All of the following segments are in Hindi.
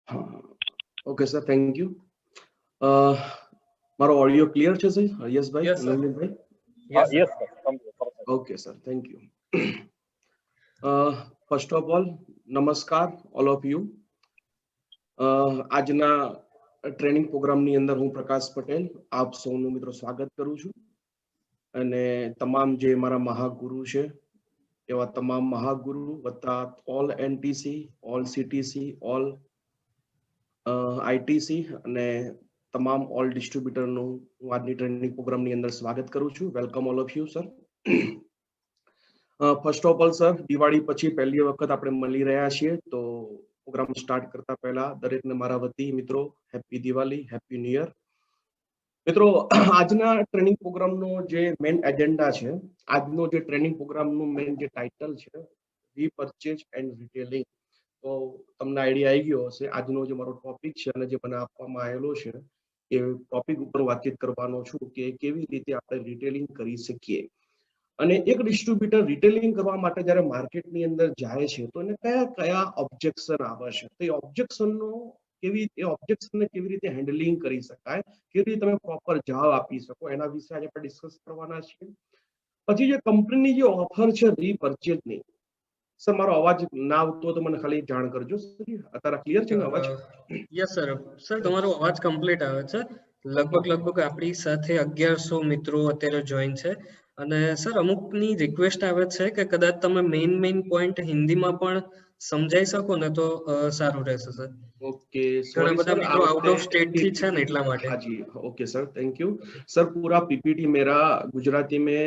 हाँ, ओके सर, थैंक यू। મારો ઓડિયો ક્લિયર છે સર? યસ ભાઈ, Yes, sir. નવનીત ભાઈ? Yes, sir. Yes, sir. Okay sir, thank you. First of all, નમસ્કાર ઓલ ઓફ યુ. આજના ટ્રેનિંગ પ્રોગ્રામની અંદર હું પ્રકાશ પટેલ આપ સૌનું મિત્રો સ્વાગત કરું છું. અને તમામ જે મારા મહાગુરુ છે એવા તમામ મહાગુરુ વત્તા all NTC, all CTC, all ITC અને તમામ ઓલ ડિસ્ટ્રીબ્યુટરનું હું આજની ટ્રેનિંગ પ્રોગ્રામની અંદર સ્વાગત કરું છું. Welcome all of you sir. First of all sir, Diwali પછી પહેલી વખત આપણે મળી રહ્યા છીએ, તો પ્રોગ્રામ સ્ટાર્ટ કરતા પહેલા દરેકને મારા વતી મિત્રો happy Diwali, happy new year. મિત્રો, આજના ટ્રેનિંગ પ્રોગ્રામનો જે મેઇન એજન્ડા છે, આજનો જે ટ્રેનિંગ પ્રોગ્રામનું મેઇન જે ટાઇટલ છે, રીપર્ચેઝ એન્ડ રિટેલિંગ. તો તમને આઈડિયા આવી ગયો હશે આજનો જે મારો ટોપિક છે અને જે મને આપવામાં આવેલો છે એ ટોપિક ઉપર વાતચીત કરવાનો છું કે કેવી રીતે આપણે રિટેલિંગ કરી શકીએ. અને એક ડિસ્ટ્રીબ્યુટર રિટેલિંગ કરવા માટે જ્યારે માર્કેટની અંદર જાય છે તો એને કયા કયા ઓબ્જેક્શન આવે છે, તો એ ઓબ્જેક્શનનો ઓબ્જેક્શનને કેવી રીતે હેન્ડલિંગ કરી શકાય, કેવી રીતે તમે પ્રોપર જવાબ આપી શકો, એના વિશે આજે આપણે ડિસ્કસ કરવાના છીએ. પછી જે કંપનીની જે ઓફર છે રીપર્ચેઝની, સર મારો અવાજ ના આવતો તો મને ખાલી જાણ કરજો. અત્યારે ક્લિયર છે ને અવાજ? Yes sir. સર તમારો અવાજ કમ્પ્લીટ આવે છે. લગભગ આપણી સાથે 1100 મિત્રો અત્યારે જોઈન છે. અને સર અમુકની રિક્વેસ્ટ આવે છે કે કદાચ તમે મેઇન પોઈન્ટ હિન્દીમાં પણ સમજાઈ શકો ને તો સારું રહેશે સર. ओके, ઘણા सॉरी બધા सर, મિત્રો આઉટ ઓફ સ્ટેટ થી છે ને એટલા માટે. हाँ जी, okay sir, thank you sir. पूरा पीपीटी मेरा गुजराती में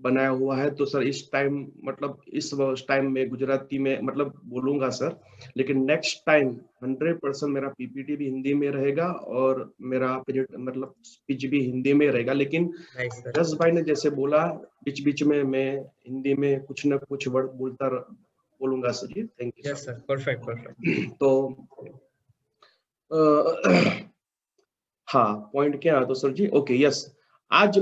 बनाया हुआ है, तो सर इस टाइम मतलब इस टाइम में गुजराती में मतलब बोलूंगा सर, लेकिन नेक्स्ट टाइम 100% मेरा पीपीटी भी हिंदी में रहेगा और मेरा मतलब स्पीच भी हिंदी में रहेगा. लेकिन जस भाई ने जैसे बोला, बीच बीच में मैं हिंदी में कुछ ना कुछ वर्ड बोलूंगा sir ji. Thank you yes sir. Perfect. तो हाँ, पॉइंट क्या है तो सर जी, ओके यस. आज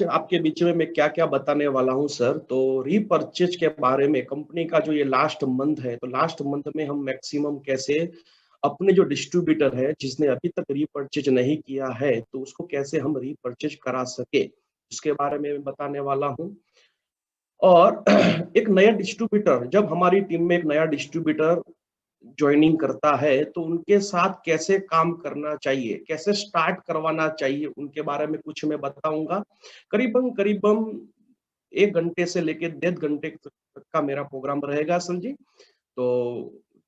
आपके बीच में मैं क्या क्या बताने वाला हूं सर. तो रीपरचेज के बारे में, कंपनी का जो ये लास्ट मंथ है, तो लास्ट मंथ में हम मैक्सिमम कैसे अपने जो डिस्ट्रीब्यूटर है जिसने अभी तक रीपरचेज नहीं किया है तो उसको कैसे हम रीपरचेज करा सके, उसके बारे में बताने वाला हूं. और एक नया डिस्ट्रीब्यूटर, जब हमारी टीम में एक नया डिस्ट्रीब्यूटर ज्वाइनिंग करता है तो उनके साथ कैसे काम करना चाहिए, कैसे स्टार्ट करवाना चाहिए, उनके बारे में कुछ मैं बताऊंगा. करीबन 1 घंटे से लेकर 1.5 घंटे तक का मेरा प्रोग्राम रहेगा सर जी. तो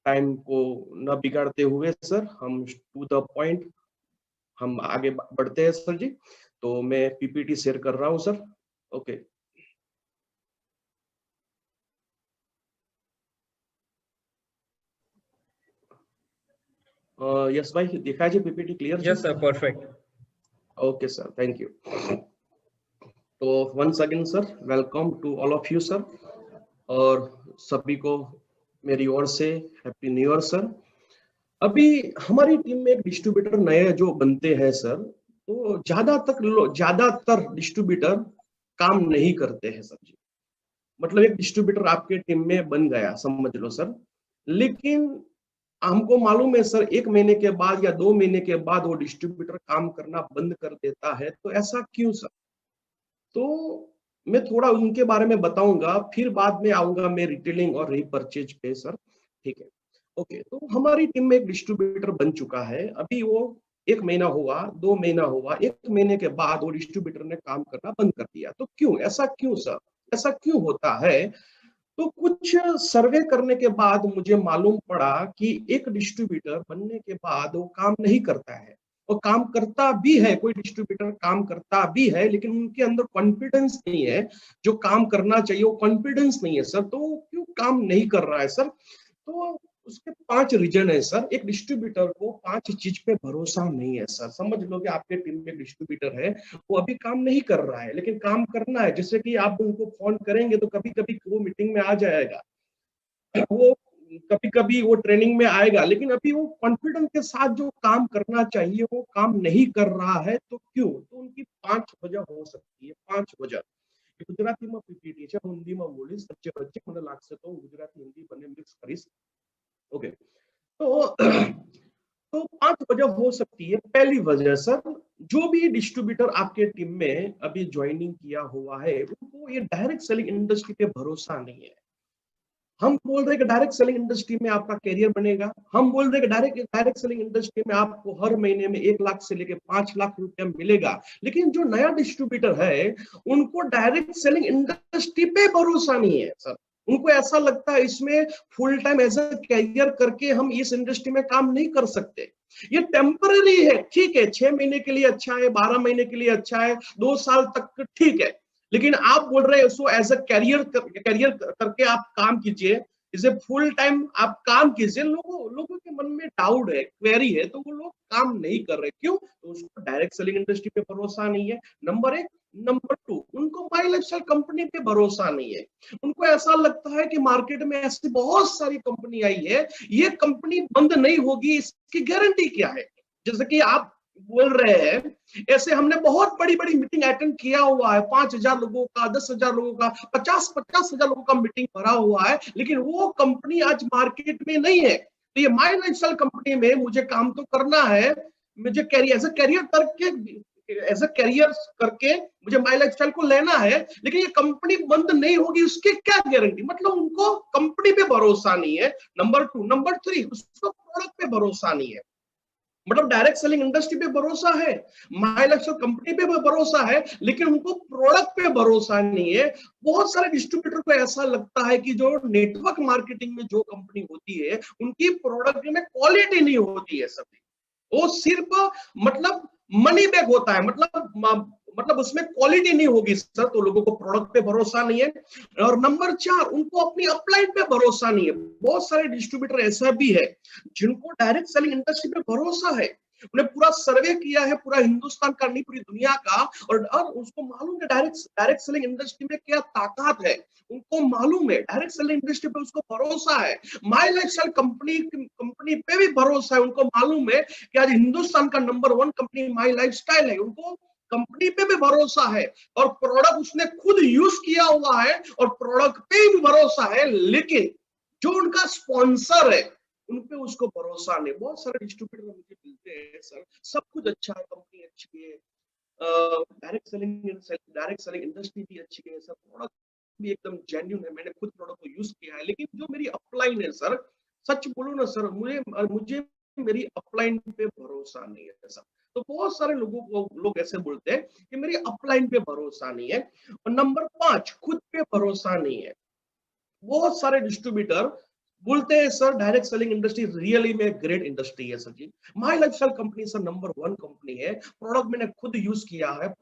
टाइम को न बिगाड़ते हुए सर हम टू द पॉइंट हम आगे बढ़ते हैं सर जी. तो मैं पीपीटी शेयर कर रहा हूं सर. ओके. यस भाई, दिखाई जी PPT clear? Yes sir, perfect. Okay sir, thank you. तो once again sir, welcome to all of you sir, और सभी को मेरी ओर से हैप्पी न्यू ईयर सर. अभी हमारी टीम में एक डिस्ट्रीब्यूटर नए जो बनते हैं सर, तो ज्यादातर डिस्ट्रीब्यूटर काम नहीं करते हैं सर जी. मतलब एक डिस्ट्रीब्यूटर आपके टीम में बन गया समझ लो सर, लेकिन हमको मालूम है सर 1 महीने के बाद या 2 महीने के बाद वो डिस्ट्रीब्यूटर काम करना बंद कर देता है. तो ऐसा क्यों सर? तो मैं थोड़ा उनके बारे में बताऊंगा, फिर बाद में आऊंगा मैं रिटेलिंग और रीपरचेज पे सर. ठीक है, ओके. तो हमारी टीम में एक डिस्ट्रीब्यूटर बन चुका है. अभी वो 1 महीना हुआ, 2 महीना हुआ, 1 महीने के बाद वो डिस्ट्रीब्यूटर ने काम करना बंद कर दिया. तो क्यों, ऐसा क्यों सर, ऐसा क्यों होता है? तो कुछ सर्वे करने के बाद मुझे मालूम पड़ा कि एक डिस्ट्रीब्यूटर बनने के बाद वो काम नहीं करता है. वो काम करता भी है, कोई डिस्ट्रीब्यूटर काम करता भी है, लेकिन उनके अंदर कॉन्फिडेंस नहीं है. जो काम करना चाहिए वो कॉन्फिडेंस नहीं है सर. तो क्यों काम नहीं कर रहा है सर? तो उसके 5 रीजन है सर. एक डिस्ट्रीब्यूटर को 5 चीज पे भरोसा नहीं है सर. समझ लो कि आपके टीम में डिस्ट्रीब्यूटर है, वो अभी काम नहीं कर रहा है लेकिन काम करना है. जैसे कि आप उनको फोन करेंगे तो कभी कभी वो मीटिंग में आ जाएगा, वो कभी कभी वो ट्रेनिंग में आएगा, लेकिन अभी वो कॉन्फिडेंस के साथ जो काम करना चाहिए वो काम नहीं कर रहा है. तो क्यों? तो उनकी 5 वजह हो सकती है. 5 वजह ગુજરાતીમાં પીપીટી છે, હું હિન્દીમાં બોલીશ. વચ્ચે મને લાગશે તો ગુજરાતી હિન્દી બંને મિક્સ કરીશ. ઓકે. तो तो 5 वजह हो सकती है। पहली वजह सर, जो भी डिस्ट्रीब्यूटर आपके टीम में अभी ज्वाइनिंग किया हुआ है, उनको ये डायरेक्ट सेलिंग इंडस्ट्री पे भरोसा नहीं है। हम बोल रहे हैं कि डायरेक्ट सेलिंग इंडस्ट्री में आपका करियर बनेगा। हम बोल रहे हैं कि डायरेक्ट डायरेक्ट सेलिंग इंडस्ट्री में आपको हर महीने में 1 लाख से लेकर 5 लाख रुपया मिलेगा। लेकिन जो नया डिस्ट्रीब्यूटर है, उनको डायरेक्ट सेलिंग इंडस्ट्री पे भरोसा नहीं है सर। उनको ऐसा लगता है इसमें full time as a career करके हम इस इंडस्ट्री में काम नहीं कर सकते। ये टेम्पररी है, ठीक है, 6 महीने के लिए अच्छा है, 12 महीने के लिए अच्छा है, 2 साल तक ठीक है। लेकिन आप बोल रहे हैं उसको एज अ कैरियर करके आप काम कीजिए, इसे फुल टाइम आप काम कीजिए। लोगों के मन में डाउट है, क्वेरी है, तो वो लोग काम नहीं कर रहे। क्यों? तो उसको डायरेक्ट सेलिंग इंडस्ट्री पे भरोसा नहीं है, नंबर 1। नंबर 2, उनको माई लाइफस्टाइल कंपनी पे भरोसा नहीं है। उनको ऐसा लगता है कि मार्केट में ऐसी बहुत सारी कंपनी आई है, ये कंपनी बंद नहीं होगी, इसकी गारंटी क्या है? जैसे कि आप बोल रहे हैं, ऐसे हमने बहुत बड़ी बड़ी मीटिंग अटेंड किया हुआ है, 5,000 लोगों का, 10,000 लोगों का, 50,000 लोगों का मीटिंग भरा हुआ है, लेकिन वो कंपनी आज मार्केट में नहीं है। तो ये माई लाइफस्टाइल कंपनी में मुझे काम तो करना है, मुझे कैरियर एज अ कैरियर करके मुझे माई लाइफस्टाइल को लेना है, लेकिन ये कंपनी बंद नहीं होगी उसकी क्या गारंटी? मतलब उनको कंपनी पे भरोसा नहीं है, नंबर 2। नंबर 3, उसको प्रोडक्ट पे भरोसा नहीं है। मतलब डायरेक्ट सेलिंग इंडस्ट्री पे भरोसा है, माई लाइफस्टाइल कंपनी पे भी भरोसा है, लेकिन उनको प्रोडक्ट पे भरोसा नहीं है। बहुत सारे डिस्ट्रीब्यूटर को ऐसा लगता है कि जो नेटवर्क मार्केटिंग में जो कंपनी होती है, उनकी प्रोडक्ट में क्वालिटी नहीं होती है सभी। वो सिर्फ मतलब मनी बैक होता है, मतलब उसमें क्वालिटी नहीं होगी सर, तो लोगों को प्रोडक्ट पे भरोसा नहीं है। और नंबर 4, उनको अपनी अपलाइन पे भरोसा नहीं है। बहुत सारे डिस्ट्रीब्यूटर ऐसा भी है जिनको डायरेक्ट सेलिंग इंडस्ट्री पे भरोसा है, उन्हें पूरा सर्वे किया है, पूरा हिंदुस्तान का नहीं पूरी दुनिया का, और उसको मालूम है डायरेक्ट सेलिंग इंडस्ट्री में क्या ताकत है। उनको मालूम है डायरेक्ट सेलिंग इंडस्ट्री पे उसको भरोसा है, माई लाइफस्टाइल कंपनी पे भी भरोसा है। उनको मालूम है कि आज हिंदुस्तान का नंबर 1 कंपनी माई लाइफस्टाइल है, उनको कंपनी पे भी भरोसा है, और प्रोडक्ट उसने खुद यूज किया हुआ है और प्रोडक्ट पे भी भरोसा है। लेकिन जो उनका स्पॉन्सर है, उन पे उसको भरोसा नहीं। बहुत सारे डिस्ट्रीब्यूटर मुझे मिलते हैं सर, सब कुछ अच्छा है, कंपनी अच्छी है, डायरेक्ट सेलिंग इंडस्ट्री भी अच्छी है सर, प्रोडक्ट भी एकदम जेन्युइन है, मैंने खुद प्रोडक्ट को यूज किया है, लेकिन जो मेरी अपलाइन है सर, सच बोलूं ना सर, मुझे मुझे मेरी अपलाइन पे भरोसा नहीं है सर। तो बहुत सारे लोग ऐसे बोलते हैं कि मेरी अपलाइन पे भरोसा नहीं है। और नंबर 5, खुद पे भरोसा नहीं है। बहुत सारे डिस्ट्रीब्यूटर बोलते हैं sir direct selling industry really में ग्रेट इंडस्ट्री है सर जी, my lifestyle company sir number 1 company है, प्रोडक्ट मैंने खुद यूज किया है।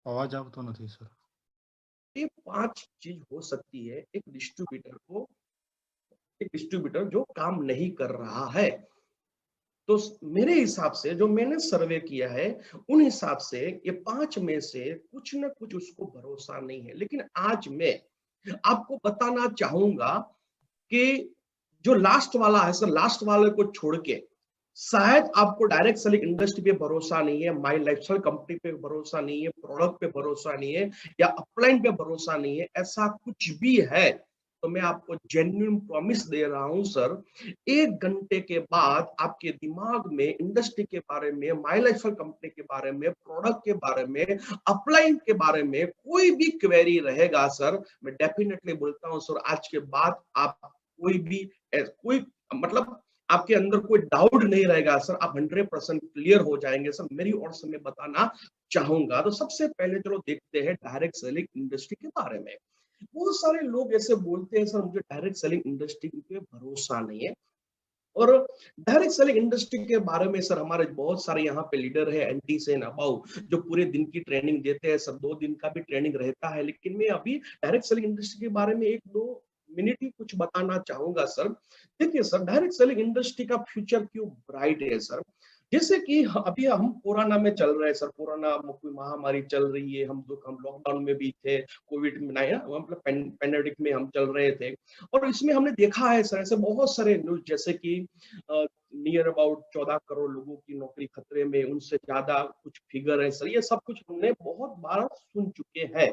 अवाज आवतो નથી सर। ये 5 चीज हो सकती है एक डिस्ट्रीब्यूटर जो काम नहीं कर रहा है। तो मेरे हिसाब से जो मैंने सर्वे किया है, उन हिसाब से ये 5 में से कुछ ना कुछ उसको भरोसा नहीं है। लेकिन आज मैं आपको बताना चाहूंगा कि जो लास्ट वाला है सर, लास्ट वाले को छोड़ के शायद आपको डायरेक्ट सेलिंग इंडस्ट्री पे भरोसा नहीं है, माई लाइफस्टाइल कंपनी पे भरोसा नहीं है, प्रोडक्ट पे भरोसा नहीं है, या अपलाइन पे भरोसा नहीं है, ऐसा कुछ भी है तो मैं आपको जेन्युइन प्रॉमिस दे रहा हूं सर, 1 घंटे के बाद आपके दिमाग में इंडस्ट्री के बारे में, माई लाइफस्टाइल कंपनी के बारे में, प्रोडक्ट के बारे में, अपलाइन के बारे में कोई भी क्वेरी रहेगा सर, मैं डेफिनेटली बोलता हूं सर, आज के बाद आप कोई मतलब आपके अंदर कोई डाउट नहीं रहेगा सर, आप 100% क्लियर हो जाएंगे सर, मेरी ओर से मैं बताना चाहूंगा। तो सबसे पहले चलो देखते हैं डायरेक्ट सेलिंग इंडस्ट्री के बारे में। बहुत सारे लोग ऐसे बोलते हैं सर मुझे डायरेक्ट सेलिंग इंडस्ट्री पे भरोसा नहीं है। और डायरेक्ट सेलिंग इंडस्ट्री के बारे में सर हमारे बहुत सारे यहाँ पे लीडर है, एंटी से अबाउ, जो पूरे दिन की ट्रेनिंग देते हैं सर, 2 दिन का भी ट्रेनिंग रहता है। लेकिन मैं अभी डायरेक्ट सेलिंग इंडस्ट्री के बारे में 1-2 मिनट ही कुछ बताना चाहूंगा सर। देखिए सर, डायरेक्ट सेलिंग इंडस्ट्री का फ्यूचर क्यों ब्राइट है सर। जैसे कि अभी हम कोरोना में चल रहे हैं सर, कोरोना महामारी चल रही है, हम लॉकडाउन में भी थे, कोविड में मतलब पेंडेमिक में हम चल रहे थे। और इसमें हमने देखा है सर ऐसे बहुत सारे न्यूज, जैसे कि नियर अबाउट 14 करोड़ लोगों की नौकरी खतरे में, उनसे ज्यादा कुछ फिगर है सर, ये सब कुछ हमने बहुत बार सुन चुके हैं।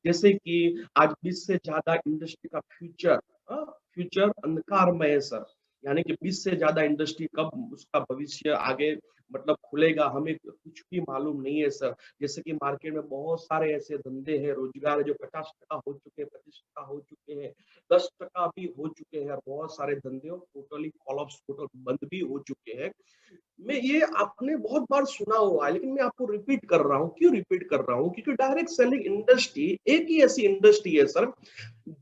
जैसे कि आज 20 से ज्यादा इंडस्ट्री का फ्यूचर अंधकारमय है सर, यानी कि 20 से ज्यादा इंडस्ट्री कब उसका भविष्य आगे मतलब खुलेगा हमें कुछ भी मालूम नहीं है सर। जैसे कि मार्केट में बहुत सारे ऐसे धंधे हैं, रोजगार जो 50% हो चुके हैं, 25% हो चुके हैं, 10% भी हो चुके हैं, और बहुत सारे धंधे टोटली कॉलअप्स, टोटल बंद भी हो चुके हैं। मैं ये आपने बहुत बार सुना हुआ है, लेकिन मैं आपको रिपीट कर रहा हूँ। क्यों रिपीट कर रहा हूँ? क्योंकि डायरेक्ट सेलिंग इंडस्ट्री एक ही ऐसी इंडस्ट्री है सर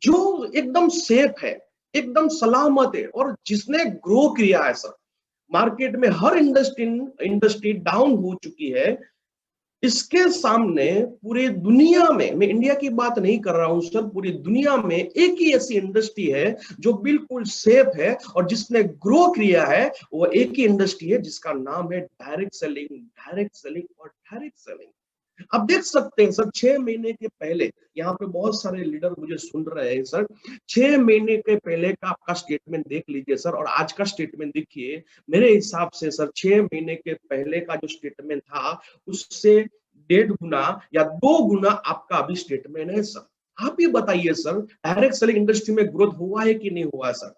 जो एकदम सेफ है, एकदम सलामत है, और जिसने ग्रो किया है सर। मार्केट में हर इंडस्ट्री डाउन हो चुकी है, इसके सामने पूरी दुनिया में, मैं इंडिया की बात नहीं कर रहा हूं सर, पूरी दुनिया में एक ही ऐसी इंडस्ट्री है जो बिल्कुल सेफ है और जिसने ग्रो किया है, वो एक ही इंडस्ट्री है जिसका नाम है डायरेक्ट सेलिंग, डायरेक्ट सेलिंग और डायरेक्ट सेलिंग। आप देख सकते हैं सर, 6 महीने के पहले, यहाँ पे बहुत सारे लीडर मुझे सुन रहे हैं सर, 6 महीने के पहले का आपका स्टेटमेंट देख लीजिए सर, और आज का स्टेटमेंट देखिए। मेरे हिसाब से सर 6 महीने के पहले का जो स्टेटमेंट था, उससे 1.5 गुना या 2 गुना आपका अभी स्टेटमेंट है सर। आप ये बताइए सर, डायरेक्ट सेलिंग इंडस्ट्री में ग्रोथ हुआ है कि नहीं हुआ सर?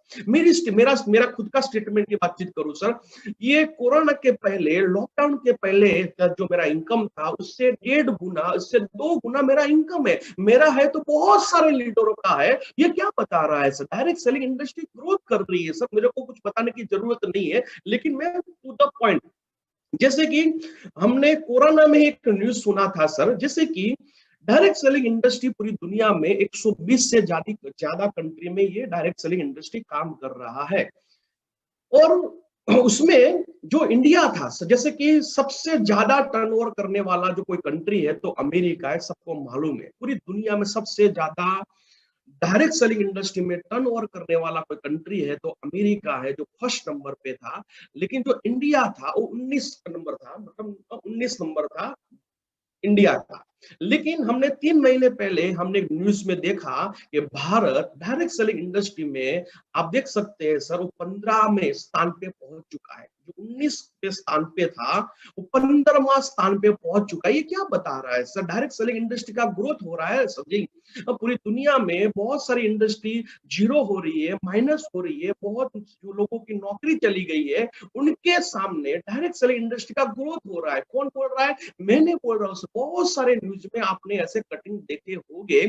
मेरा खुद का स्टेटमेंट की बातचीत करूं सर, ये कोरोना के पहले, लॉकडाउन के पहले का जो मेरा इनकम था, उससे 1.5 गुना, उससे 2 गुना मेरा इनकम है। मेरा है तो बहुत सारे लीडरों का है। ये क्या बता रहा है sir? Direct selling industry growth कर रही है सर, मेरे को कुछ बताने की जरूरत नहीं है, लेकिन मैं टू द पॉइंट। जैसे कि हमने कोरोना में एक न्यूज सुना था सर, जैसे कि डायरेक्ट सेलिंग इंडस्ट्री पूरी दुनिया में 120 से ज्यादा कंट्री में ये डायरेक्ट सेलिंग इंडस्ट्री काम कर रहा है। और उसमें जो इंडिया था, जैसे कि सबसे ज्यादा टर्नओवर करने वाला जो कोई कंट्री है तो अमेरिका है, सबको मालूम है। पूरी दुनिया में सबसे ज्यादा डायरेक्ट सेलिंग इंडस्ट्री में टर्नओवर करने वाला कोई कंट्री है तो अमेरिका है, जो फर्स्ट नंबर पे था। लेकिन जो इंडिया था वो 19 नंबर था, मतलब 19 नंबर था इंडिया का। लेकिन हमने 3 महीने पहले हमने न्यूज में देखा कि भारत डायरेक्ट सेलिंग इंडस्ट्री में, आप देख सकते हैं सर, वो 15वें स्थान पे पहुंच चुका है। जो 19वें स्थान पे था, वो 15वां स्थान पे पहुंच चुका है। ये क्या बता रहा है सर? डायरेक्ट सेलिंग इंडस्ट्री का ग्रोथ हो रहा है सर जी। अब पूरी दुनिया में बहुत सारी इंडस्ट्री जीरो हो रही है, माइनस हो रही है, बहुत जो लोगों की नौकरी चली गई है, उनके सामने डायरेक्ट सेलिंग इंडस्ट्री का ग्रोथ हो रहा है। कौन बोल रहा है? मैंने बोल रहा हूँ। बहुत सारे न्यूज में आपने ऐसे कटिंग देखे होंगे।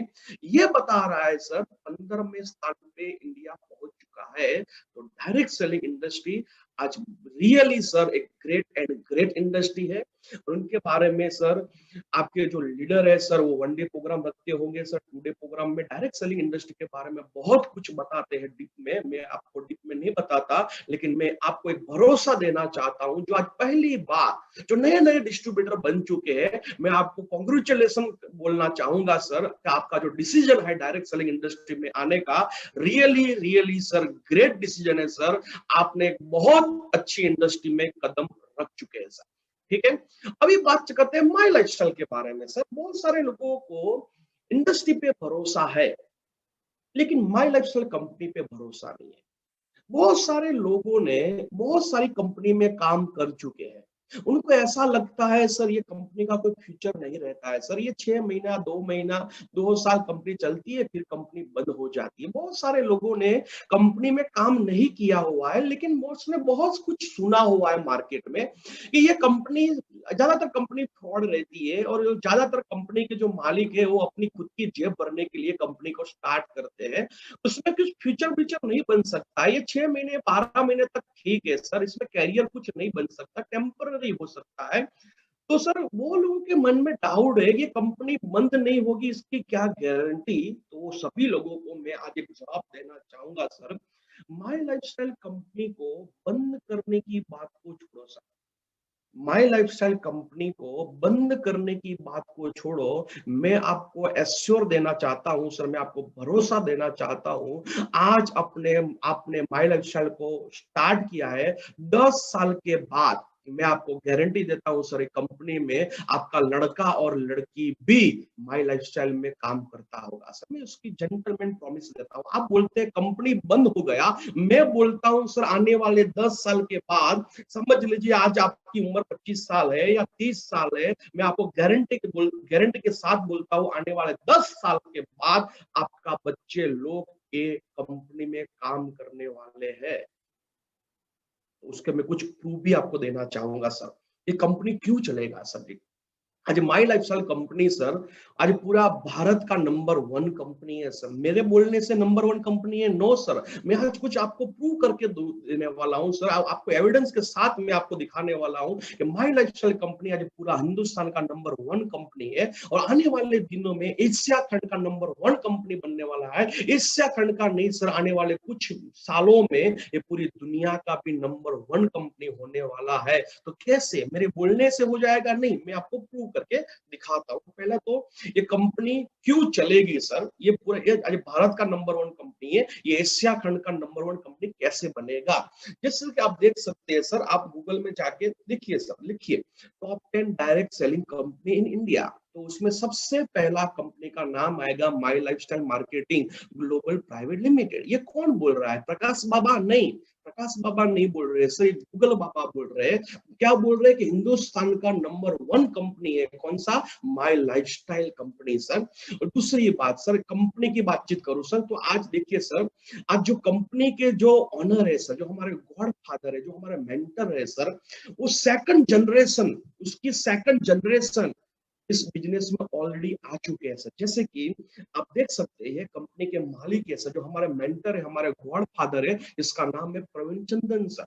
ये बता रहा है सर 15वें स्थान पे इंडिया पहुंच चुका है। तो डायरेक्ट सेलिंग इंडस्ट्री आज रियली सर एक ग्रेट इंडस्ट्री है। और उनके बारे में सर, आपके जो लीडर है सर, वो 1 डे प्रोग्राम रखते होंगे सर, 2 डे प्रोग्राम में डायरेक्ट सेलिंग इंडस्ट्री के बारे में बहुत कुछ बताते हैं डीप में। मैं आपको डीप में नहीं बताता, लेकिन मैं आपको एक भरोसा देना चाहता हूं, जो आज पहली बार जो नए नए डिस्ट्रीब्यूटर बन चुके हैं, मैं आपको कॉन्ग्रेचुलेशन बोलना चाहूंगा सर कि आपका जो डिसीजन है डायरेक्ट सेलिंग इंडस्ट्री में आने का, रियली सर ग्रेट डिसीजन है सर। आपने एक बहुत अच्छी इंडस्ट्री में कदम रख चुके हैं सर। ठीक है, अभी बात करते हैं माई लाइफस्टाइल के बारे में सर। बहुत सारे लोगों को इंडस्ट्री पे भरोसा है, लेकिन माई लाइफस्टाइल कंपनी पे भरोसा नहीं है। बहुत सारे लोगों ने बहुत सारी कंपनी में काम कर चुके हैं, उनको ऐसा लगता है सर ये कंपनी का कोई फ्यूचर नहीं रहता है सर, ये 6 महीना 2 महीना 2 साल कंपनी चलती है, फिर कंपनी बंद हो जाती है। बहुत सारे लोगों ने कंपनी में काम नहीं किया हुआ है, लेकिन उसने बहुत कुछ सुना हुआ है मार्केट में कि ये कंपनी, ज्यादातर कंपनी फ्रॉड रहती है, और ज्यादातर कंपनी के जो मालिक है वो अपनी खुद की जेब भरने के लिए कंपनी को स्टार्ट करते हैं। उसमें कुछ फ्यूचर नहीं बन सकता। ये 6 महीने 12 महीने तक ठीक है सर, इसमें कैरियर कुछ नहीं बन सकता, टेम्पररी हो सकता है। तो सर वो लोगों के मन में डाउट है कि कंपनी बंद नहीं होगी, इसकी क्या गारंटी? तो वो सभी लोगों को मैं आज एक जवाब देना चाहूंगा सर। माई लाइफस्टाइल कंपनी को बंद करने की बात को छोड़ो सर, माई लाइफस्टाइल कंपनी को बंद करने की बात को छोड़ो, मैं आपको एश्योर देना चाहता हूं सर, मैं आपको भरोसा देना चाहता हूं, आज आपने माई लाइफस्टाइल को स्टार्ट किया है, 10 साल के बाद मैं आपको गारंटी देता हूं सर, कंपनी में आपका लड़का और लड़की भी माई लाइफस्टाइल में काम करता होगा सर। मैं उसकी जेंटलमैन प्रॉमिस देता हूं। आप बोलते हैं कंपनी बंद हो गया, मैं बोलता हूं सर आने वाले 10 साल के बाद, समझ लीजिए आज आपकी उम्र 25 साल है या 30 साल है, मैं आपको गारंटी के साथ बोलता हूं आने वाले 10 साल के बाद आपका बच्चे लोग ये कंपनी में काम करने वाले हैं। उसके मैं कुछ प्रूफ भी आपको देना चाहूंगा सर। ये कंपनी क्यों चलेगा सर जी? आज माई लाइफस्टाइल कंपनी सर आज पूरा भारत का नंबर 1 कंपनी है सर। मेरे बोलने से नंबर 1 कंपनी है? नो सर, मैं आज कुछ आपको प्रूव करके देने वाला हूं सर। आपको एविडेंस के साथ मैं आपको दिखाने वाला हूं कि माई लाइफस्टाइल कंपनी आज पूरा हिंदुस्तान का नंबर 1 कंपनी है और आने वाले दिनों में एशिया खंड का नंबर 1 कंपनी बनने वाला है। एशिया खंड का नहीं सर, आने वाले कुछ सालों में ये पूरी दुनिया का भी नंबर 1 कंपनी होने वाला है। तो कैसे? मेरे बोलने से हो जाएगा? नहीं, मैं आपको प्रूव करके दिखाता हूं। पहला तो ये कंपनी क्यों चलेगी सर, ये पूरा आज भारत का नंबर 1 कंपनी है, ये एशिया खंड का नंबर 1 कंपनी कैसे बनेगा? जैसे कि आप देख सकते हैं सर, आप गूगल में जाके देखिए सर, लिखिए top 10 direct selling company in India, तो उसमें सबसे पहला कंपनी का नाम आएगा my lifestyle marketing global private limited. ये कौन बोल रहा है? प्रकाश बाबा नहीं, प्रकाश बाबा नहीं बोल रहे सर, गूगल बाबा बोल रहे हैं। क्या बोल रहे हैं? कि हिंदुस्तान का नंबर 1 कंपनी है। कौन सा? माई लाइफस्टाइल कंपनी सर। और दूसरी बात सर, कंपनी की बातचीत करूं सर, तो आज देखिए सर, आज जो कंपनी के जो ऑनर है सर, जो हमारे गॉड फादर है, जो हमारे मेंटर है सर, वो सेकंड जनरेशन, उसकी सेकंड जनरेशन इस बिजनेस में ऑलरेडी आ चुके हैं सर। जैसे कि आप देख सकते हैं कंपनी के मालिक है सर, जो हमारे मेंटर है, हमारे गॉड फादर है, इसका नाम है प्रवीण चंदन सर।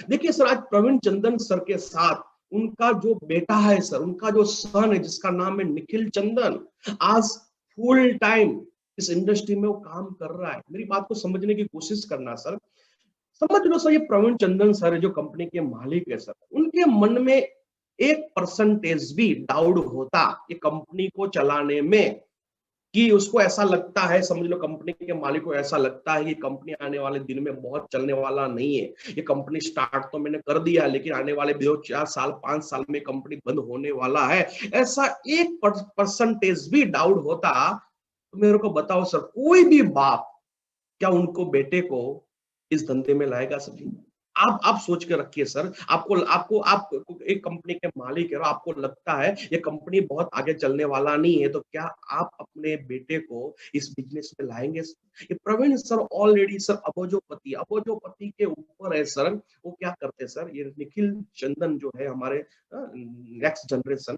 देखिए सर, आज प्रवीण चंदन सर के साथ उनका जो बेटा है सर, उनका जो सन है जिसका नाम है निखिल चंदन, आज फुल टाइम इस इंडस्ट्री में वो काम कर रहा है। मेरी बात को समझने की कोशिश करना सर। समझ लो सर, ये प्रवीण चंदन सर है जो कंपनी के मालिक है सर, उनके मन में 1% भी डाउट होता ये कंपनी को चलाने में, कि उसको ऐसा लगता है, समझ लो कंपनी के मालिक को ऐसा लगता है कि कंपनी आने वाले दिन में बहुत चलने वाला नहीं है, ये कंपनी स्टार्ट तो मैंने कर दिया लेकिन आने वाले 2-4 साल 5 साल में कंपनी बंद होने वाला है, ऐसा 1% भी डाउट होता, तो मेरे को बताओ सर, कोई भी बाप क्या उनको बेटे को इस धंधे में लाएगा सर जी? आप सोच के रखिए सर, आपको आपको आप एक कंपनी के मालिक है और आपको लगता है ये कंपनी बहुत आगे चलने वाला नहीं है, तो क्या आप अपने बेटे को इस बिजनेस में लाएंगे? ये प्रवीण सर ऑलरेडी सर अबोजोपति के ऊपर है सर। वो क्या करते सर, ये निखिल चंदन जो है हमारे नेक्स्ट जनरेशन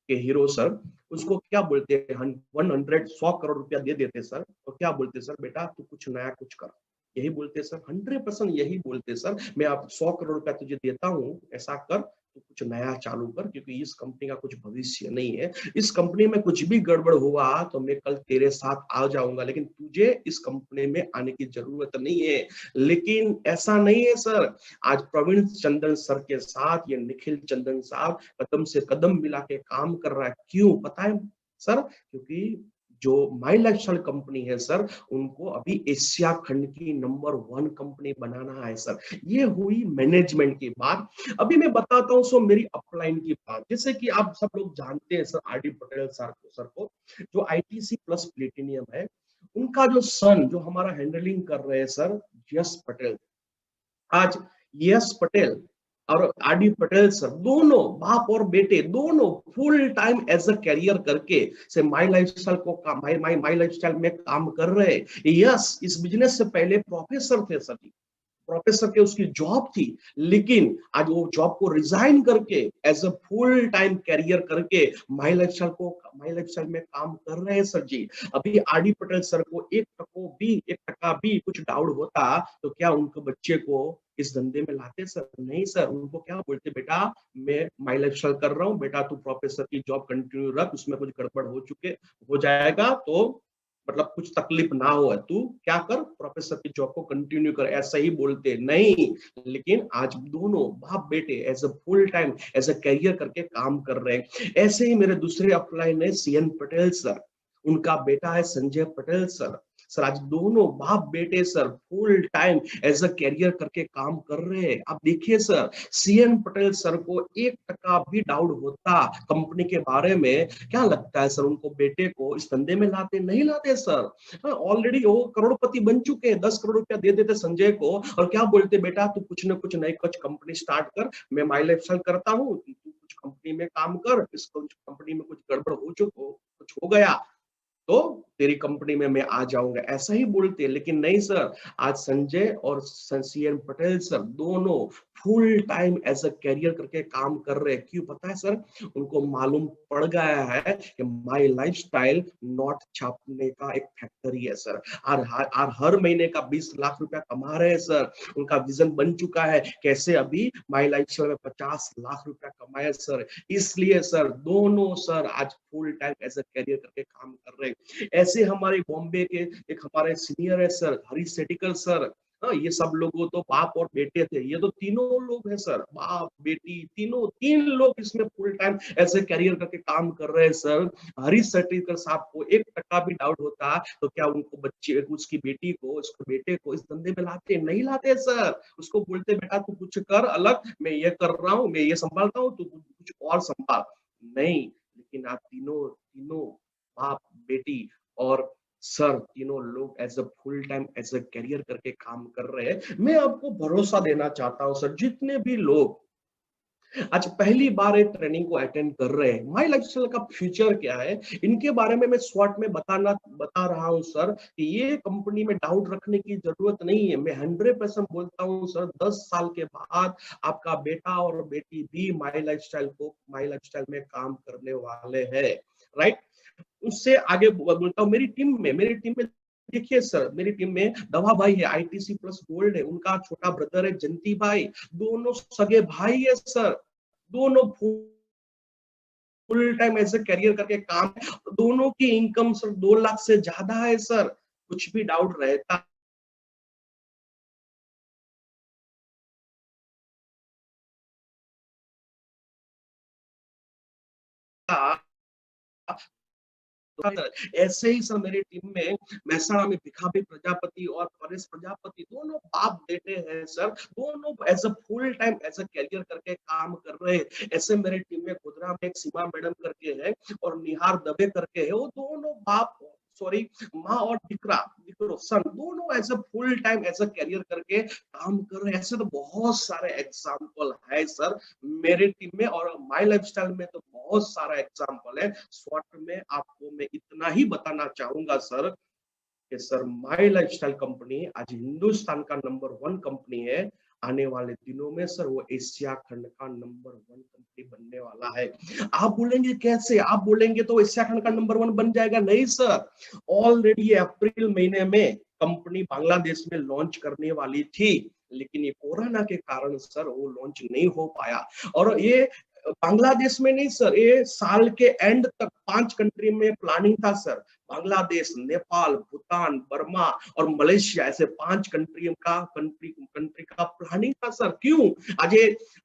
के हीरो सर, उसको क्या बोलते हैं, 100 करोड़ रुपया दे देते सर, और क्या बोलते सर, बेटा तू कुछ नया कुछ कर, यही बोलते सर, 100% यही बोलते सर, मैं आप 100 करोड़ रुपया तुझे देता हूँ, ऐसा कर, तू कुछ नया चालू कर, क्योंकि इस कंपनी का कुछ भविष्य नहीं है, इस कंपनी में कुछ भी गड़बड़ हुआ तो मैं कल तेरे साथ आ जाऊंगा, लेकिन तुझे इस कंपनी में आने की जरूरत नहीं है। लेकिन ऐसा नहीं है सर, आज प्रवीण चंदन सर के साथ ये निखिल चंदन साहब कदम से कदम मिला के काम कर रहा है। क्यों पता है सर? क्योंकि जो माई लाइफस्टाइल कंपनी है सर, उनको अभी एशिया खंड की नंबर 1 कंपनी बनाना है सर। ये हुई मैनेजमेंट की बात। अभी मैं बताता हूँ सो मेरी अपलाइन की बात। जैसे कि आप सब लोग जानते हैं sir, R D Patel sir को, जो आईटीसी प्लस प्लेटिनियम है, उनका जो सन जो हमारा हैंडलिंग कर रहे हैं सर, यश पटेल। आज यश पटेल और आर.डी. पटेल सर, दोनों बाप और बेटे, दोनों full time as a career करके से माई लाइफस्टाइल को माई लाइफस्टाइल में काम कर रहे हैं। यस इस बिजनेस से पहले प्रोफेसर थे सर, प्रोफेसर के उसकी जॉब थी, लेकिन आज वो जॉब को रिजाइन करके as a full time career करके माई लाइफस्टाइल में काम कर रहे हैं सर जी। अभी आर.डी. पटेल सर को 1% भी कुछ डाउट होता तो क्या उनको बच्चे को इस धंधे में लाते सर? नहीं सर, उनको क्या बोलते, बेटा मैं माई लाइफस्टाइल कर रहा हूँ, बेटा तू प्रोफेसर की जॉब कंटिन्यू रख, उसमें कुछ गड़बड़ हो जाएगा तो मतलब कुछ तकलीफ ना हो, तू क्या कर, प्रोफेसर की जॉब को कंटिन्यू कर, ऐसा ही बोलते नहीं। लेकिन आज दोनों बाप बेटे as a full time as a career करके काम कर रहे हैं। ऐसे ही मेरे दूसरे अपलाइन है सीएन पटेल सर, उनका बेटा है संजय पटेल सर। सर आज दोनों बाप बेटे sir full time as a career करके काम कर रहे हैं। आप देखिए सर, सीएन पटेल सर को 1% भी डाउट होता कंपनी के बारे में, क्या लगता है सर उनको बेटे को इस धंधे में लाते? नहीं लाते सर। ऑलरेडी वो करोड़पति बन चुके हैं, 10 करोड़ रुपया दे देते संजय को और क्या बोलते, बेटा तू कुछ ना कुछ नई कुछ कंपनी स्टार्ट कर, मैं माई लाइफस्टाइल करता हूँ, तू कुछ कंपनी में काम कर, इस कंपनी में कुछ गड़बड़ हो चुका, कुछ हो गया तो तेरी कंपनी में मैं आ जाऊंगा, ऐसा ही बोलते। लेकिन नहीं सर, आज संजय और सीएन पटेल सर दोनों full time as a career करके काम कर रहे हैं। क्यों पता है सर? उनको मालूम पड़ गया है कि माई लाइफस्टाइल नोट छापने का एक फैक्ट्री है सर, और हर महीने का 20 लाख रुपया कमा रहे हैं सर। उनका विजन बन चुका है कैसे अभी माई लाइफस्टाइल में 50 लाख रुपया कमाए सर। इसलिए सर दोनों सर आज full time as a career करके काम कर रहे हैं। ऐसे हमारे बॉम्बे के एक हमारे सीनियर है सर, हरीश सेटिकल सर। हाँ, ये सब लोगों तो बाप और बेटे थे, ये तो तीनों लोग हैं सर, बाप बेटी तीनों, 3 लोग इसमें फुल टाइम ऐसे कैरियर करके काम कर रहे हैं सर। हरीश सेटिकल साहब को 1% भी डाउट होता तो क्या उनको बच्चे, उसकी बेटी को, उसके बेटे को इस धंधे में लाते? नहीं लाते सर। उसको बोलते बेटा तू कुछ कर अलग, मैं ये कर रहा हूँ, मैं ये संभालता हूँ, तू कुछ और संभाल। नहीं, लेकिन आप तीनों तीनों बाप बेटी और सर तीनों लोग as a full time as a career करके काम कर रहे हैं। मैं आपको भरोसा देना चाहता हूं सर, जितने भी लोग आज पहली बार एक ट्रेनिंग को अटेंड कर रहे हैं, माई लाइफस्टाइल का फ्यूचर क्या है इनके बारे में मैं शॉर्ट में बता रहा हूं सर कि ये कंपनी में डाउट रखने की जरूरत नहीं है। मैं 100% बोलता हूं सर, 10 साल के बाद आपका बेटा और बेटी भी माई लाइफस्टाइल में काम करने वाले हैं, राइट। उससे आगे बोलता हूँ, मेरी टीम में देखिए सर, मेरी टीम में दवा भाई है, आईटीसी प्लस गोल्ड है, उनका छोटा ब्रदर है जंती भाई, दोनों सगे भाई है सर। दोनों फुल टाइम ऐसे कैरियर करके काम, दोनों की इनकम सर 2 लाख से ज्यादा है सर। कुछ भी डाउट रहता ऐसे ही सर मेरी टीम में महसाणा में भिखाभी प्रजापति और परेश प्रजापति दोनों बाप बेटे हैं सर। दोनों as a full time as a career करके काम कर रहे हैं। ऐसे मेरी टीम में गोधरा में एक सीमा मैडम करके है और निहार दबे करके है, वो दोनों बाप, सॉरी, माँ और दिकरो सन, दोनों as a full time as a career करके काम कर रहे हैं। ऐसे तो बहुत सारे एग्जाम्पल है सर मेरे टीम में, और माई लाइफस्टाइल में तो बहुत सारा एग्जाम्पल है। शॉर्ट में आपको मैं इतना ही बताना चाहूंगा सर कि सर माई लाइफस्टाइल कंपनी आज हिंदुस्तान का नंबर 1 कंपनी है। आने वाले दिनों में सर वो एशिया खंड का नंबर 1 कंपनी बनने वाला है। आप बोलेंगे कैसे? आप बोलेंगे तो एशिया खंड का नंबर 1 बन जाएगा? नहीं सर, ऑलरेडी अप्रैल महीने में कंपनी बांग्लादेश में लॉन्च करने वाली थी, लेकिन ये कोरोना के कारण सर वो लॉन्च नहीं हो पाया। और ये बांग्लादेश में नहीं सर, ये साल के एंड तक 5 कंट्री में प्लानिंग था सर। बांग्लादेश, नेपाल, भूटान, बर्मा और मलेशिया, ऐसे 5 कंट्री का प्लानिंग था सर। क्यों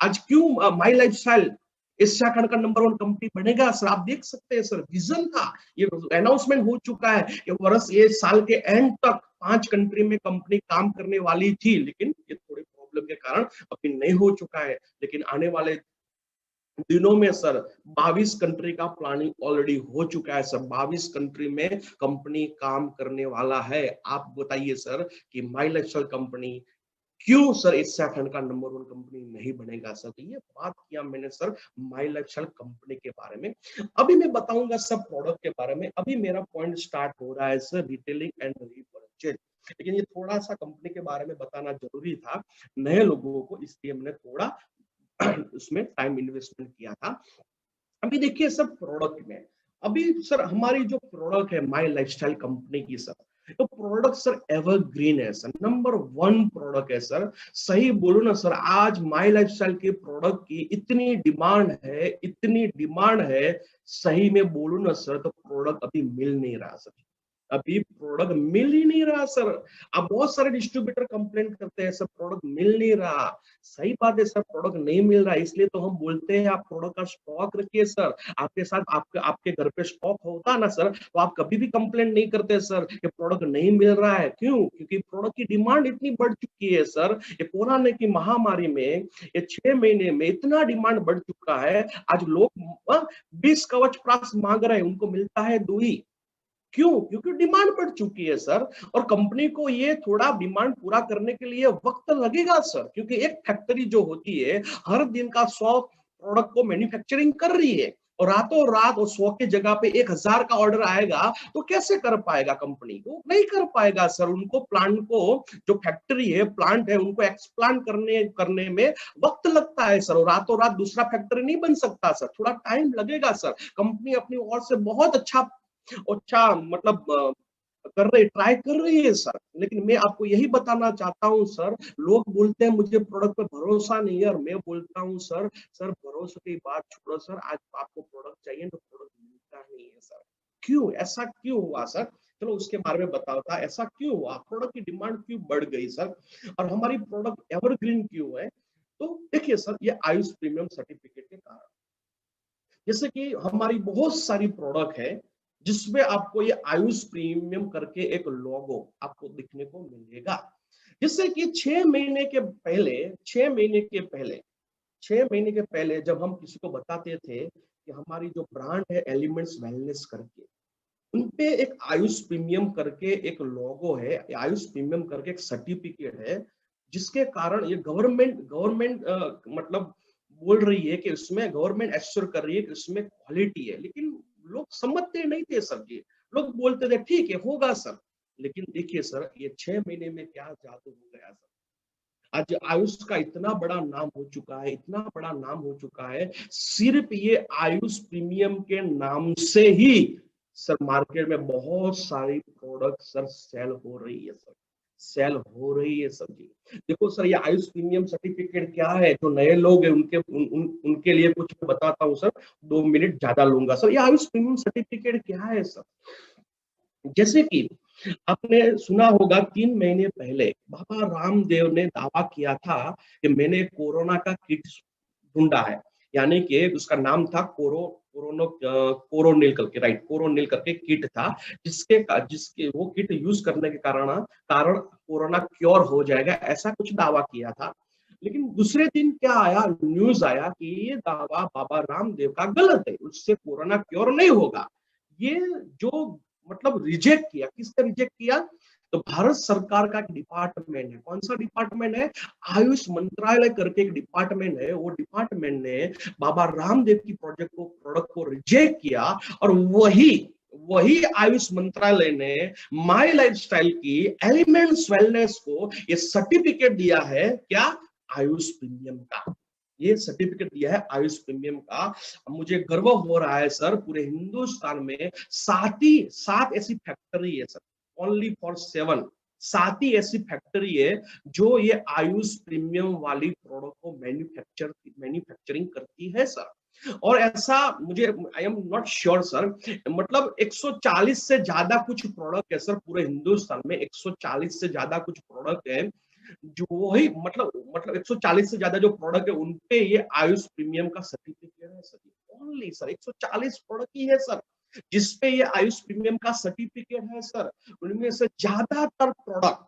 आज क्यों माई लाइफस्टाइल एशिया खंड का नंबर 1 कंपनी बनेगा सर? आप देख सकते हैं सर, विजन था, ये अनाउंसमेंट हो चुका है कि वर्ष ये साल के एंड तक 5 कंट्री में कंपनी काम करने वाली थी, लेकिन ये थोड़ी प्रॉब्लम के कारण अभी नहीं हो चुका है। लेकिन आने वाले दिनों में सर 22 कंट्री का प्लानिंग ऑलरेडी हो चुका है सर। 22 कंट्री में कंपनी काम करने वाला है। आप बताइए सर कि माई लाइफस्टाइल कंपनी क्यों सर एशिया खंड का नंबर 1 कंपनी नहीं बनेगा सर? तो ये बात किया मैंने सर माई लाइफस्टाइल कंपनी के बारे में। अभी मैं बताऊंगा सब प्रोडक्ट के बारे में। अभी मेरा पॉइंट स्टार्ट हो रहा है सर रिटेलिंग एंड रीपरचेज, लेकिन ये थोड़ा सा कंपनी के बारे में बताना जरूरी था नए लोगों को, इसलिए मैंने थोड़ा उसमें टाइम इन्वेस्टमेंट किया था। अभी देखिए सर प्रोडक्ट में, अभी सर हमारी जो प्रोडक्ट है माई लाइफस्टाइल कंपनी की सर, तो प्रोडक्ट सर एवरग्रीन है सर, नंबर 1 प्रोडक्ट है सर। सही बोलो ना सर, आज माई लाइफस्टाइल के प्रोडक्ट की इतनी डिमांड है, सही में बोलूं ना सर, तो प्रोडक्ट अभी मिल नहीं रहा सर। अभी प्रोडक्ट मिल ही नहीं रहा सर। अब बहुत सारे डिस्ट्रीब्यूटर कंप्लेंट करते हैं सर प्रोडक्ट मिल नहीं रहा। सही बात है सर, प्रोडक्ट नहीं मिल रहा, इसलिए तो हम बोलते हैं आप प्रोडक्ट का स्टॉक रखिए सर। आपके साथ आपके घर पे स्टॉक होता ना सर, तो आप कभी भी कंप्लेंट नहीं करते सर कि प्रोडक्ट नहीं मिल रहा है। क्यों? क्योंकि प्रोडक्ट की डिमांड इतनी बढ़ चुकी है सर। ये कोरोना की महामारी में ये 6 महीने में इतना डिमांड बढ़ चुका है। आज लोग 20 कवच प्राप्त मांग रहे हैं, उनको मिलता है 2 ही। क्यों? क्योंकि डिमांड बढ़ चुकी है सर। और कंपनी को ये थोड़ा डिमांड पूरा करने के लिए वक्त लगेगा सर, क्योंकि एक फैक्ट्री जो होती है हर दिन का 100 प्रोडक्ट को मैन्युफैक्चरिंग कर रही है, और रातों रात और 100 के जगह पे 1000 का ऑर्डर आएगा तो कैसे कर पाएगा कंपनी? को नहीं कर पाएगा सर। उनको प्लांट को, जो फैक्ट्री है प्लांट है, उनको एक्सप्लांट करने में वक्त लगता है सर। और रातों रात दूसरा फैक्ट्री नहीं बन सकता सर, थोड़ा टाइम लगेगा सर। कंपनी अपनी ओर से बहुत अच्छा मतलब ट्राई कर रही है सर। लेकिन मैं आपको यही बताना चाहता हूं सर, लोग बोलते हैं मुझे प्रोडक्ट पे भरोसा नहीं है, और मैं बोलता हूं सर, भरोसे की बात छोड़ो सर, आज आपको प्रोडक्ट चाहिए तो प्रोडक्ट मिलता नहीं है सर। क्यों? ऐसा क्यों हुआ सर? चलो उसके बारे में बताओ था, ऐसा क्यों हुआ? प्रोडक्ट की डिमांड क्यों बढ़ गई सर? और हमारी प्रोडक्ट एवरग्रीन क्यों है? तो देखिए सर, ये आयुष प्रीमियम सर्टिफिकेट के कारण। जैसे कि हमारी बहुत सारी प्रोडक्ट है जिसमें आपको ये आयुष प्रीमियम करके एक लोगो आपको दिखने को मिलेगा। जैसे कि 6 महीने के पहले जब हम किसी को बताते थे कि हमारी जो ब्रांड है एलिमेंट्स वेलनेस करके, उनपे एक आयुष प्रीमियम करके एक लोगो है, आयुष प्रीमियम करके एक सर्टिफिकेट है, जिसके कारण ये गवर्नमेंट मतलब बोल रही है कि उसमें गवर्नमेंट एश्योर कर रही है कि उसमें क्वालिटी है। लेकिन लोग समझते नहीं थे सर जी। लोग बोलते थे ठीक है होगा सर। लेकिन देखिए सर, ये 6 महीने में क्या जादू हो गया सर। आज आयुष का इतना बड़ा नाम हो चुका है, इतना बड़ा नाम हो चुका है, सिर्फ ये आयुष प्रीमियम के नाम से ही सर मार्केट में बहुत सारी प्रोडक्ट सर सेल हो रही है सर, सेल हो रही है सर जी। देखो सर, ये आयुष प्रीमियम सर्टिफिकेट क्या है? जो नए लोग हैं उनके लिए कुछ बताता हूँ सर, 2 मिनट ज्यादा लूंगा सर। ये आयुष प्रीमियम सर्टिफिकेट क्या है सर? जैसे कि आपने सुना होगा 3 महीने पहले बाबा रामदेव ने दावा किया था कि मैंने कोरोना का किट ढूंढा है। यानी कि उसका नाम था कोरोनिल करके, राइट, कोरोनिल करके किट था, जिसके वो किट यूज करने के कारण कोरोना क्योर हो जाएगा, ऐसा कुछ दावा किया था। लेकिन दूसरे दिन क्या आया, न्यूज आया कि ये दावा बाबा रामदेव का गलत है, उससे कोरोना क्योर नहीं होगा। ये जो मतलब रिजेक्ट किया, किसने रिजेक्ट किया? तो भारत सरकार का एक डिपार्टमेंट है। कौन सा डिपार्टमेंट है? आयुष मंत्रालय करके एक डिपार्टमेंट है। वो डिपार्टमेंट ने बाबा रामदेव की प्रोडक्ट को रिजेक्ट किया, और वही आयुष मंत्रालय ने माई लाइफस्टाइल की एलिमेंट्स वेलनेस को ये सर्टिफिकेट दिया है। क्या? आयुष प्रीमियम का। ये सर्टिफिकेट दिया है आयुष प्रीमियम का। मुझे गर्व हो रहा है सर, पूरे हिंदुस्तान में 7 ऐसी फैक्ट्री है सर, ओनली फॉर 7 ही ऐसी फैक्ट्री है जो ये आयुष प्रीमियम वाली प्रोडक्ट को मैन्युफैक्चरिंग करती है सर। और ऐसा मुझे, I am not sure sir, मतलब 140 से ज्यादा कुछ प्रोडक्ट है सर पूरे हिंदुस्तान में। 140 से ज्यादा कुछ प्रोडक्ट है जो वही मतलब 140 से ज्यादा जो प्रोडक्ट है उनपे ये आयुष प्रीमियम का सर्टिफिकेट है सर। ओनली सर 140 प्रोडक्ट ही है सर जिसपे ये आयुष प्रीमियम का सर्टिफिकेट है सर। उनमें से ज्यादातर प्रोडक्ट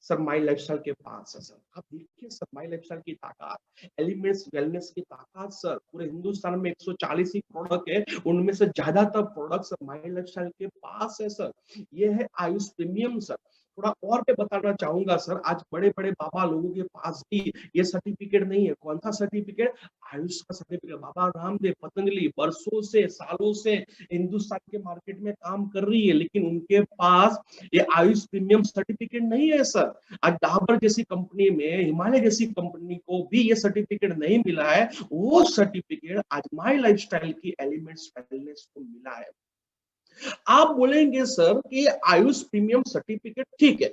सर माई लाइफस्टाइल के पास है सर। आप देखिए सर, माई लाइफस्टाइल की ताकत, एलिमेंट्स वेलनेस की ताकत सर, पूरे हिंदुस्तान में 140 ही प्रोडक्ट है, उनमें से ज्यादातर प्रोडक्ट सर माई लाइफस्टाइल के पास है सर। ये है आयुष प्रीमियम सर। थोड़ा और मैं बताना चाहूंगा सर, आज बड़े बड़े बाबा लोगों के पास भी ये सर्टिफिकेट नहीं है। कौन सा सर्टिफिकेट? आयुष का सर्टिफिकेट। बाबा रामदेव, पतंजलि वर्षों से, सालों से हिंदुस्तान के मार्केट में काम कर रही है, लेकिन उनके पास ये आयुष प्रीमियम सर्टिफिकेट नहीं है सर। आज डाबर जैसी कंपनी में, हिमालय जैसी कंपनी को भी ये सर्टिफिकेट नहीं मिला है। वो सर्टिफिकेट आज माई लाइफस्टाइल की एलिमेंट्स वेलनेस को मिला है। आप बोलेंगे सर कि आयुष प्रीमियम सर्टिफिकेट ठीक है,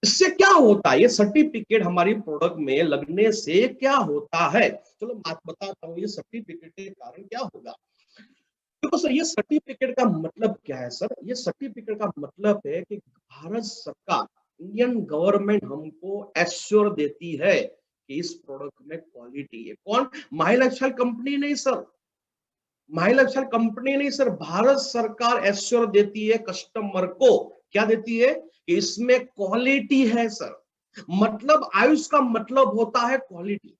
इससे क्या होता है? ये सर्टिफिकेट हमारी प्रोडक्ट में लगने से क्या होता है? चलो बात बताता हूँ, ये सर्टिफिकेट के कारण क्या होगा। देखो सर, ये सर्टिफिकेट का मतलब क्या है सर? ये सर्टिफिकेट का मतलब है कि भारत सरकार, इंडियन गवर्नमेंट हमको एश्योर देती है कि इस प्रोडक्ट में क्वालिटी है। कौन? माई लाइफस्टाइल कंपनी नहीं सर, माई लाइफस्टाइल कंपनी नहीं सर, भारत सरकार एश्योर देती है कस्टमर को। क्या देती है? कि इसमें क्वालिटी है सर। मतलब आयुष का मतलब होता है क्वालिटी,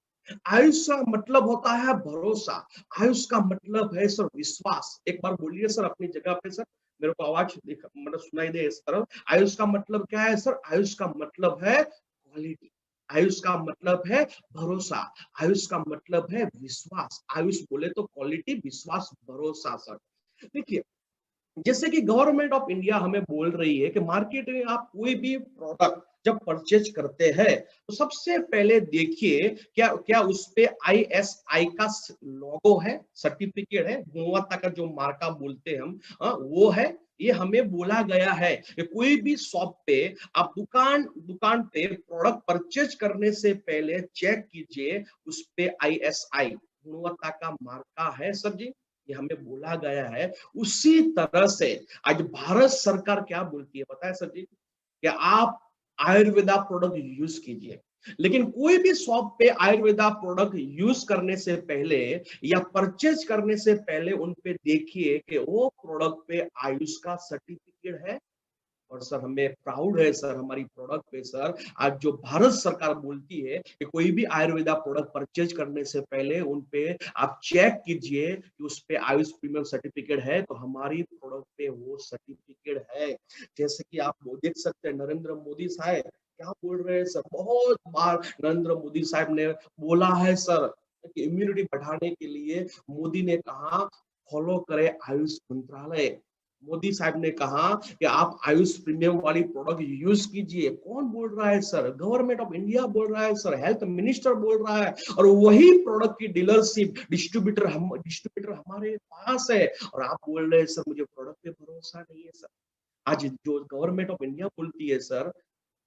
आयुष का मतलब होता है भरोसा, आयुष का मतलब है सर विश्वास। एक बार बोलिए सर अपनी जगह पे सर, मेरे को आवाज मतलब सुनाई दे इस तरफ। आयुष का मतलब क्या है सर? आयुष का मतलब है क्वालिटी, आयुष का मतलब है भरोसा, आयुष का मतलब है विश्वास। आयुष बोले तो क्वालिटी, विश्वास, भरोसा सर। देखिए, जैसे कि गवर्नमेंट ऑफ इंडिया हमें बोल रही है कि मार्केट में आप कोई भी प्रोडक्ट जब परचेज करते हैं तो सबसे पहले देखिए क्या क्या उस पे ISI का लोगो है, सर्टिफिकेट है, गुणवत्ता का जो मार्का बोलते हैं हम, वो है। ये हमें बोला गया है कि कोई भी शॉप पे आप दुकान दुकान पे प्रोडक्ट परचेज करने से पहले चेक कीजिए उस पे ISI गुणवत्ता का मार्का है सर जी, ये हमें बोला गया है। उसी तरह से आज भारत सरकार क्या बोलती है पता है सर जी? कि आप आयुर्वेदा प्रोडक्ट यूज कीजिए, लेकिन कोई भी शॉप पे आयुर्वेदा प्रोडक्ट यूज करने से पहले या परचेज करने से पहले उन पे देखिए कि वो प्रोडक्ट पे आयुष का सर्टिफिकेट है। और सर हमें प्राउड है सर हमारी प्रोडक्ट पे सर। आज जो भारत सरकार बोलती है कि कोई भी आयुर्वेदा प्रोडक्ट परचेज करने से पहले उन पे आप चेक कीजिए कि उस पे आयुष प्रीमियम सर्टिफिकेट है, तो हमारी प्रोडक्ट पे वो सर्टिफिकेट है। जैसे कि आप वो देख सकते हैं नरेंद्र मोदी साहब क्या बोल रहे हैं सर, बहुत बार नरेंद्र मोदी साहब ने बोला है सर कि इम्यूनिटी बढ़ाने के लिए मोदी ने कहा फॉलो करें आयुष मंत्रालय। मोदी साहब ने कहा कि आप आयुष प्रीमियम वाली प्रोडक्ट यूज कीजिए। कौन बोल रहा है सर? गवर्नमेंट ऑफ इंडिया बोल रहा है सर, हेल्थ मिनिस्टर बोल रहा है। और वही प्रोडक्ट की डीलरशिप डिस्ट्रीब्यूटर हमारे पास है, और आप बोल रहे हैं सर मुझे प्रोडक्ट पे भरोसा नहीं है सर। आज जो गवर्नमेंट ऑफ इंडिया बोलती है सर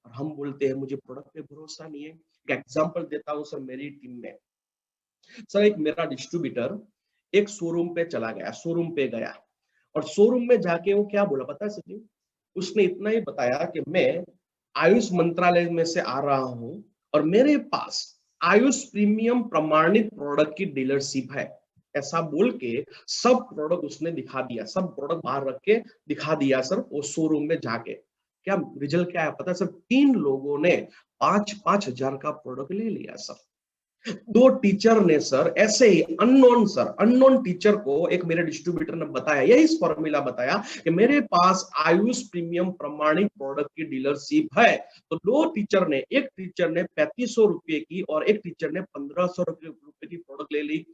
और हम बोलते हैं मुझे प्रोडक्ट पे भरोसा नहीं है। एक एग्जांपल देता हूं सर, मेरी टीम में सर एक मेरा डिस्ट्रीब्यूटर एक शोरूम पे चला गया, शोरूम पे गया और शोरूम में जाके वो क्या बोला पता है सचिन? उसने इतना ही बताया कि मैं आयुष मंत्रालय में से आ रहा हूं और मेरे पास आयुष प्रीमियम प्रमाणित प्रोडक्ट की डीलरशिप है। ऐसा बोल के सब प्रोडक्ट उसने दिखा दिया, सब प्रोडक्ट बाहर रख के दिखा दिया सर वो शोरूम में जाके। क्या रिजल्ट क्या है पता है सर? 3 लोगों ने 5-5 हजार का प्रोडक्ट ले लिया सर। 2 टीचर ने सर ऐसे ही अननोन सर, अननोन टीचर को एक मेरे डिस्ट्रीब्यूटर ने बताया, यही फॉर्मूला बताया कि मेरे पास आयुष प्रीमियम प्रमाणित प्रोडक्ट की डीलरशिप है। तो 2 टीचर ने, एक टीचर ने 3500 रुपए की और एक टीचर ने 1500 रुपए की प्रोडक्ट ले ली।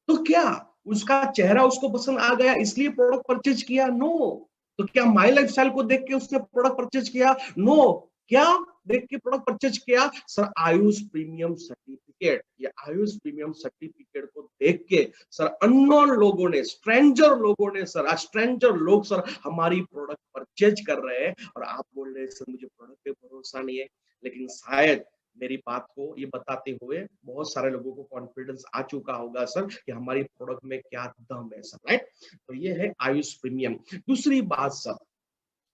तो क्या उसका चेहरा उसको पसंद आ गया इसलिए प्रोडक्ट परचेज किया? नो। तो क्या माई लाइफस्टाइल को देख के उसने प्रोडक्ट परचेज किया? नो। क्या देख के प्रोडक्ट परचेज किया? Sir Ayush premium certificate. ये आयुष प्रीमियम सर्टिफिकेट को देख के सर अननोन लोगों ने, स्ट्रेंजर लोगों ने सर, आज स्ट्रेंजर लोग सर हमारी प्रोडक्ट परचेज कर रहे हैं और आप बोल रहे हैं सर मुझे प्रोडक्ट पे भरोसा नहीं है। लेकिन शायद मेरी बात को ये बताते हुए बहुत सारे लोगों को कॉन्फिडेंस आ चुका होगा सर कि हमारी प्रोडक्ट में क्या दम है सर, राइट? तो ये है आयुष प्रीमियम। दूसरी बात सर,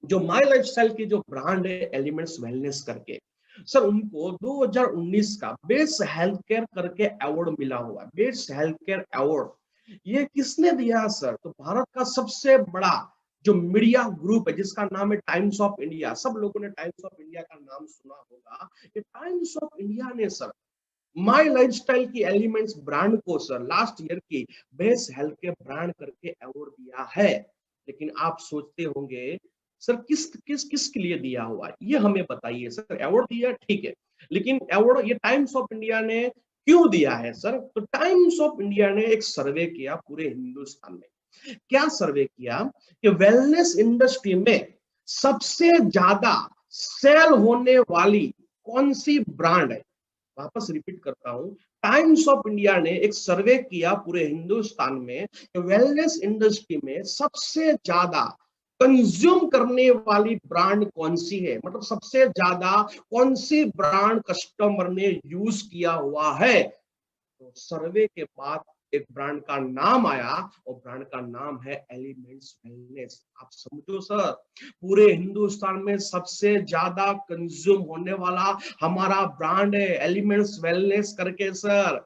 जो माई लाइफस्टाइल की जो ब्रांड है एलिमेंट्स वेलनेस करके, सर उनको 2019 का बेस्ट हेल्थ केयर करके अवार्ड मिला हुआ है। बेस्ट हेल्थ केयर अवार्ड ये किसने दिया सर? तो भारत का सबसे बड़ा जो मीडिया ग्रुप है जिसका नाम है टाइम्स ऑफ इंडिया। सब लोगों ने टाइम्स ऑफ इंडिया का नाम सुना होगा। ये टाइम्स ऑफ इंडिया ने सर माई लाइफस्टाइल की एलिमेंट्स ब्रांड को सर लास्ट ईयर की बेस्ट हेल्थ केयर ब्रांड करके अवार्ड दिया है। लेकिन आप सोचते होंगे सर किस किस किस के लिए दिया हुआ है, ये हमें बताइए सर। अवार्ड दिया ठीक है, लेकिन अवार्ड ये टाइम्स ऑफ इंडिया ने क्यों दिया है सर? तो टाइम्स ऑफ इंडिया ने एक सर्वे किया पूरे हिंदुस्तान में। क्या सर्वे किया कि वेलनेस इंडस्ट्री में सबसे ज्यादा सेल होने वाली कौन सी ब्रांड है? वापस रिपीट करता हूं, टाइम्स ऑफ इंडिया ने एक सर्वे किया पूरे हिंदुस्तान में कि वेलनेस इंडस्ट्री में सबसे ज्यादा कंज्यूम करने वाली ब्रांड कौन सी है, मतलब सबसे ज्यादा कौन सी ब्रांड कस्टमर ने यूज किया हुआ है। तो सर्वे के बाद एक ब्रांड का नाम आया और ब्रांड का नाम है एलिमेंट्स वेलनेस। आप समझो सर, पूरे हिंदुस्तान में सबसे ज्यादा कंज्यूम होने वाला हमारा ब्रांड है एलिमेंट्स वेलनेस करके सर।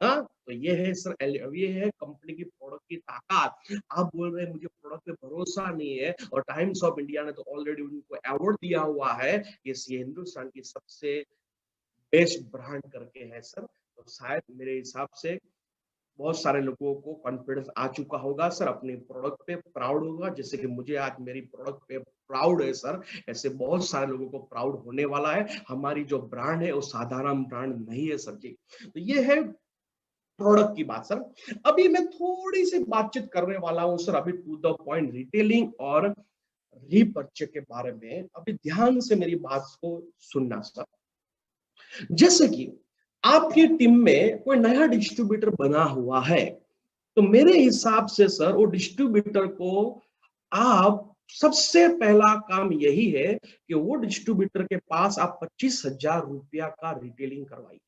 हाँ, तो ये है सर, ये है कंपनी की प्रोडक्ट की ताकत। आप बोल रहे हैं मुझे प्रोडक्ट पे भरोसा नहीं है, और टाइम्स ऑफ इंडिया ने तो ऑलरेडी उनको अवार्ड दिया हुआ है कि ये हिंदुस्तान की सबसे बेस्ट ब्रांड करके है सर। तो शायद मेरे हिसाब से बहुत सारे लोगों को कॉन्फिडेंस आ चुका होगा सर, अपने प्रोडक्ट पे प्राउड होगा, जैसे कि मुझे आज मेरी प्रोडक्ट पे प्राउड है सर। ऐसे बहुत सारे लोगों को प्राउड होने वाला है। हमारी जो ब्रांड है वो साधारण ब्रांड नहीं है सर जी। तो ये है प्रोडक्ट की बात सर। अभी मैं थोड़ी सी बातचीत करने वाला हूं सर, अभी टू द पॉइंट, रिटेलिंग और रीपर्चेज के बारे में। अभी ध्यान से मेरी बात को सुनना सर। जैसे कि आपकी टीम में कोई नया डिस्ट्रीब्यूटर बना हुआ है, तो मेरे हिसाब से सर वो डिस्ट्रीब्यूटर को आप सबसे पहला काम यही है कि वो डिस्ट्रीब्यूटर के पास आप 25,000 रुपया का रिटेलिंग करवाइए।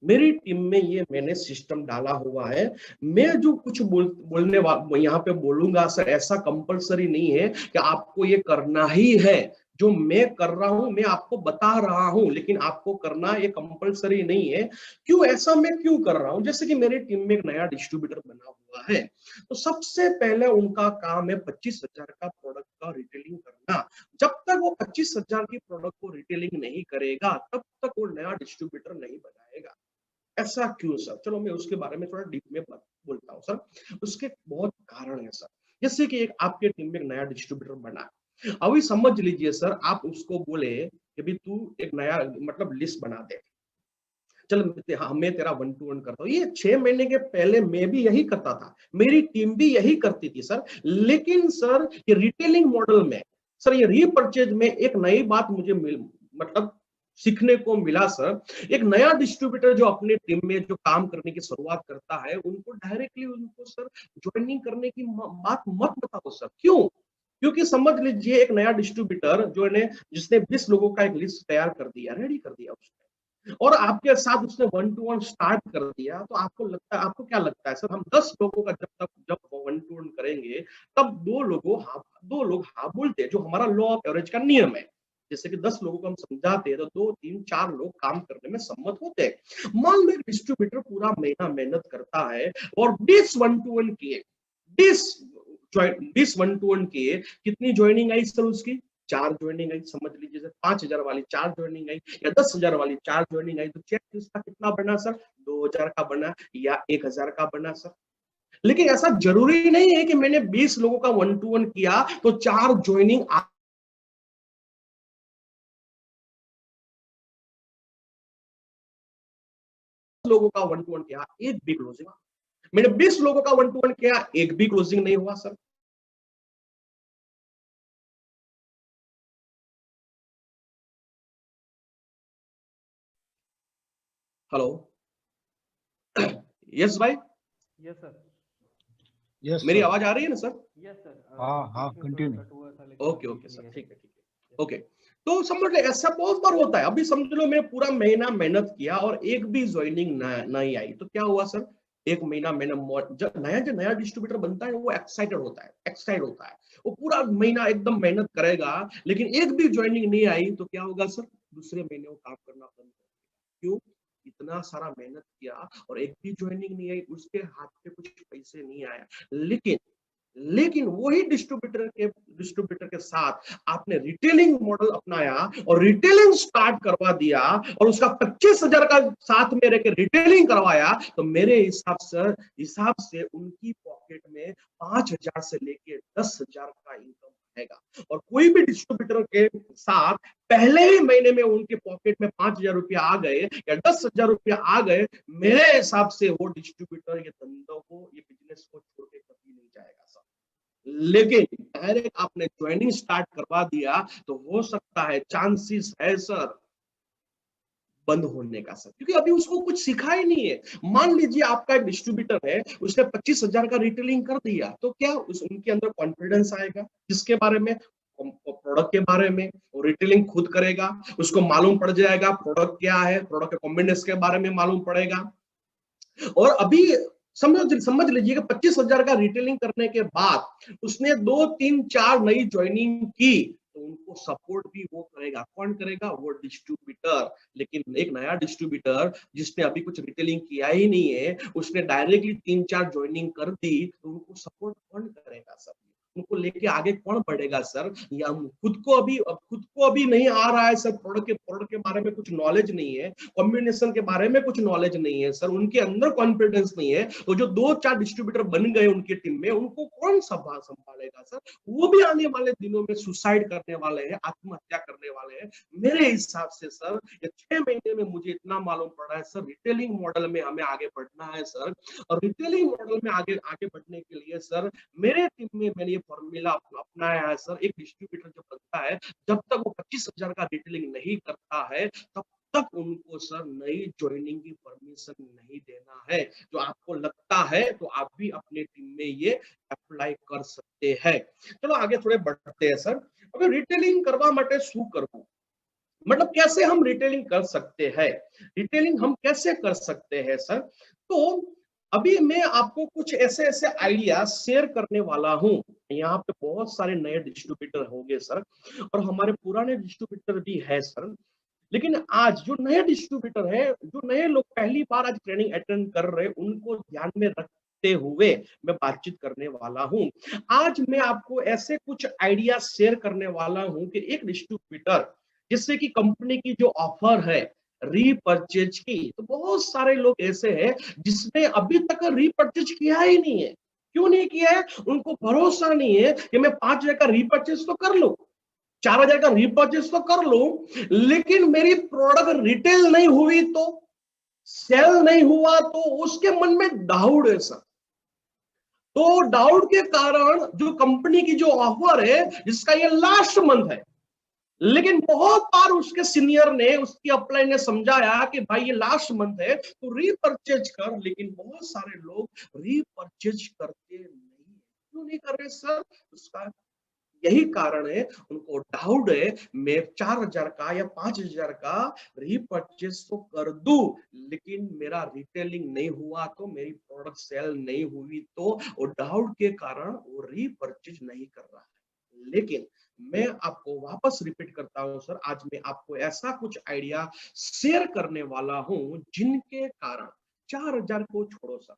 मेरी टीम में ये मैंने सिस्टम डाला हुआ है। मैं जो कुछ बोलने वाला यहाँ पे बोलूंगा सर, ऐसा कंपलसरी नहीं है कि आपको ये करना ही है। जो मैं कर रहा हूं मैं आपको बता रहा हूं, लेकिन आपको करना ये कंपलसरी नहीं है। क्यों ऐसा मैं क्यों कर रहा हूं? जैसे कि मेरी टीम में एक नया डिस्ट्रीब्यूटर बना हुआ है, तो सबसे पहले उनका काम है 25,000 का प्रोडक्ट का रिटेलिंग करना। जब तक वो 25,000 की प्रोडक्ट को रिटेलिंग नहीं करेगा, तब तक वो नया डिस्ट्रीब्यूटर नहीं बनाएगा। ऐसा क्यों सर? चलो मैं उसके बारे में थोड़ा डीप में बोलता हूँ सर। उसके बहुत कारण है सर। जैसे कि एक आपके टीम में एक नया डिस्ट्रीब्यूटर बना, अभी समझ लीजिए सर, आप उसको बोले कि भी तू एक नया मतलब लिस्ट बना दे, चल मैं तेरा 1-to-1 करता हूँ। ये 6 महीने के पहले मैं भी यही करता था, मेरी टीम भी यही करती थी सर। लेकिन सर ये रिटेलिंग मॉडल में सर, ये रीपरचेज में एक नई बात मुझे मतलब सीखने को मिला सर। एक नया डिस्ट्रीब्यूटर जो अपने टीम में जो काम करने की शुरुआत करता है, उनको डायरेक्टली उनको सर ज्वाइनिंग करने की बात मत बताओ सर। क्यों? क्योंकि समझ लीजिए एक नया डिस्ट्रीब्यूटर जो ने जिसने 20 लोगों का एक लिस्ट तैयार कर दिया, रेडी कर दिया उसने, और आपके साथ उसने 1-to-1 स्टार्ट कर दिया, तो आपको क्या लगता है सर, हम 10 लोगों का जब 1-to-1 करेंगे, तब दो लोग हाँ बोलते हैं, जो हमारा लॉ ऑफ एवरेज का नियम है। जैसे कि 10 लोगों को हम समझाते हैं तो 2, 3, 4 लोग काम करने में सम्मत होते हैं। मान लो डिस्ट्रीब्यूटर पूरा महीना मेहनत करता है और 20 1-to-1 किए, 20 1-to-1 किए, कितनी ज्वाइनिंग आई सर उसकी? 4 ज्वाइनिंग आई। समझ लीजिए सर, 5,000 वाली 4 ज्वाइनिंग आई या 10,000 वाली 4 ज्वाइनिंग आई, तो चेक उसका कितना बना सर? 2,000 का बना या 1,000 का बना सर। लेकिन ऐसा जरूरी नहीं है कि मैंने 20 लोगों का 1-to-1 किया तो 4 ज्वाइनिंग लोगों का 1-to-1 किया, एक भी क्लोजिंग। मैंने 20 लोगों का 1-to-1 किया, एक भी क्लोजिंग नहीं हुआ सर। हेलो, यस भाई, यस सर। यस मेरी सर। आवाज आ रही है ना सर? Yes sir. हाँ कंटिन्यू। ओके सर, ठीक है। ओके, तो समझ ले ऐसा बहुत बार होता है। अभी समझ लो मैं पूरा महीना मेहनत किया और एक भी ज्वाइनिंग नहीं आई, तो क्या हुआ सर? एक महीना मैंने जो नया डिस्ट्रीब्यूटर बनता है वो एक्साइटेड होता है, वो पूरा महीना एकदम मेहनत करेगा, लेकिन एक भी ज्वाइनिंग नहीं आई तो क्या होगा सर? दूसरे महीने वो काम करना बंद कर देगा। क्यों? इतना सारा मेहनत किया और एक भी ज्वाइनिंग नहीं आई, उसके हाथ पे कुछ पैसे नहीं आया। लेकिन वही डिस्ट्रीब्यूटर के साथ आपने रिटेलिंग मॉडल अपनाया और रिटेलिंग स्टार्ट करवा दिया और उसका 25,000 का साथ में रह के रिटेलिंग करवाया, तो मेरे हिसाब से उनकी पॉकेट में 5,000 से लेके 10,000 का इनकम आएगा। और कोई भी डिस्ट्रीब्यूटर के साथ पहले ही महीने में उनके पॉकेट में 5,000 रुपया आ गए या 10,000 रुपया आ गए, मेरे हिसाब से वो डिस्ट्रीब्यूटर ये धंधों को, ये बिजनेस को छोड़ के कभी नहीं जाएगा सर। लेकिन डायरेक्ट आपने ज्वाइनिंग स्टार्ट करवा दिया तो हो सकता है, चांसेस है सर बंद होने का सर, क्योंकि अभी उसको कुछ सिखा ही नहीं है। मान लीजिए आपका एक डिस्ट्रीब्यूटर है, उसने 25,000 का रिटेलिंग कर दिया, तो क्या उनके अंदर कॉन्फिडेंस आएगा? किसके बारे में? प्रोडक्ट के बारे में। वो रिटेलिंग खुद करेगा, उसको मालूम पड़ जाएगा प्रोडक्ट क्या है, प्रोडक्ट के कॉम्बिनेशन के बारे में मालूम पड़ेगा। और अभी समझ लीजिए कि 25,000 का रिटेलिंग करने के बाद उसने 2 3 4 नई ज्वाइनिंग की, तो उनको सपोर्ट भी वो करेगा। कौन करेगा? वो डिस्ट्रीब्यूटर। लेकिन एक नया डिस्ट्रीब्यूटर जिसने अभी कुछ रिटेलिंग किया ही नहीं है, उसने डायरेक्टली 3 4 ज्वाइनिंग कर दी, तो उनको सपोर्ट कौन करेगा सर? उनको लेके आगे कौन बढ़ेगा सर? या खुद को अभी नहीं आ रहा है सर, प्रोडक्ट के बारे में कुछ नॉलेज नहीं है, कॉम्बिनेशन के बारे में कुछ नॉलेज नहीं है सर, उनके अंदर कॉन्फिडेंस नहीं है, तो जो 2 4 डिस्ट्रीब्यूटर बन गए उनकी टीम में, उनको कौन संभालेगा सर? वो भी आने वाले दिनों में सुसाइड करने वाले हैं, आत्महत्या करने वाले हैं। मेरे हिसाब से सर ये 6 महीने में मुझे इतना मालूम पड़ा है सर, रिटेलिंग मॉडल में हमें आगे बढ़ना है सर। और रिटेलिंग मॉडल में आगे आगे बढ़ने के लिए सर मेरे टीम में मैंने ये फॉर्मूला अपनाया है सर। एक डिस्ट्रीब्यूटर जो बनता है, जब तक वो 25,000 का रिटेलिंग नहीं करता है, तब तक उनको सर नई ज्वाइनिंग की परमिशन नहीं देना है। जो आपको लगता है तो आप भी अपने टीम में ये अप्लाई कर सकते हैं। चलो आगे थोड़े बढ़ते हैं सर। अगर रिटेलिंग करवा माटे शू करवू, मतलब कैसे हम रिटेलिंग कर सकते हैं? रिटेलिंग हम कैसे कर सकते हैं सर? तो अभी मैं आपको कुछ ऐसे ऐसे आइडिया शेयर करने वाला हूं। यहाँ पे बहुत सारे नए डिस्ट्रीब्यूटर होंगे सर, और हमारे पुराने डिस्ट्रीब्यूटर भी है सर। लेकिन आज जो नए डिस्ट्रीब्यूटर है, जो नए लोग पहली बार आज ट्रेनिंग अटेंड कर रहे हैं, उनको ध्यान में रखते हुए मैं बातचीत करने वाला हूं। आज मैं आपको ऐसे कुछ आइडिया शेयर करने वाला हूं कि एक डिस्ट्रीब्यूटर, जिससे कि कंपनी की जो ऑफर है रीपर्चेज की, तो बहुत सारे लोग ऐसे हैं जिसने अभी तक रीपर्चेज किया ही नहीं है। क्यों नहीं किया है? उनको भरोसा नहीं है कि मैं 5,000 का रीपर्चेज तो कर लूं, 4,000 का रीपर्चेज तो कर लूं, लेकिन मेरी प्रोडक्ट रिटेल नहीं हुई तो, सेल नहीं हुआ तो, उसके मन में डाउट है सर। तो डाउट के कारण जो कंपनी की जो ऑफर है, जिसका ये लास्ट मंथ है, लेकिन बहुत बार उसके सीनियर ने, उसकी अपलाइन ने समझाया कि भाई ये लास्ट मंथ है तो रीपर्चेज कर, लेकिन बहुत सारे लोग रीपर्चेज करते नहीं। क्यों नहीं कर रहे सर? उसका यही कारण है, उनको डाउट है मैं 4,000 का या 5,000 का रीपर्चेस तो कर दूं, लेकिन मेरा रिटेलिंग नहीं हुआ तो, मेरी प्रोडक्ट सेल नहीं हुई तो, वो डाउट के कारण वो रीपर्चेज नहीं कर रहा है। लेकिन मैं आपको वापस रिपीट करता हूं सर, आज मैं आपको ऐसा कुछ आइडिया शेयर करने वाला हूं जिनके कारण 4,000 को छोड़ो सर,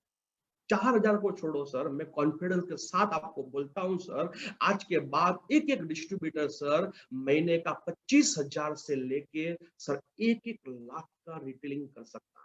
4,000 को छोड़ो सर, मैं कॉन्फिडेंस के साथ आपको बोलता हूं सर, आज के बाद एक एक डिस्ट्रीब्यूटर सर महीने का 25,000 से लेके सर 1-1 लाख का रिटेलिंग कर सकता है।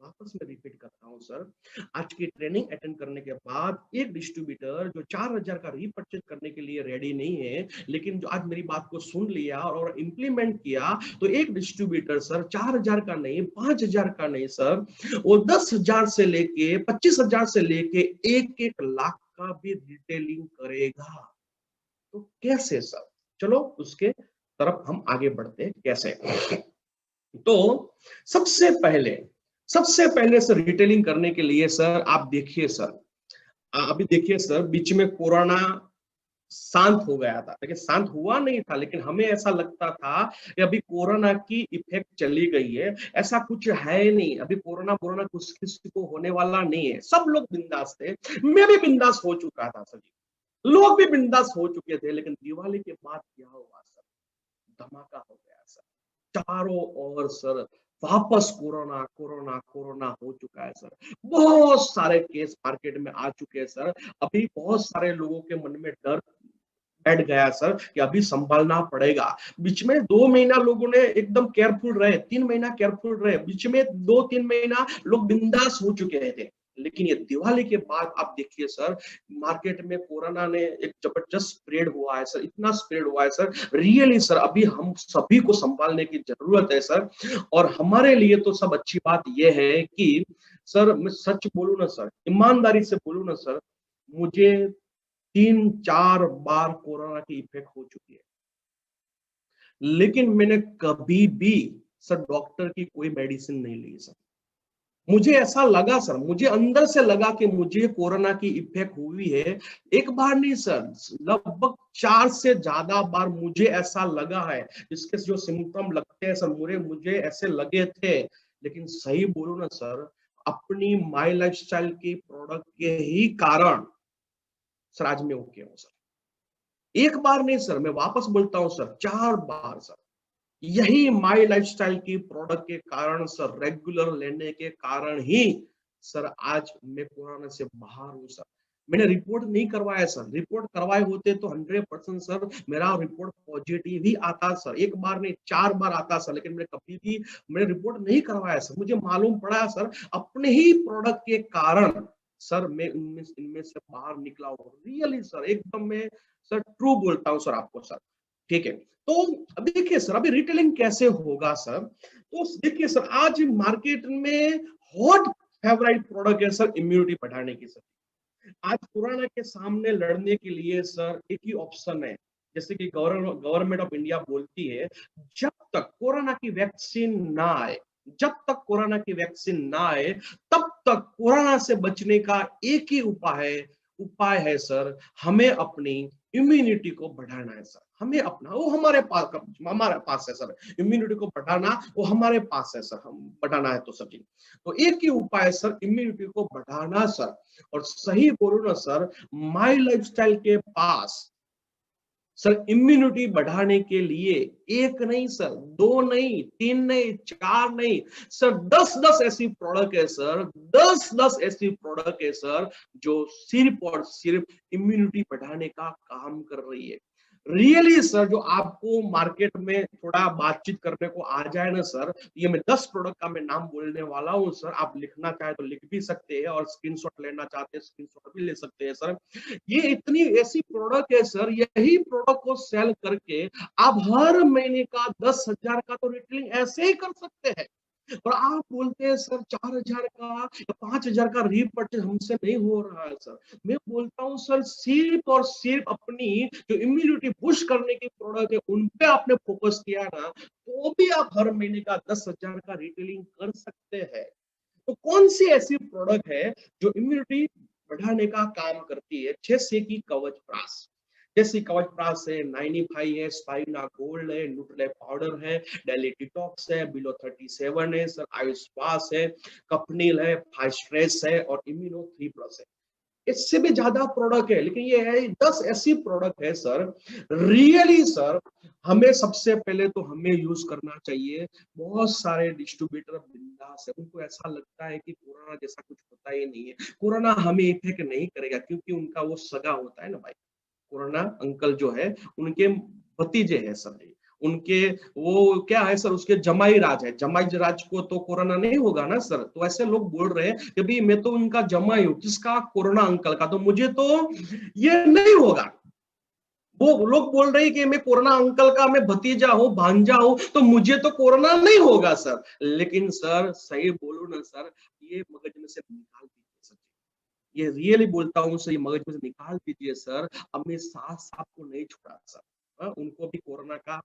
वापस मैं रिपीट करता हूं सर, आज की ट्रेनिंग अटेंड करने के बाद एक डिस्ट्रीब्यूटर जो 4,000 का रीपर्चेज करने के लिए रेडी नहीं है, लेकिन जो आज मेरी बात को सुन लिया और इम्प्लीमेंट किया, तो एक डिस्ट्रीब्यूटर सर 4,000 का नहीं, 5,000 का नहीं सर, वो 10,000 से लेके 25,000 से लेके 1-1 लाख का भी रिटेलिंग करेगा। तो कैसे सर? चलो उसके तरफ हम आगे बढ़ते हैं, कैसे? तो सबसे पहले सर रिटेलिंग करने के लिए सर आप देखिए सर, अभी देखिए सर, बीच में कोरोना शांत हो गया था, लेकिन शांत हुआ नहीं था, लेकिन हमें ऐसा लगता था कि अभी कोरोना की इफेक्ट चली गई है। ऐसा कुछ है नहीं, अभी कोरोना कुछ किसी को होने वाला नहीं है। सब लोग बिंदास थे, मैं भी बिंदास हो चुका था सर, लोग भी बिंदास हो चुके थे। लेकिन दिवाली के बाद क्या हुआ सर? धमाका हो गया सर, चारों ओर सर वापस कोरोना कोरोना कोरोना हो चुका है सर। बहुत सारे केस मार्केट में आ चुके हैं सर। अभी बहुत सारे लोगों के मन में डर बैठ गया सर कि अभी संभालना पड़ेगा। बीच में 2 महीना लोगों ने एकदम केयरफुल रहे, 3 महीना केयरफुल रहे, बीच में 2-3 महीना लोग बिंदास हो चुके थे। लेकिन ये दिवाली के बाद आप देखिए सर, मार्केट में कोरोना ने एक जबरदस्त स्प्रेड हुआ है सर, इतना स्प्रेड हुआ है सर, रियली सर अभी हम सभी को संभालने की जरूरत है सर। और हमारे लिए तो सब अच्छी बात यह है कि सर, मैं सच बोलूं ना सर, ईमानदारी से बोलूं ना सर, मुझे 3-4 बार कोरोना की इफेक्ट हो चुकी है, लेकिन मैंने कभी भी सर डॉक्टर की कोई मेडिसिन नहीं ली सर। मुझे ऐसा लगा सर, मुझे अंदर से लगा कि मुझे कोरोना की इफेक्ट हुई है। एक बार नहीं सर, लगभग 4 से ज्यादा बार मुझे ऐसा लगा है। इसके जो सिम्टम लगते हैं सर, मुझे ऐसे लगे थे। लेकिन सही बोलूं ना सर, अपनी माई लाइफस्टाइल की प्रोडक्ट के ही कारण सर आज मैं ओके हूं सर। एक बार नहीं सर, मैं वापस बोलता हूं सर, 4 बार सर। यही माई लाइफस्टाइल की प्रोडक्ट के कारण सर, रेगुलर लेने के कारण ही सर आज मैं कोरोना से बाहर हूं सर। मैंने रिपोर्ट नहीं करवाया सर, रिपोर्ट करवाए होते तो 100% सर मेरा रिपोर्ट पॉजिटिव ही आता सर। एक बार नहीं 4 बार आता सर, लेकिन मैंने रिपोर्ट नहीं करवाया सर। मुझे मालूम पड़ा सर अपने ही प्रोडक्ट के कारण सर मैं इनमें से बाहर निकला हूँ। रियली सर एकदम मैं सर ट्रू बोलता हूँ सर आपको सर। ठीक है, तो अब देखिए सर अभी रिटेलिंग कैसे होगा सर। तो देखिए सर आज मार्केट में हॉट फेवरेट प्रोडक्ट है सर इम्यूनिटी बढ़ाने की सर। आज कोरोना के सामने लड़ने के लिए सर एक ही ऑप्शन है, जैसे कि गवर्नमेंट ऑफ इंडिया बोलती है, जब तक कोरोना की वैक्सीन ना आए, जब तक कोरोना की वैक्सीन ना आए तब तक कोरोना से बचने का एक ही उपाय है सर, हमें अपनी इम्यूनिटी को बढ़ाना है सर। हमें अपना वो हमारे पास है सर, इम्यूनिटी को बढ़ाना वो हमारे पास है सर। हम बढ़ाना है तो सभी, तो एक ही उपाय है सर इम्यूनिटी को बढ़ाना सर। और सही बोलूं ना सर, माई लाइफस्टाइल के पास सर इम्यूनिटी बढ़ाने के लिए एक नहीं सर, 2 नहीं, 3 नहीं, 4 नहीं सर, 10 ऐसी प्रोडक्ट है सर, 10 ऐसी प्रोडक्ट है सर जो सिर्फ और सिर्फ इम्यूनिटी बढ़ाने का काम कर रही है। रियली सर जो आपको मार्केट में थोड़ा बातचीत करने को आ जाए ना सर, ये मैं 10 प्रोडक्ट का मैं नाम बोलने वाला हूँ सर। आप लिखना चाहे तो लिख भी सकते हैं और स्क्रीनशॉट लेना चाहते हैं स्क्रीनशॉट भी ले सकते हैं सर। ये इतनी ऐसी प्रोडक्ट है सर, यही प्रोडक्ट को सेल करके आप हर महीने का 10,000 का तो रिटेलिंग ऐसे ही कर सकते हैं। और आप बोलते हैं सर 4,000 का या 5,000 का रीपर्चेज हमसे नहीं हो रहा है सर। मैं बोलता हूं सर सिर्फ और सिर्फ अपनी जो इम्यूनिटी पुश करने की प्रोडक्ट है उन पे आपने फोकस किया ना, तो भी आप हर महीने का 10,000 का रिटेलिंग कर सकते हैं। तो कौन सी ऐसी प्रोडक्ट है जो इम्यूनिटी बढ़ाने का काम करती है? जैसे कि कवच प्रास, जैसे कवच प्रास है, 95 है, स्पाइना गोल्ड है, न्यूट्रल पाउडर है, डेली डिटॉक्स है, बिलो 37 है सर, आयुष्वास है, कपनील है, फाइस्ट्रेस है और इम्यूनो 3+ है। इससे भी ज्यादा प्रोडक्ट है, लेकिन ये है 10 ऐसी प्रोडक्ट है सर। रियली सर हमें सबसे पहले तो हमें यूज करना चाहिए। बहुत सारे डिस्ट्रीब्यूटर बिंदास है, उनको ऐसा लगता है कि कोरोना जैसा कुछ होता ही नहीं है, कोरोना हमें इफेक्ट नहीं करेगा, क्योंकि उनका वो सगा होता है ना भाई। कोरोना अंकल जो है उनके भतीजे है सर, उनके वो क्या है सर, उसके जमाई राज है, जमाई राज को तो कोरोना नहीं होगा ना सर। तो ऐसे लोग बोल रहे हैं कि भाई मैं तो उनका जमाई हूँ, किसका? कोरोना अंकल का, तो मुझे तो ये नहीं होगा। वो लोग बोल रहे हैं कि मैं कोरोना अंकल का मैं भतीजा हूँ, भांजा हूँ, तो मुझे तो कोरोना नहीं होगा सर। लेकिन सर सही बोलू ना सर, ये मगज में से निकाल दीजिए सर, ये रियली बोलता हूँ सर, ये मगज में से निकाल दीजिए सर। अमित शाह साहब को नहीं छोड़ा सर, उनको भी कोरोना का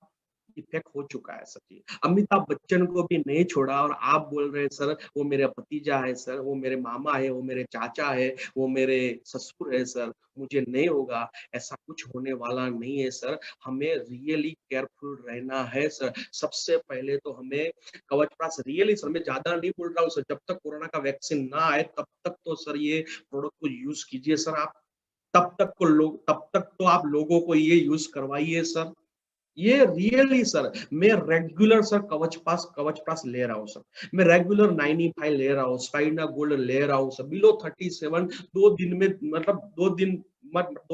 इफेक्ट हो चुका है सर जी। अमिताभ बच्चन को भी नहीं छोड़ा, और आप बोल रहे हैं सर वो मेरा भतीजा है सर, वो मेरे मामा है, वो मेरे चाचा है, वो मेरे ससुर है सर, मुझे नहीं होगा। ऐसा कुछ होने वाला नहीं है सर। हमें रियली केयरफुल रहना है सर। सबसे पहले तो हमें कवच प्रास, रियली सर मैं ज्यादा नहीं बोल रहा हूँ सर, जब तक कोरोना का वैक्सीन ना आए तब तक तो सर ये प्रोडक्ट को यूज कीजिए सर आप। तब तक तो आप लोगों को ये यूज करवाइए सर। ये रियली सर मैं रेगुलर सर कवच पास ले रहा हूँ सर। मैं रेगुलर 95 ले रहा हूँ, स्पाइना गोल्ड ले रहा हूँ सर, बिलो 37 2 दिन में, मतलब 2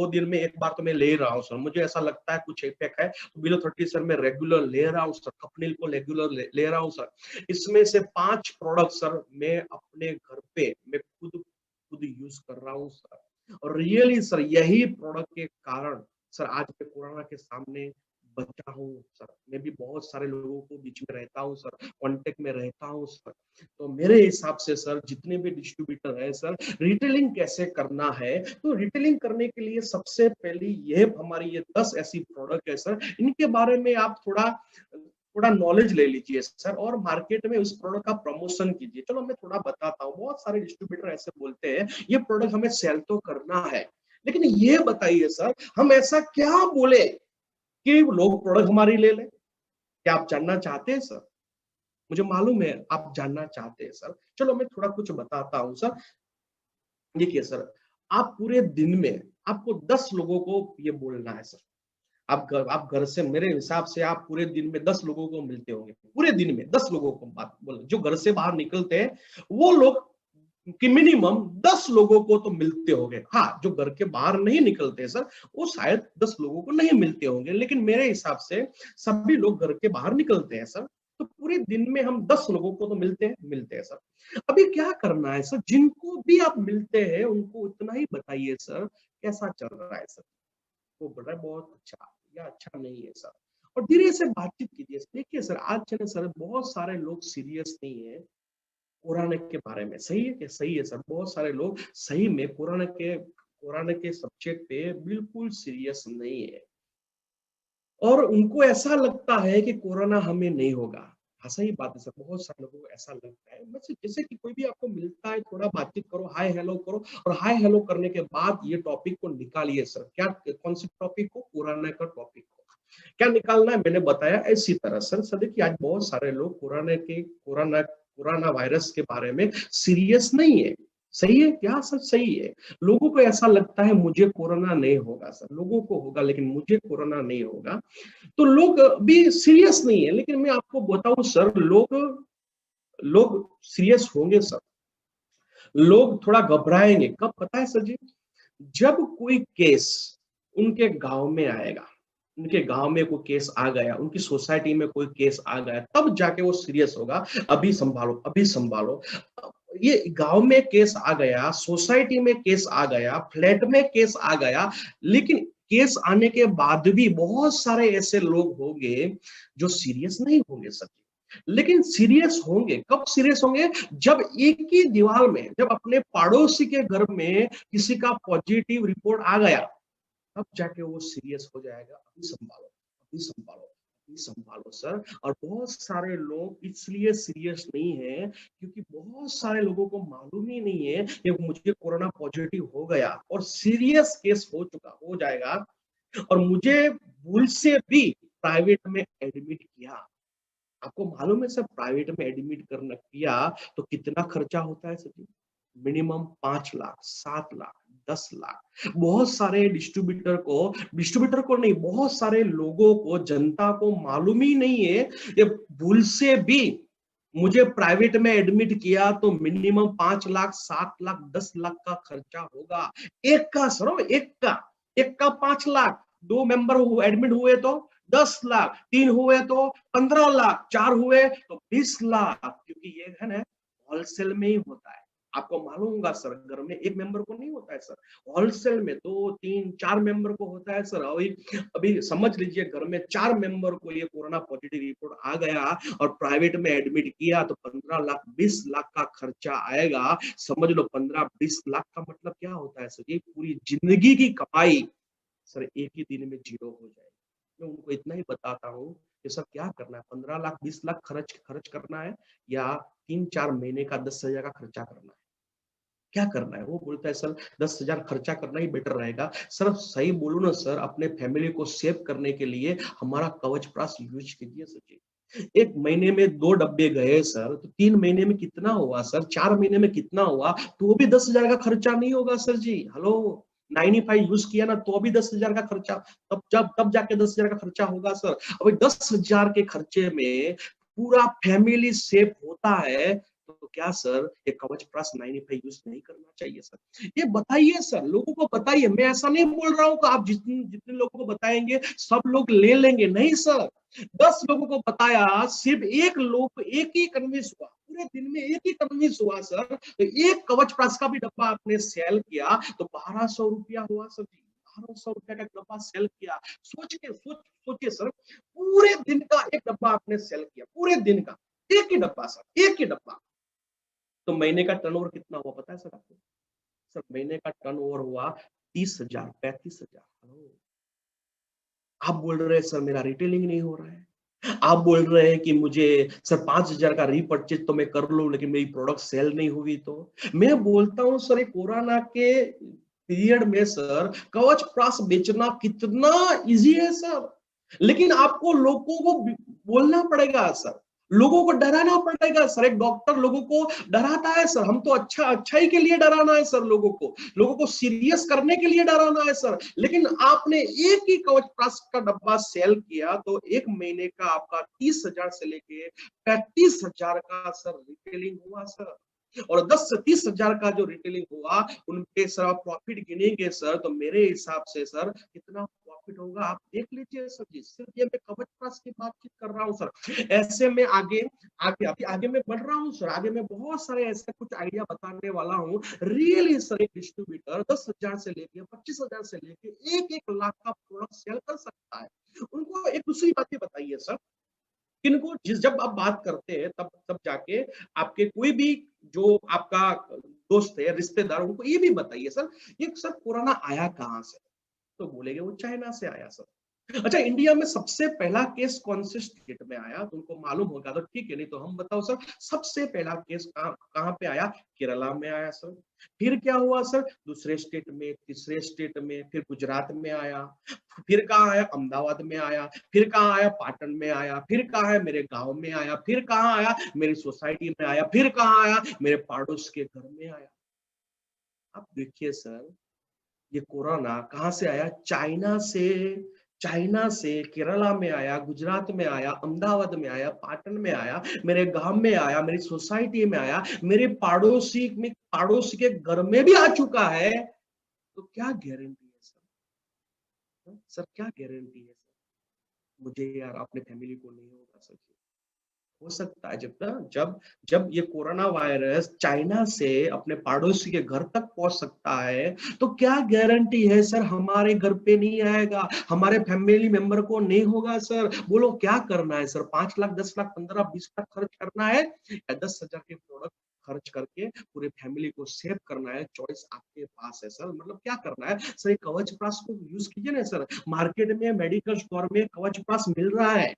दिन में एक बार तो मैं ले रहा हूँ सर। मुझे ऐसा लगता है कुछ इफेक्ट है तो बिलो 30 सर मैं रेगुलर ले रहा हूँ सर। कपनील को रेगुलर ले रहा हूँ सर। इसमें से 5 प्रोडक्ट सर मैं अपने घर पे मैं खुद यूज कर रहा हूँ सर। और रियली सर यही प्रोडक्ट के कारण सर आज मैं कोरोना के सामने बचा हूँ सर। मैं भी बहुत सारे लोगों को बीच में रहता हूँ सर, कांटेक्ट में रहता हूँ सर। तो मेरे हिसाब से सर जितने भी डिस्ट्रीब्यूटर है सर, रिटेलिंग कैसे करना है, तो रिटेलिंग करने के लिए सबसे पहली ये हमारी ये 10 ऐसी प्रोडक्ट है सर, इनके बारे में आप थोड़ा नॉलेज ले लीजिए सर, और मार्केट में उस प्रोडक्ट का प्रमोशन कीजिए। चलो मैं थोड़ा बताता हूँ। बहुत सारे डिस्ट्रीब्यूटर ऐसे बोलते हैं ये प्रोडक्ट हमें सेल तो करना है, लेकिन ये बताइए सर हम ऐसा क्या बोले कि लोग प्रोडक्ट हमारी ले लें? क्या आप जानना चाहते हैं सर? मुझे मालूम है आप जानना चाहते हैं सर। चलो मैं थोड़ा कुछ बताता हूँ सर। देखिए सर, आप पूरे दिन में आपको 10 लोगों को ये बोलना है सर। आप घर से, मेरे हिसाब से आप पूरे दिन में 10 लोगों को मिलते होंगे, पूरे दिन में 10 लोगों को बात बोलो। जो घर से बाहर निकलते हैं वो लोग कि मिनिमम 10 लोगों को तो मिलते होंगे। हाँ, जो घर के बाहर नहीं निकलते सर, वो शायद 10 लोगों को नहीं मिलते होंगे, लेकिन मेरे हिसाब से सभी लोग घर के बाहर निकलते हैं सर। तो पूरे दिन में हम 10 लोगों को तो मिलते हैं सर। अभी क्या करना है सर, जिनको भी आप मिलते हैं उनको इतना ही बताइए सर कैसा चल रहा है सर। वो बोल रहा है बहुत अच्छा या अच्छा नहीं है सर, और धीरे से बातचीत कीजिए। देखिए सर, आज चले सर बहुत सारे लोग सीरियस नहीं है कोरोना के बारे में। सही है क्या? सही है सर, बहुत सारे लोग सही में कोरोना के सब्जेक्ट पे बिल्कुल सीरियस नहीं है, और उनको ऐसा लगता है कि कोरोना हमें नहीं होगा। हाँ सही बात है सर, बहुत सारे लोगों को ऐसा लगता है। बस जैसे कि कोई भी आपको मिलता है, थोड़ा बातचीत करो, हाय हेलो करो, और हाय हेलो करने के बाद ये टॉपिक को निकालिए सर। क्या, कौन सी टॉपिक को? कोरोना का टॉपिक को क्या निकालना है मैंने बताया इसी तरह सर। सर देखिए, आज बहुत सारे लोग कोरोना वायरस के बारे में सीरियस नहीं है। सही है क्या सर? सही है। लोगों को ऐसा लगता है मुझे कोरोना नहीं होगा सर, लोगों को होगा लेकिन मुझे कोरोना नहीं होगा। तो लोग भी सीरियस नहीं है, लेकिन मैं आपको बताऊं सर, लोग लोग सीरियस होंगे सर। लोग थोड़ा घबराएंगे कब पता है सर जी? जब कोई केस उनके गांव में आएगा, उनके गांव में कोई केस आ गया, उनकी सोसाइटी में कोई केस आ गया, तब जाके वो सीरियस होगा। अभी संभालो, अभी संभालो। ये गांव में केस आ गया, सोसाइटी में केस आ गया, फ्लैट में केस आ गया, लेकिन केस आने के बाद भी बहुत सारे ऐसे लोग होंगे जो सीरियस नहीं होंगे सर। लेकिन सीरियस होंगे कब? सीरियस होंगे जब एक ही दीवार में, जब अपने पड़ोसी के घर में किसी का पॉजिटिव रिपोर्ट आ गया, तब जाके वो सीरियस हो जाएगा। अभी संभालो, अभी संभालो, अभी संभालो सर। और बहुत सारे लोग इसलिए सीरियस नहीं है क्योंकि बहुत सारे लोगों को मालूम ही नहीं है कि मुझे कोरोना पॉजिटिव हो गया और सीरियस केस हो जाएगा, और मुझे भूल से भी प्राइवेट में एडमिट किया। आपको मालूम है सर, प्राइवेट में एडमिट करना किया तो कितना खर्चा होता है सर? मिनिमम 5 लाख, 7 लाख, 10 लाख। बहुत सारे डिस्ट्रीब्यूटर को नहीं, बहुत सारे लोगों को, जनता को मालूम ही नहीं है ये भूल से भी मुझे प्राइवेट में एडमिट किया तो मिनिमम 5 लाख, 7 लाख, 10 लाख का खर्चा होगा। एक का सर, एक का 5 लाख, 2 मेंबर एडमिट हुए तो 10 लाख, 3 हुए तो 15 लाख, 4 हुए तो 20 लाख, क्योंकि ये है ना होलसेल में ही होता है। आपको मालूम होगा सर, घर में एक मेंबर को नहीं होता है सर, होलसेल में 2, 3, 4 मेंबर को होता है सर। अभी समझ लीजिए, घर में 4 मेंबर को ये कोरोना पॉजिटिव रिपोर्ट आ गया और प्राइवेट में एडमिट किया तो 15 लाख, 20 लाख का खर्चा आएगा। समझ लो 15-20 लाख का मतलब क्या होता है सर? ये पूरी जिंदगी की कमाई सर एक ही दिन में जीरो हो जाएगी। मैं उनको इतना ही बताता हूँ कि सर क्या करना है, 15 लाख 20 लाख खर्च करना है या 3-4 महीने का 10,000 का खर्चा करना है? क्या करना है? वो बोलता है सर 10,000 खर्चा करना ही बेटर रहेगा। सर सही बोलूं ना सर, अपने फैमिली को सेव करने के लिए हमारा कवच प्राश यूज कीजिए सर जी। एक महीने में 2 डब्बे गए सर, तो 3 महीने में कितना हुआ सर? 4 महीने में कितना हुआ? तो वो भी 10,000 का खर्चा नहीं होगा सर जी। हेलो, 95 यूज किया ना तो अभी 10,000 का खर्चा, तब जाके 10,000 का खर्चा होगा सर। अभी 10,000 के खर्चे में पूरा फैमिली सेफ होता है, तो क्या सर ये कवच प्राश 95 यूज नहीं करना चाहिए सर? ये बताइए सर, लोगों को बताइए। मैं ऐसा नहीं बोल रहा हूँ कि आप जितने जितने लोगों को बताएंगे सब लोग ले लेंगे, नहीं सर। 10 लोगों को बताया, सिर्फ एक ही कन्विंस हुआ, पूरे दिन में एक ही कन्विंस हुआ सर, तो एक कवच प्राश का भी डब्बा आपने सेल किया तो 1200 रुपया हुआ सर जी। 1200 रुपया का डब्बा सेल किया। सोचिए सर, पूरे दिन का एक डब्बा आपने सेल किया, पूरे दिन का एक ही डब्बा सर, एक ही डब्बा। तो महीने का टर्नओवर कितना हुआ पता है सर आपको? सर महीने का टर्नओवर हुआ 30,000, 35,000। आप बोल रहे हैं सर मेरा रिटेलिंग नहीं हो रहा है। आप बोल रहे हैं कि मुझे सर 5,000 का रीपरचेज तो मैं कर लूं, लेकिन मेरी प्रोडक्ट सेल नहीं हुई। तो मैं बोलता हूं सर, कोरोना के पीरियड में सर कवच प्राश बेचना कितना इजी है सर, लेकिन आपको लोगों को बोलना पड़ेगा सर। लोगों को डराना पड़ेगा सर। एक डॉक्टर लोगों को डराता है सर, हम तो अच्छाई के लिए डराना है सर, लोगों को सीरियस करने के लिए डराना है सर। लेकिन आपने एक ही कवच प्राश का डब्बा सेल किया तो 1 महीने का आपका 30,000 से लेके 35,000 का सर रिटेलिंग हुआ सर। और 10 से 30,000 का जो रिटेलिंग हुआ उनके सर आप प्रॉफिट गिनेंगे सर, तो मेरे हिसाब से सर कितना प्रॉफिट होगा आप देख लीजिए सर जी। सिर्फ ये मैं कवच प्राश की बातचीत कर रहा हूँ सर। ऐसे में आगे आगे अभी आगे मैं बढ़ रहा हूँ सर, आगे मैं बहुत सारे ऐसे कुछ आइडिया बताने वाला हूँ। रियली सर एक डिस्ट्रीब्यूटर 10,000 से लेके 25,000 से लेके 1-1 लाख का प्रोडक्ट सेल कर सकता है। उनको एक दूसरी बात बताइए सर, किनको जब आप बात करते हैं तब तब जाके आपके कोई भी जो आपका दोस्त है, रिश्तेदार, उनको ये भी बताइए सर ये सर कोरोना आया कहाँ से, तो बोलेंगे वो चाइना से आया सर। अच्छा, इंडिया में सबसे पहला केस कौन से स्टेट में आया, तो उनको मालूम होगा तो ठीक है, नहीं तो हम बताओ सर सबसे पहला केस कहाँ पे आया? केरला में आया सर। फिर क्या हुआ सर? दूसरे स्टेट में, तीसरे स्टेट में, फिर गुजरात में आया, फिर कहाँ आया? अहमदाबाद में आया, फिर कहाँ आया? पाटन में आया, फिर कहाँ है? मेरे गांव में आया, फिर कहाँ आया? मेरी सोसाइटी में आया, फिर कहाँ आया? मेरे पड़ोस के घर में आया। अब देखिए सर ये कोरोना कहाँ से आया? चाइना से केरला में आया, गुजरात में आया, अहमदाबाद में आया, पाटन में आया, मेरे गांव में आया, मेरी सोसाइटी में आया, मेरे पड़ोसी के घर में भी आ चुका है। तो क्या गारंटी है सर? सर क्या गारंटी है सर? मुझे यार अपने फैमिली को नहीं होगा सर। हो सकता है जब जब ये कोरोना वायरस चाइना से अपने पड़ोसी के घर तक पहुंच सकता है, तो क्या गारंटी है सर हमारे घर पे नहीं आएगा, हमारे फैमिली मेंबर को नहीं होगा सर? बोलो क्या करना है सर? 5 लाख, 10 लाख, 15, 20 लाख खर्च करना है या 10,000 के प्रोडक्ट खर्च करके पूरे फैमिली को सेव करना है? चॉइस आपके पास है सर। मतलब क्या करना है सर? कवच प्राश को यूज कीजिए ना सर। मार्केट में मेडिकल स्टोर में कवच प्राश मिल रहा है।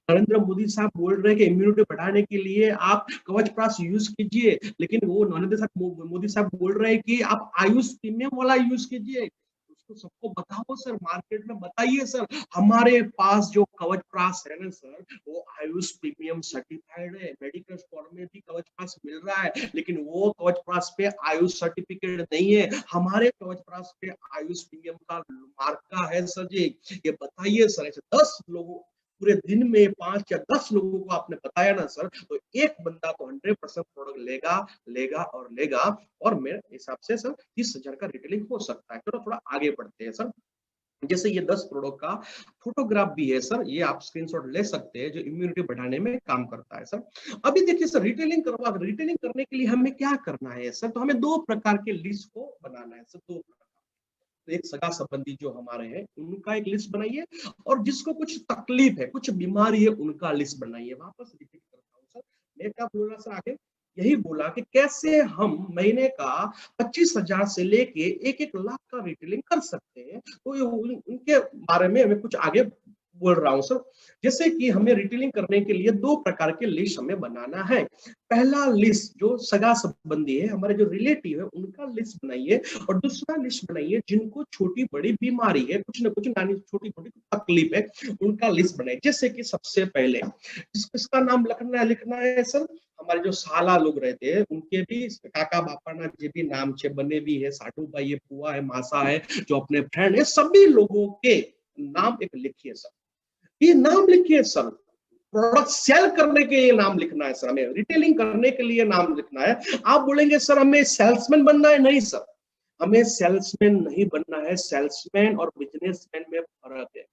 नरेंद्र मोदी साहब बोल रहे हैं कि इम्यूनिटी बढ़ाने के लिए आप कवच प्राश यूज कीजिए, लेकिन वो नरेंद्र मोदी साहब बोल रहे हैं कि आप आयुष प्रीमियम वाला यूज कीजिए। उसको सबको बताओ सर, मार्केट में बताइए सर हमारे पास जो कवच प्राश है ना सर, वो आयुष प्रीमियम सर्टिफाइड है। मेडिकल स्टोर में भी कवच प्राश मिल रहा है, लेकिन वो कवच प्राश पे आयुष सर्टिफिकेट नहीं है। हमारे कवच प्राश पे आयुष प्रीमियम का मार्का है सर जी। ये बताइए सर, ऐसे 10 लोगों पूरे दिन में 5 या 10 लोगों को आपने बताया ना सर, तो एक बंदा तो 100% प्रोडक्ट लेगा और लेगा। और मेरे हिसाब से सर 30,000 का रिटेलिंग हो सकता है। चलो थोड़ा आगे बढ़ते हैं सर। जैसे ये 10 प्रोडक्ट का फोटोग्राफ भी है सर, ये आप स्क्रीनशॉट ले सकते हैं, जो इम्यूनिटी बढ़ाने में काम करता है सर। अभी देखिए सर, रिटेलिंग करने के लिए हमें क्या करना है सर? तो हमें 2 प्रकार के लिस्ट को बनाना है सर। 2 प्रकार, तो एक सगा संबंधी जो हमारे हैं उनका एक लिस्ट बनाइए, और जिसको कुछ तकलीफ है, कुछ बीमारी है, उनका लिस्ट बनाइए। वापस रिपीट करता हूँ सर, मैं क्या बोल रहा सर आगे? यही बोला कि कैसे हम महीने का 25,000 से लेके 1-1 लाख का रिटेलिंग कर सकते हैं। तो उनके बारे में हमें कुछ आगे बोल रहा हूँ सर। जैसे कि हमें रिटेलिंग करने के लिए 2 प्रकार के लिस्ट हमें बनाना है। पहला लिस्ट जो सगा संबंधी है, हमारे जो रिलेटिव है, उनका लिस्ट बनाइए। और दूसरा लिस्ट बनाइए जिनको छोटी बड़ी बीमारी है, कुछ ना कुछ नानी छोटी मोटी तकलीफ है, उनका लिस्ट बनाइए। जैसे कि सबसे पहले इसका नाम लिखना है सर, हमारे जो साला लोग रहते हैं उनके भी काका बापा ना जे भी नाम छे बने भी है, साडू भाई है, पुआ है, मासा है, जो अपने फ्रेंड है, सभी लोगों के नाम एक लिखिए सर। ये नाम लिखिए सर। प्रोडक्ट सेल करने के लिए नाम लिखना है सर, हमें रिटेलिंग करने के लिए नाम लिखना है। आप बोलेंगे सर हमें सेल्समैन बनना है। नहीं सर, हमें सेल्समैन नहीं बनना है। सेल्समैन और बिजनेसमैन में फर्क है।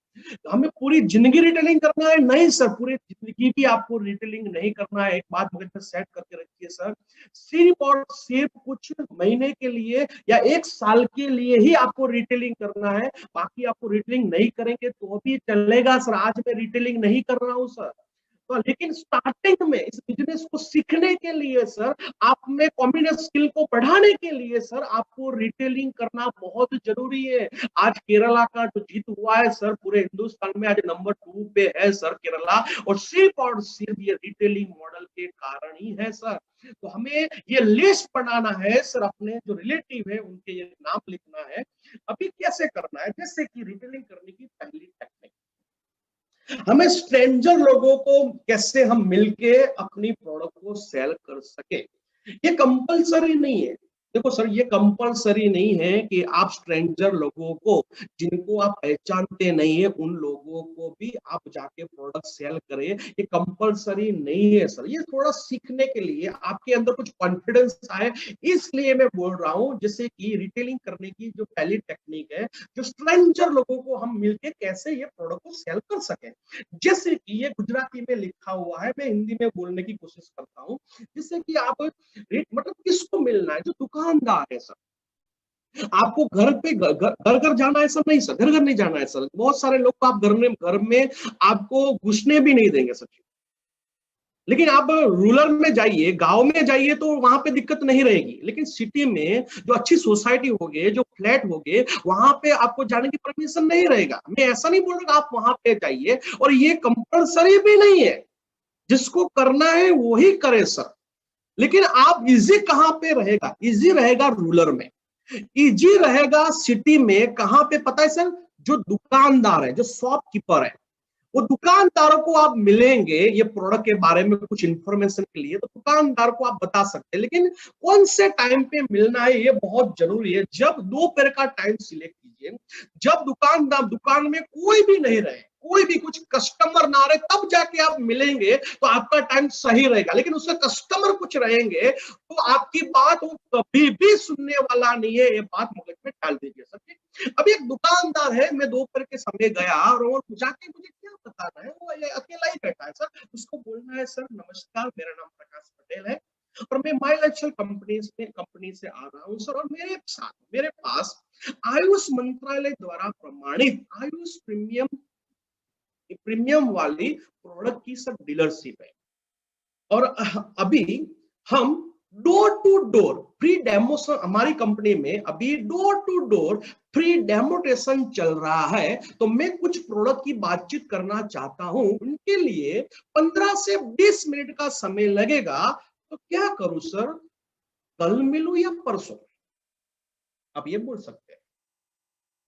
हमें पूरी जिंदगी रिटेलिंग करना है? नहीं सर, पूरी जिंदगी भी आपको रिटेलिंग नहीं करना है। एक बात मगज में सेट करके रखिए सर, सिर्फ और सिर्फ कुछ महीने के लिए या 1 साल के लिए ही आपको रिटेलिंग करना है। बाकी आपको रिटेलिंग नहीं करेंगे तो भी चलेगा सर। आज मैं रिटेलिंग नहीं कर रहा हूँ सर, तो लेकिन स्टार्टिंग में इस बिजनेस को सीखने के लिए सर, आप में कम्युनिकेशन स्किल को बढ़ाने के लिए सर, आपको रिटेलिंग करना बहुत जरूरी है। आज केरला का जो जीत हुआ है सर, पूरे हिंदुस्तान में आज नंबर 2 पे है सर केरला, और सिर्फ ये रिटेलिंग मॉडल के कारण ही है सर। तो हमें ये लिस्ट बनाना है सर, अपने जो रिलेटिव है उनके ये नाम लिखना है। अभी कैसे करना है? जैसे कि रिटेलिंग करने की पहली टेक्निक, हमें स्ट्रेंजर लोगों को कैसे हम मिलके अपनी प्रोडक्ट को सेल कर सके। ये कंपलसरी नहीं है। देखो सर, ये कंपलसरी नहीं है कि आप स्ट्रेंजर लोगों को, जिनको आप पहचानते नहीं है, उन लोगों को भी आप जाके प्रोडक्ट सेल करें। ये कंपलसरी नहीं है सर। ये थोड़ा सीखने के लिए आपके अंदर कुछ कॉन्फिडेंस आए, इसलिए मैं बोल रहा हूँ। जैसे कि रिटेलिंग करने की जो पहली टेक्निक है, जो स्ट्रेंजर लोगों को हम मिलके कैसे ये प्रोडक्ट को सेल कर सके। जैसे कि ये गुजराती में लिखा हुआ है, मैं हिंदी में बोलने की कोशिश करता हूँ। जैसे कि आप मतलब किसको मिलना है? जो दुकानदार है सर। आपको घर पे घर घर जाना है सर? नहीं सर, घर घर नहीं जाना है सर। बहुत सारे लोग को आप घर में आपको घुसने भी नहीं देंगे सर। लेकिन आप रूरल में जाइए, गांव में जाइए, तो वहां पे दिक्कत नहीं रहेगी। लेकिन सिटी में जो अच्छी सोसाइटी होगी, जो फ्लैट होंगे, वहां पे आपको जाने की परमिशन नहीं रहेगा। मैं ऐसा नहीं बोल रहा आप वहां पे जाइए, और ये कंपलसरी भी नहीं है। जिसको करना है वही करे सर। लेकिन आप इजी कहां पे रहेगा? इजी रहेगा रूरल में, इजी रहेगा सिटी में। कहां पे पता है सर? जो दुकानदार है, जो शॉपकीपर है, वो दुकानदारों को आप मिलेंगे ये प्रोडक्ट के बारे में कुछ इंफॉर्मेशन के लिए, तो दुकानदार को आप बता सकते हैं। लेकिन कौन से टाइम पे मिलना है ये बहुत जरूरी है। जब दोपहर का टाइम सिलेक्ट कीजिए, जब दुकानदार दुकान में कोई भी नहीं रहे, कोई भी कुछ कस्टमर ना रहे, तब जाके आप मिलेंगे तो आपका टाइम सही रहेगा। लेकिन उससे कस्टमर कुछ रहेंगे तो आपकी बात वो कभी भी सुनने वाला नहीं है। ये बात मगज में डाल दीजिए सर। अभी एक दुकानदार है, मैं दोपहर के समय गया और वो जाके मुझे क्या बताना है, वो अकेला ही बैठा है सर। उसको बोलना है, सर नमस्कार, मेरा नाम प्रकाश पटेल है और मैं माइल एक्सेल कंपनी से आ रहा हूँ सर। और मेरे पास आयुष मंत्रालय द्वारा प्रमाणित आयुष प्रीमियम वाली प्रोडक्ट की सब डीलरशिप है। और अभी हम डोर टू डोर फ्री डेमोशन, हमारी कंपनी में अभी डोर टू डोर फ्री डेमोटेशन चल रहा है। तो मैं कुछ प्रोडक्ट की बातचीत करना चाहता हूं, उनके लिए 15 से 20 मिनट का समय लगेगा। तो क्या करूं सर? कल मिलूं या परसों? आप ये बोल सकते हैं।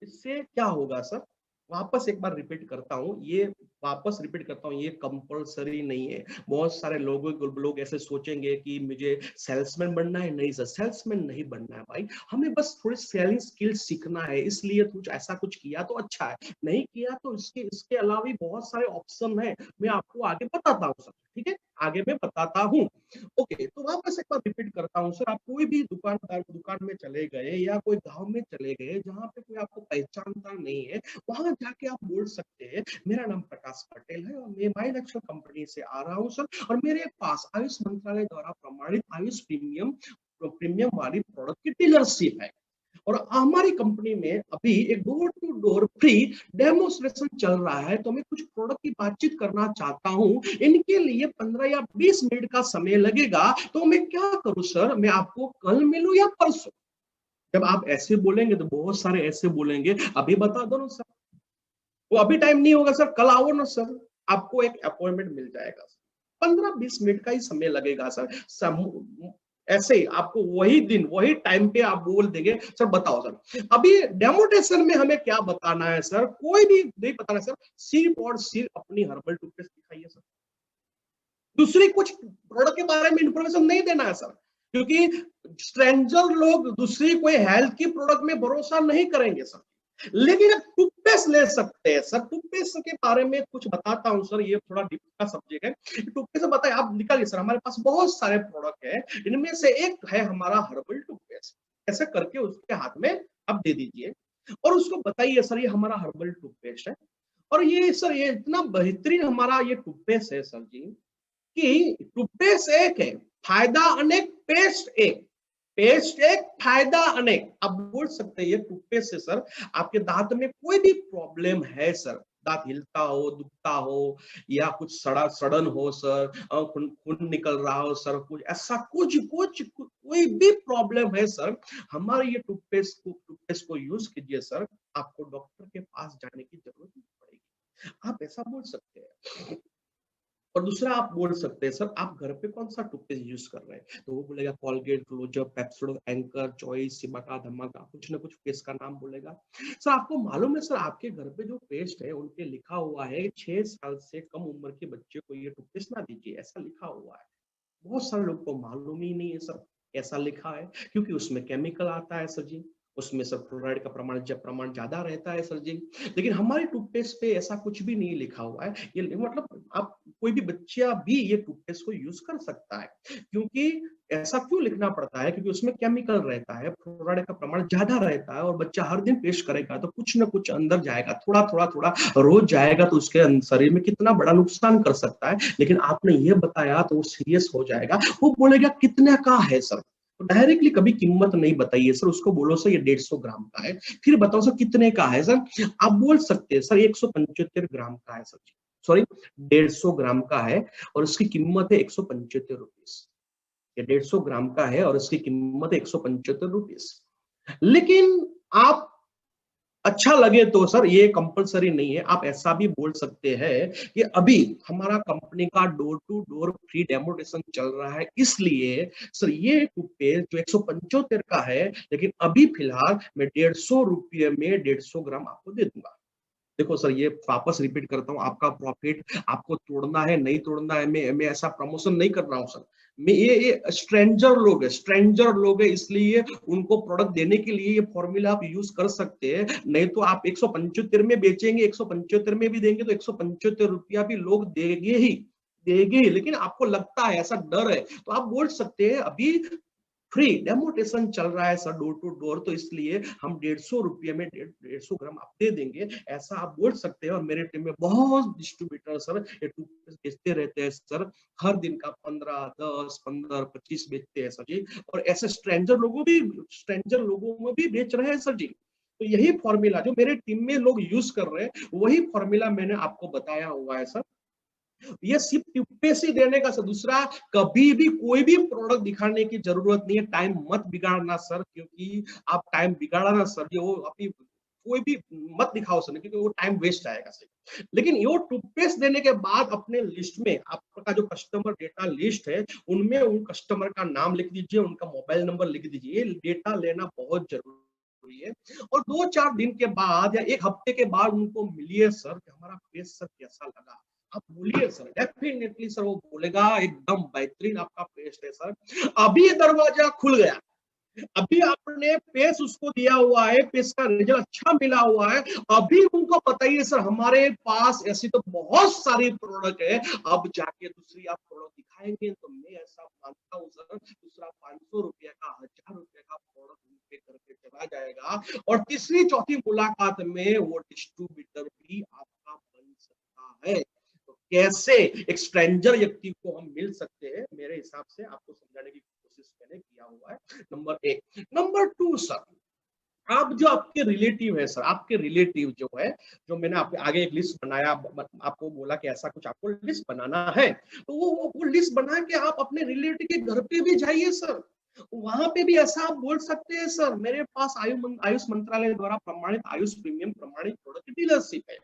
इससे क्या होगा सर? वापस एक बार रिपीट करता हूं, ये कंपलसरी नहीं है। बहुत सारे लोग ऐसे सोचेंगे कि मुझे सेल्समैन बनना है। नहीं सर, सेल्समैन नहीं बनना है भाई। हमें बस थोड़ी सेलिंग स्किल सीखना है, इसलिए कुछ ऐसा कुछ किया तो अच्छा है, नहीं किया तो इसके इसके अलावा भी बहुत सारे ऑप्शन है। मैं आपको आगे बताता हूँ सर, ठीक है? आगे मैं बताता हूँ। ओके, तो वापस एक बार रिपीट करता हूँ सर। आप कोई भी दुकान में चले गए या कोई गांव में चले गए जहां पे कोई आपको पहचानता नहीं है, वहां जाके आप बोल सकते हैं, मेरा नाम प्रकाश पटेल है और मैं माइल एक्सेल कंपनी से आ रहा हूँ सर, और मेरे पास आयुष मंत्रालय द्वारा प्रमाणित आयुष प्रीमियम वाली प्रोडक्ट की डीलरशिप है। और हमारी कंपनी में अभी एक door to door free demonstration चल रहा है। तो मैं कुछ प्रोडक्ट की बातचीत करना चाहता हूं, इनके लिए 15 या 20 मिनट का समय लगेगा। तो मैं क्या करूं सर? मैं आपको कल मिलूं या परसों? जब आप ऐसे बोलेंगे तो बहुत सारे ऐसे बोलेंगे, अभी बता दो ना सर। वो अभी टाइम नहीं होगा सर, कल आओ ना सर। आपको एक अपॉइंटमेंट मिल जाएगा। 15-20 मिनट का ही समय लगेगा सर। ऐसे ही आपको वही दिन वही टाइम पे आप बोल देंगे, सर बताओ सर अभी डेमोटेशन में हमें क्या बताना है सर? कोई भी नहीं बताना सर। सिर्फ और सिर्फ अपनी हर्बल टूथपेस्ट दिखाइए सर। दूसरी कुछ प्रोडक्ट के बारे में इंफॉर्मेशन नहीं देना है सर, क्योंकि स्ट्रेंजर लोग दूसरी कोई हेल्थ की प्रोडक्ट में भरोसा नहीं करेंगे सर। लेकिन टूथपेस्ट ले सकते हैं सर। टूथपेस्ट के बारे में कुछ बताता हूं सर, ये थोड़ा डीप का सब्जेक्ट है। टूथपेस्ट बताइए, आप निकालिए सर। हमारे पास बहुत सारे प्रोडक्ट है, इनमें से एक है हमारा हर्बल टूथपेस्ट। ऐसे करके उसके हाथ में आप दे दीजिए और उसको बताइए, सर ये हमारा हर्बल टूथपेस्ट है। और ये सर, ये इतना बेहतरीन हमारा ये टूथपेस्ट है सर जी, कि टूथपेस्ट एक है, फायदा अनेक, पेस्ट एक फायदा अनेक। आप बोल सकते हैं ये टूथपेस्ट से सर आपके दांत में कोई भी प्रॉब्लम है सर, दांत हिलता हो, दुखता हो, या कुछ सड़न हो सर, खून खून निकल रहा हो सर, कुछ ऐसा कोई भी प्रॉब्लम है सर, हमारे ये टूथपेस्ट को यूज कीजिए सर। आपको डॉक्टर के पास जाने की जरूरत नहीं पड़ेगी। आप ऐसा बोल सकते हैं। और दूसरा आप बोल सकते हैं सर आप घर पे कौन सा टूथपेस्ट यूज कर रहे हैं, तो वो बोलेगा Colgate, Closeup, Pepsodent, Anchor, Choice, Cibaca, धमाका, कुछ ना कुछ पेस्ट का नाम बोलेगा। सर आपको मालूम है सर आपके घर पे जो पेस्ट है उनपे लिखा हुआ है 6 साल से कम उम्र के बच्चे को ये टूथपेस्ट ना दीजिए, ऐसा लिखा हुआ है। बहुत सारे लोग को मालूम ही नहीं है सर ऐसा लिखा है, क्योंकि उसमें केमिकल आता है सर जी, उसमें सर फ्लोराइड का प्रमाण ज्यादा रहता है सर जी। लेकिन हमारे टूथपेस्ट पे ऐसा कुछ भी नहीं लिखा हुआ है, ये मतलब आप कोई भी बच्चा भी ये टूथपेस्ट को यूज कर सकता है। क्योंकि ऐसा क्यों लिखना पड़ता है, क्योंकि उसमें केमिकल रहता है, फ्लोराइड का प्रमाण ज्यादा रहता है, और बच्चा हर दिन पेस्ट करेगा तो कुछ ना कुछ अंदर जाएगा, थोड़ा थोड़ा थोड़ा रोज जाएगा, तो उसके शरीर में कितना बड़ा नुकसान कर सकता है। लेकिन आपने ये बताया तो वो सीरियस हो जाएगा, वो बोलेगा कितने का है सर, तो डायरेक्टली कभी कीमत नहीं बताइए सर, उसको बोलो सर ये 150 ग्राम का है, फिर बताओ सर कितने का है सर, आप बोल सकते हैं सर 175 ग्राम का है सर, सॉरी 150 ग्राम का है और उसकी कीमत है 175 रुपीस। ये 150 ग्राम का है और इसकी कीमत है 175 रुपीस। लेकिन आप अच्छा लगे तो सर ये कंपलसरी नहीं है, आप ऐसा भी बोल सकते हैं कि अभी हमारा कंपनी का door to door free demonstration चल रहा है, इसलिए सर ये टूथपेस्ट जो 175 का है, लेकिन अभी फिलहाल मैं 150 रुपये में 150 ग्राम आपको दे दूंगा। देखो सर ये वापस रिपीट करता हूँ, आपका प्रॉफिट आपको तोड़ना है नहीं तोड़ना है, मैं ऐसा प्रमोशन नहीं कर रहा हूँ सर। मैं ये स्ट्रेंजर लोग है, इसलिए उनको प्रोडक्ट देने के लिए ये फॉर्मूला आप यूज कर सकते हैं। नहीं तो आप 175 में बेचेंगे, 175 में भी देंगे तो 175 रुपया भी लोग देंगे ही। लेकिन आपको लगता है ऐसा डर है, तो आप बोल सकते हैं अभी फ्री डेमोस्ट्रेशन चल रहा है सर डोर टू डोर, तो इसलिए हम 150 रुपये में 150 ग्राम आप दे देंगे, ऐसा आप बोल सकते हैं। और मेरे टीम में बहुत डिस्ट्रीब्यूटर सर ये टूथपेस्ट बेचते रहते हैं सर, हर दिन का 15, 10, 15, 25 बेचते हैं सर जी। और ऐसे स्ट्रेंजर लोगों में भी बेच रहे हैं सर जी। तो यही फॉर्मूला जो मेरे टीम में लोग यूज कर रहे हैं, वही फॉर्मूला मैंने आपको बताया हुआ है सर। ये सिर्फ टिप्पे देने का सर, दूसरा कभी भी कोई भी प्रोडक्ट दिखाने की जरूरत नहीं है। टाइम मत बिगाड़ना सर, क्योंकि आप टाइम बिगाड़ा ना सर, ये वो अपनी कोई भी मत दिखाओ सर, क्योंकि वो टाइम वेस्ट जाएगा सर। लेकिन ये टूथपेस्ट देने के बाद अपने लिस्ट में आपका जो कस्टमर डेटा लिस्ट है, उनमें उन कस्टमर का नाम लिख दीजिए, उनका मोबाइल नंबर लिख दीजिए। ये डेटा लेना बहुत जरूरी है। और 2-4 दिन के बाद या 1 हफ्ते के बाद उनको मिलिए सर कि हमारा पेस्ट सर कैसा लगा। आप बोलिए सर, डेफिनेटली सर वो बोलेगा एकदम बेहतरीन आपका पेस्ट है सर। अभी दरवाजा खुल गया, अभी आपने पेस्ट उसको दिया हुआ है, पेस्ट का रिजल्ट अच्छा मिला हुआ है, अभी उनको बताइए सर हमारे पास ऐसी तो बहुत सारी प्रोडक्ट है। अब जाके दूसरी आप प्रोडक्ट दिखाएंगे तो मैं ऐसा मानता हूँ सर दूसरा 500 रुपये का, 1000 रुपये का प्रोडक्ट उनके करके चला जाएगा। और तीसरी चौथी मुलाकात में वो डिस्ट्रीब्यूटर भी आपका बन सकता है। तो कैसे एक स्ट्रेंजर व्यक्ति को हम मिल सकते हैं, मेरे हिसाब से आपको समझाने की कोशिश मैंने किया हुआ है, नंबर 1। नंबर 2 सर, आप जो आपके रिलेटिव है सर, आपके रिलेटिव जो है, जो मैंने आपके आगे एक लिस्ट बनाया, आपको बोला कि ऐसा कुछ आपको लिस्ट बनाना है, तो वो लिस्ट बना के आप अपने रिलेटिव के घर पे भी जाइए सर। वहां पे भी ऐसा आप बोल सकते हैं सर मेरे पास आयुष मंत्रालय द्वारा प्रमाणित आयुष प्रीमियम प्रमाणित प्रोडक्ट डीलरशिप है।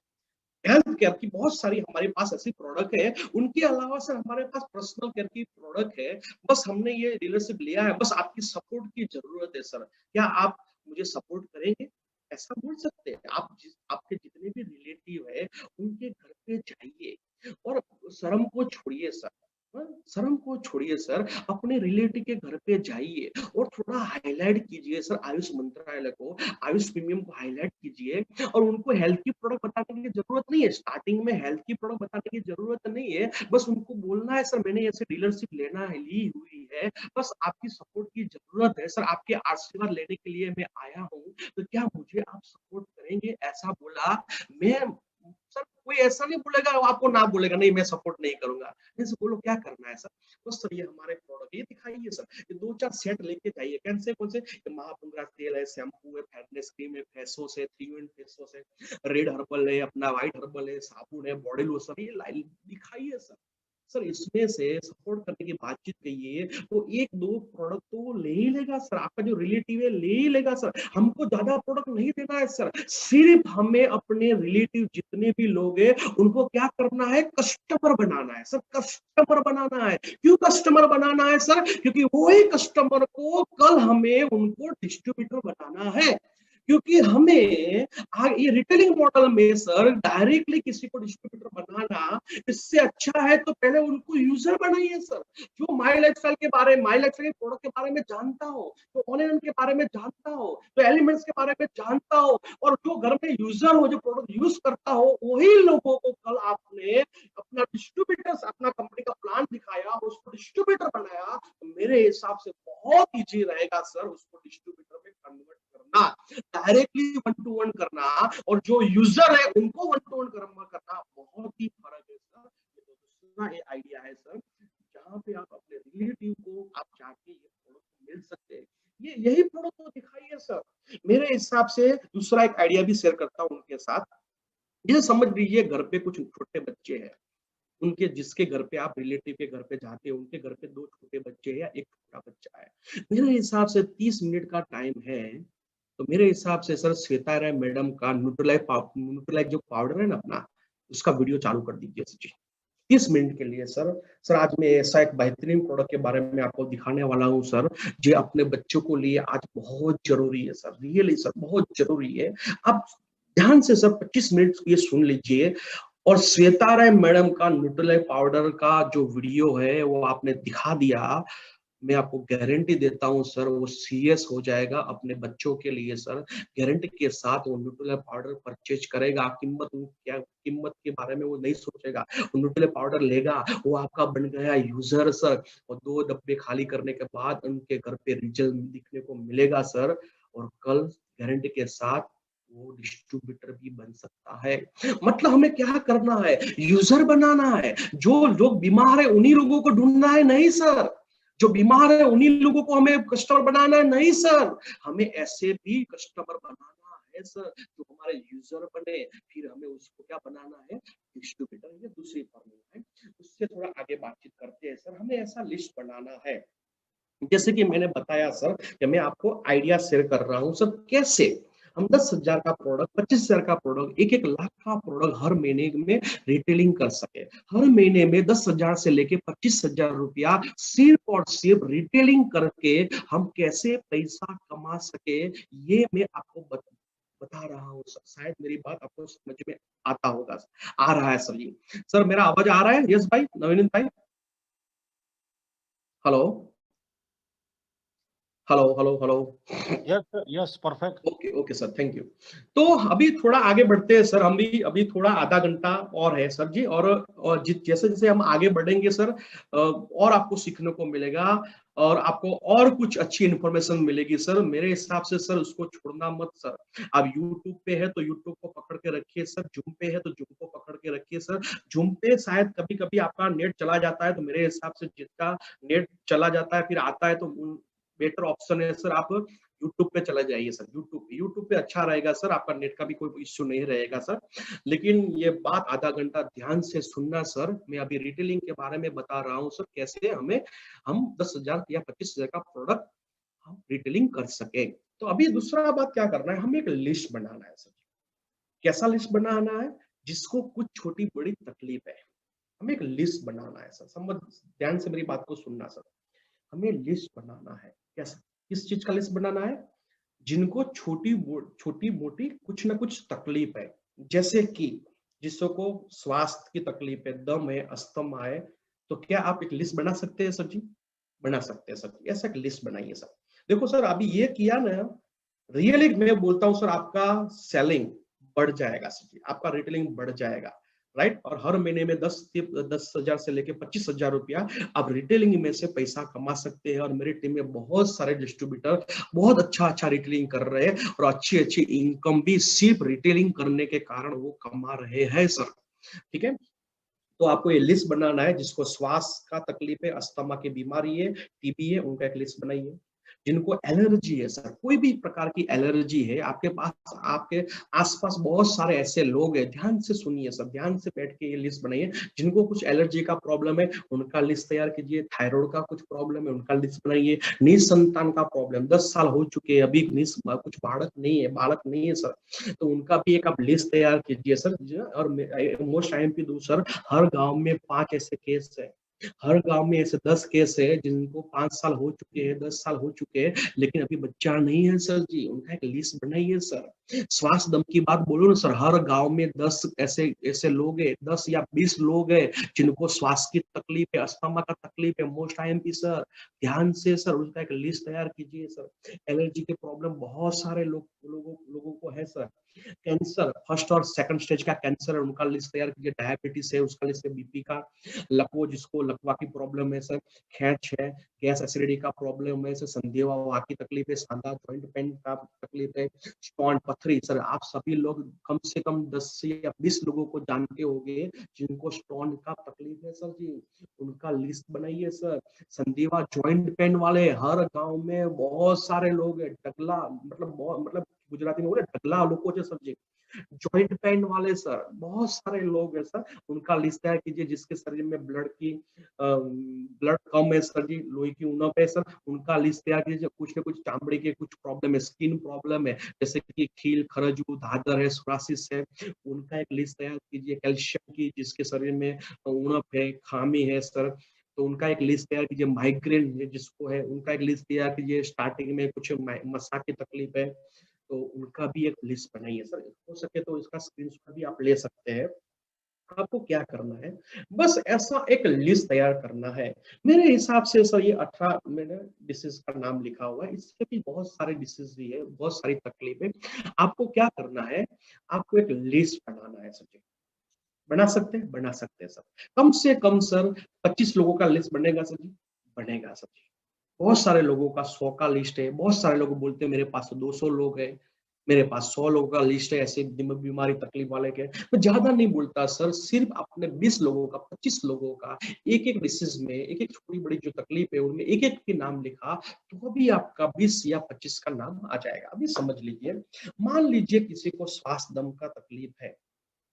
हेल्थ केयर की बहुत सारी हमारे पास ऐसी प्रोडक्ट है, उनके अलावा सर हमारे पास पर्सनल केयर की प्रोडक्ट है। बस हमने ये डीलरशिप लिया है, बस आपकी सपोर्ट की जरूरत है सर, क्या आप मुझे सपोर्ट करेंगे, ऐसा बोल सकते हैं आप। आपके जितने भी रिलेटिव है उनके घर पे जाइए और शर्म को छोड़िए सर। शर्म को छोड़िए सर, अपने रिलेटिव के घर पे जाइए और थोड़ा हाईलाइट कीजिए सर आयुष मंत्रालय को, आयुष प्रीमियम को हाईलाइट कीजिए। और उनको हेल्थ की प्रोडक्ट बताने की जरूरत नहीं है, स्टार्टिंग में हेल्थ की प्रोडक्ट बताने की जरूरत नहीं है। बस उनको बोलना है सर मैंने ऐसे डीलरशिप ली हुई है, बस आपकी सपोर्ट की जरूरत है सर, आपके आशीर्वाद लेने के लिए मैं आया हूँ, तो क्या मुझे आप सपोर्ट करेंगे, ऐसा बोला। मैं सर कोई ऐसा नहीं बोलेगा, आपको ना बोलेगा नहीं मैं सपोर्ट नहीं करूंगा, जैसे बोलो क्या करना है सर। बस सर ये हमारे प्रोडक्ट ये दिखाइए सर, ये 2-4 सेट लेके जाइए। कौन से महापुंगरा तेल है, शैम्पू है, फेयरनेस क्रीम है, फेसवॉश है, 3 in फेसवॉश है, रेड हर्बल है, अपना व्हाइट हर्बल है, साबुन है, बॉडी लोशन, ये लाइन दिखाइए सर। सर इसमें से सपोर्ट करने की बातचीत कहिए तो एक दो प्रोडक्ट तो ले ही लेगा सर, आपका जो रिलेटिव है ले ही लेगा सर। हमको ज्यादा प्रोडक्ट नहीं देना है सर, सिर्फ हमें अपने रिलेटिव जितने भी लोग हैं उनको क्या करना है, कस्टमर बनाना है सर, कस्टमर बनाना है। क्यों कस्टमर बनाना है सर, क्योंकि वही कस्टमर को कल हमें उनको डिस्ट्रीब्यूटर बनाना है। क्योंकि हमें ये रिटेलिंग मॉडल में सर डायरेक्टली किसी को डिस्ट्रीब्यूटर बनाना इससे अच्छा है तो पहले उनको यूजर बनाइए सर, जो माई लाइफस्टाइल के बारे में, माई लाइफस्टाइल के प्रोडक्ट के बारे में जानता हो, तो ऑनलाइन के बारे में जानता हो, तो एलिमेंट्स के बारे में जानता हो, और जो घर में यूजर हो, जो प्रोडक्ट यूज करता हो, वही लोगों को कल आपने अपना डिस्ट्रीब्यूटर, अपना कंपनी का प्लान दिखाया, उसको डिस्ट्रीब्यूटर बनाया, तो मेरे हिसाब से बहुत इजी रहेगा सर उसको डिस्ट्रीब्यूटर में कन्वर्ट करना, डायरेक्टली वन टू वन करना, और जो यूजर है उनको वन टू वन करना, बहुत ही फर्क है सर। ये तो दूसरा आइडिया है सर, जहां पे आप अपने रिलेटिव को आप जाके ये प्रोडक्ट मिल सकते हैं, ये यही प्रोडक्ट को दिखाइए सर। मेरे हिसाब से दूसरा एक आइडिया भी शेयर करता हूं उनके साथ। जैसे समझ लीजिए घर पे कुछ छोटे बच्चे हैं, उनके जिसके घर पे आप रिलेटिव के घर पे जाते हो, उनके घर पे दो छोटे बच्चे हैं या एक छोटा बच्चा है। मेरे हिसाब से 30 मिनट का टाइम है, तो मेरे हिसाब से सर श्वेता राय मैडम का न्यूट्रलाइज जो पाउडर है ना अपना, उसका वीडियो चालू कर दीजिए सर जी 30 मिनट के लिए सर। सर आज मैं ऐसा एक बेहतरीन प्रोडक्ट के बारे में आपको दिखाने वाला हूँ सर, जो अपने बच्चों को लिए आज बहुत जरूरी है सर, रियली सर बहुत जरूरी है। आप ध्यान से सर 25 मिनट ये सुन लीजिए, और श्वेता राय मैडम का न्यूट्रलाइज पाउडर का जो वीडियो है वो आपने दिखा दिया, मैं आपको गारंटी देता हूं सर वो सीरियस हो जाएगा अपने बच्चों के लिए सर, गारंटी के साथ वो न्यूट्रेला पाउडर परचेज करेगा। कीमत के बारे में वो नहीं सोचेगा, वो न्यूट्रेला पाउडर लेगा, वो आपका बन गया यूजर सर, और 2 डब्बे खाली करने के बाद उनके घर पे रिजल्ट दिखने को मिलेगा सर, और कल गारंटी के साथ वो डिस्ट्रीब्यूटर भी बन सकता है। मतलब हमें क्या करना है, यूजर बनाना है। जो लोग बीमार है उन्हीं लोगों को ढूंढना है, नहीं सर जो बीमार है उन्हीं लोगों को हमें कस्टमर बनाना है, नहीं सर, हमें ऐसे भी कस्टमर बनाना है सर जो हमारे यूजर बने, फिर हमें उसको क्या बनाना है, डिस्ट्रीब्यूटर। ये दूसरी फॉर्मूला है, उससे थोड़ा आगे बातचीत करते हैं सर। हमें ऐसा लिस्ट बनाना है, जैसे कि मैंने बताया सर कि मैं आपको आइडिया शेयर कर रहा हूं सर, कैसे हम 10,000 का प्रोडक्ट, 25,000 का प्रोडक्ट, 1-1 लाख का प्रोडक्ट हर महीने में रिटेलिंग कर सके। हर महीने में 10,000 से लेके 25,000 रुपया सिर्फ और सिर्फ रिटेलिंग करके हम कैसे पैसा कमा सके, ये मैं आपको बता रहा हूँ सर। शायद मेरी बात आपको समझ में आता होगा, आ रहा है सर जी। सर मेरा आवाज आ रहा है? यस भाई, नवीन भाई, hello hello hello hello. Yes, perfect. Okay okay sir, thank you. तो अभी थोड़ा आगे बढ़ते हैं सर, हम भी अभी थोड़ा आधा घंटा और है सर जी, और जैसे जैसे हम आगे बढ़ेंगे सर और आपको सीखने को मिलेगा, और आपको और कुछ अच्छी इंफॉर्मेशन मिलेगी सर। मेरे हिसाब से सर उसको छोड़ना मत सर। आप यूट्यूब पे है तो यूट्यूब को पकड़ के रखिए सर, जूम पे है तो जूम को पकड़ के रखिए सर। जूम पे शायद कभी कभी आपका नेट चला जाता है, तो मेरे हिसाब से जिसका नेट चला जाता है फिर आता है, तो बेटर ऑप्शन है सर आप यूट्यूब पे चला जाइए सर। यूट्यूब पे अच्छा रहेगा सर, आपका नेट का भी कोई इश्यू नहीं रहेगा सर। लेकिन ये बात आधा घंटा ध्यान से सुनना सर, मैं अभी रिटेलिंग के बारे में बता रहा हूँ सर, कैसे हम 10,000 या 25,000 का प्रोडक्ट हम रिटेलिंग कर सके। तो अभी दूसरा बात क्या करना है, हमें एक लिस्ट बनाना है सर। कैसा लिस्ट बनाना है, जिसको कुछ छोटी बड़ी तकलीफ है, हमें एक लिस्ट बनाना है सर। समझ, ध्यान से मेरी बात को सुनना सर। हमें लिस्ट बनाना है, कैसा, किस चीज का लिस्ट बनाना है, जिनको छोटी मोटी कुछ ना कुछ तकलीफ है, जैसे कि जिसको स्वास्थ्य की तकलीफ है, दम है, अस्थमा है, तो क्या आप एक लिस्ट बना सकते हैं सर जी? बना सकते हैं सर, ऐसा एक लिस्ट बनाइए सर। देखो सर अभी ये किया ना, रियली मैं बोलता हूँ सर, आपका सेलिंग बढ़ जाएगा सर जी, आपका रिटेलिंग बढ़ जाएगा, राइट। और हर महीने में 10,000 से लेके 25,000 रुपया आप रिटेलिंग में से पैसा कमा सकते हैं। और मेरी टीम में बहुत सारे डिस्ट्रीब्यूटर बहुत अच्छा रिटेलिंग कर रहे हैं, और अच्छी इनकम भी सिर्फ रिटेलिंग करने के कारण वो कमा रहे हैं सर। ठीक है, तो आपको ये लिस्ट बनाना है, जिसको श्वास का तकलीफ है, अस्थमा की बीमारी है, टीबी है, उनका एक लिस्ट बनाइए। जिनको एलर्जी है सर, कोई भी प्रकार की एलर्जी है आपके पास, आपके आसपास बहुत सारे ऐसे लोग हैं, ध्यान से सुनिए सर, ध्यान से बैठ के ये लिस्ट बनाइए। जिनको कुछ एलर्जी का प्रॉब्लम है उनका लिस्ट तैयार कीजिए, थायराइड का कुछ प्रॉब्लम है उनका लिस्ट बनाइए, निसंतान का प्रॉब्लम 10 साल हो चुके हैं अभी कुछ बालक नहीं है सर, तो उनका भी एक आप लिस्ट तैयार कीजिए सर। और मोस्ट आईएमपी दो सर, हर गांव में 5 ऐसे केस है, हर गांव में ऐसे 10 केस है जिनको 5 साल हो चुके हैं, 10 साल हो चुके हैं, लेकिन अभी बच्चा नहीं है सर जी, उनका एक लिस्ट बनाइए सर। श्वास दम की बात बोलो ना सर, हर गांव में 10 ऐसे ऐसे लोग हैं, 10 या 20 लोग हैं जिनको श्वास की तकलीफ है, अस्थमा का तकलीफ है, मोस्ट आईएमपी सर, ध्यान से सर उनका एक लिस्ट तैयार कीजिए सर। एलर्जी के प्रॉब्लम बहुत सारे लोगों को है सर। कैंसर फर्स्ट और सेकंड स्टेज का कैंसर है उनका लिस्ट तैयार कीजिए, डायबिटीज है उसका लिस्ट है, बीपी का, लकवो जिसको लकवा की प्रॉब्लम है सर, खैच है, गैस एसिडिटी का प्रॉब्लम है सर, संधिवा की तकलीफ है, सांधा जॉइंट पेन का तकलीफ है, स्टोन पथरी सर, आप सभी लोग कम से कम 10 या 20 लोगों को जानते होंगे जिनको स्टोन का तकलीफ है सर जी, उनका लिस्ट बनाइए सर। संधिवा जॉइंट पेन वाले हर गांव में बहुत सारे लोग हैं, डगला मतलब गुजराती में बोले डगला लोगों से सब्जी, जॉइंट पेन वाले सर बहुत सारे लोग हैं सर, उनका लिस्ट तैयार कीजिए। जिसके शरीर में ब्लड कम है सर जी, लोही की उणप है सर, उनका लिस्ट तैयार कीजिए। कुछ न कुछ चामड़ी के कुछ प्रॉब्लम है, स्किन प्रॉब्लम है, जैसे कि खील खरजू धाधर है, सोरासिस है, उनका एक लिस्ट तैयार कीजिए। कैल्शियम की जिसके शरीर में उणप है, खामी है सर, तो उनका एक लिस्ट तैयार कीजिए। माइग्रेन जिसको है उनका एक लिस्ट तैयार कीजिए। स्टार्टिंग में कुछ मसा की तकलीफ है तो उनका भी एक लिस्ट बनाइए सर, हो सके तो इसका स्क्रीनशॉट भी आप ले सकते हैं। आपको क्या करना है, बस ऐसा एक लिस्ट तैयार करना है। मेरे हिसाब से सर ये 18 मैंने डिसीज का नाम लिखा हुआ है, इसके भी बहुत सारे डिसीज भी है, बहुत सारी तकलीफ है। आपको क्या करना है, आपको एक लिस्ट बनाना है सर जी। बना सकते हैं सर, कम से कम सर 25 लोगों का लिस्ट बनेगा सर जी, बनेगा सर जी। बहुत सारे लोगों का 100 का लिस्ट है, बहुत सारे लोग बोलते हैं मेरे पास तो 200 लोग है, मेरे पास 100 लोगों का लिस्ट है ऐसे बीमारी तकलीफ वाले के। मैं ज्यादा नहीं बोलता सर, सिर्फ अपने 20 लोगों का 25 लोगों का एक एक डिसीज में एक एक छोटी बड़ी जो तकलीफ है उनमें एक एक के नाम लिखा, तो अभी आपका 20 या 25 का नाम आ जाएगा। अभी समझ लीजिए, मान लीजिए किसी को श्वास दम का तकलीफ है,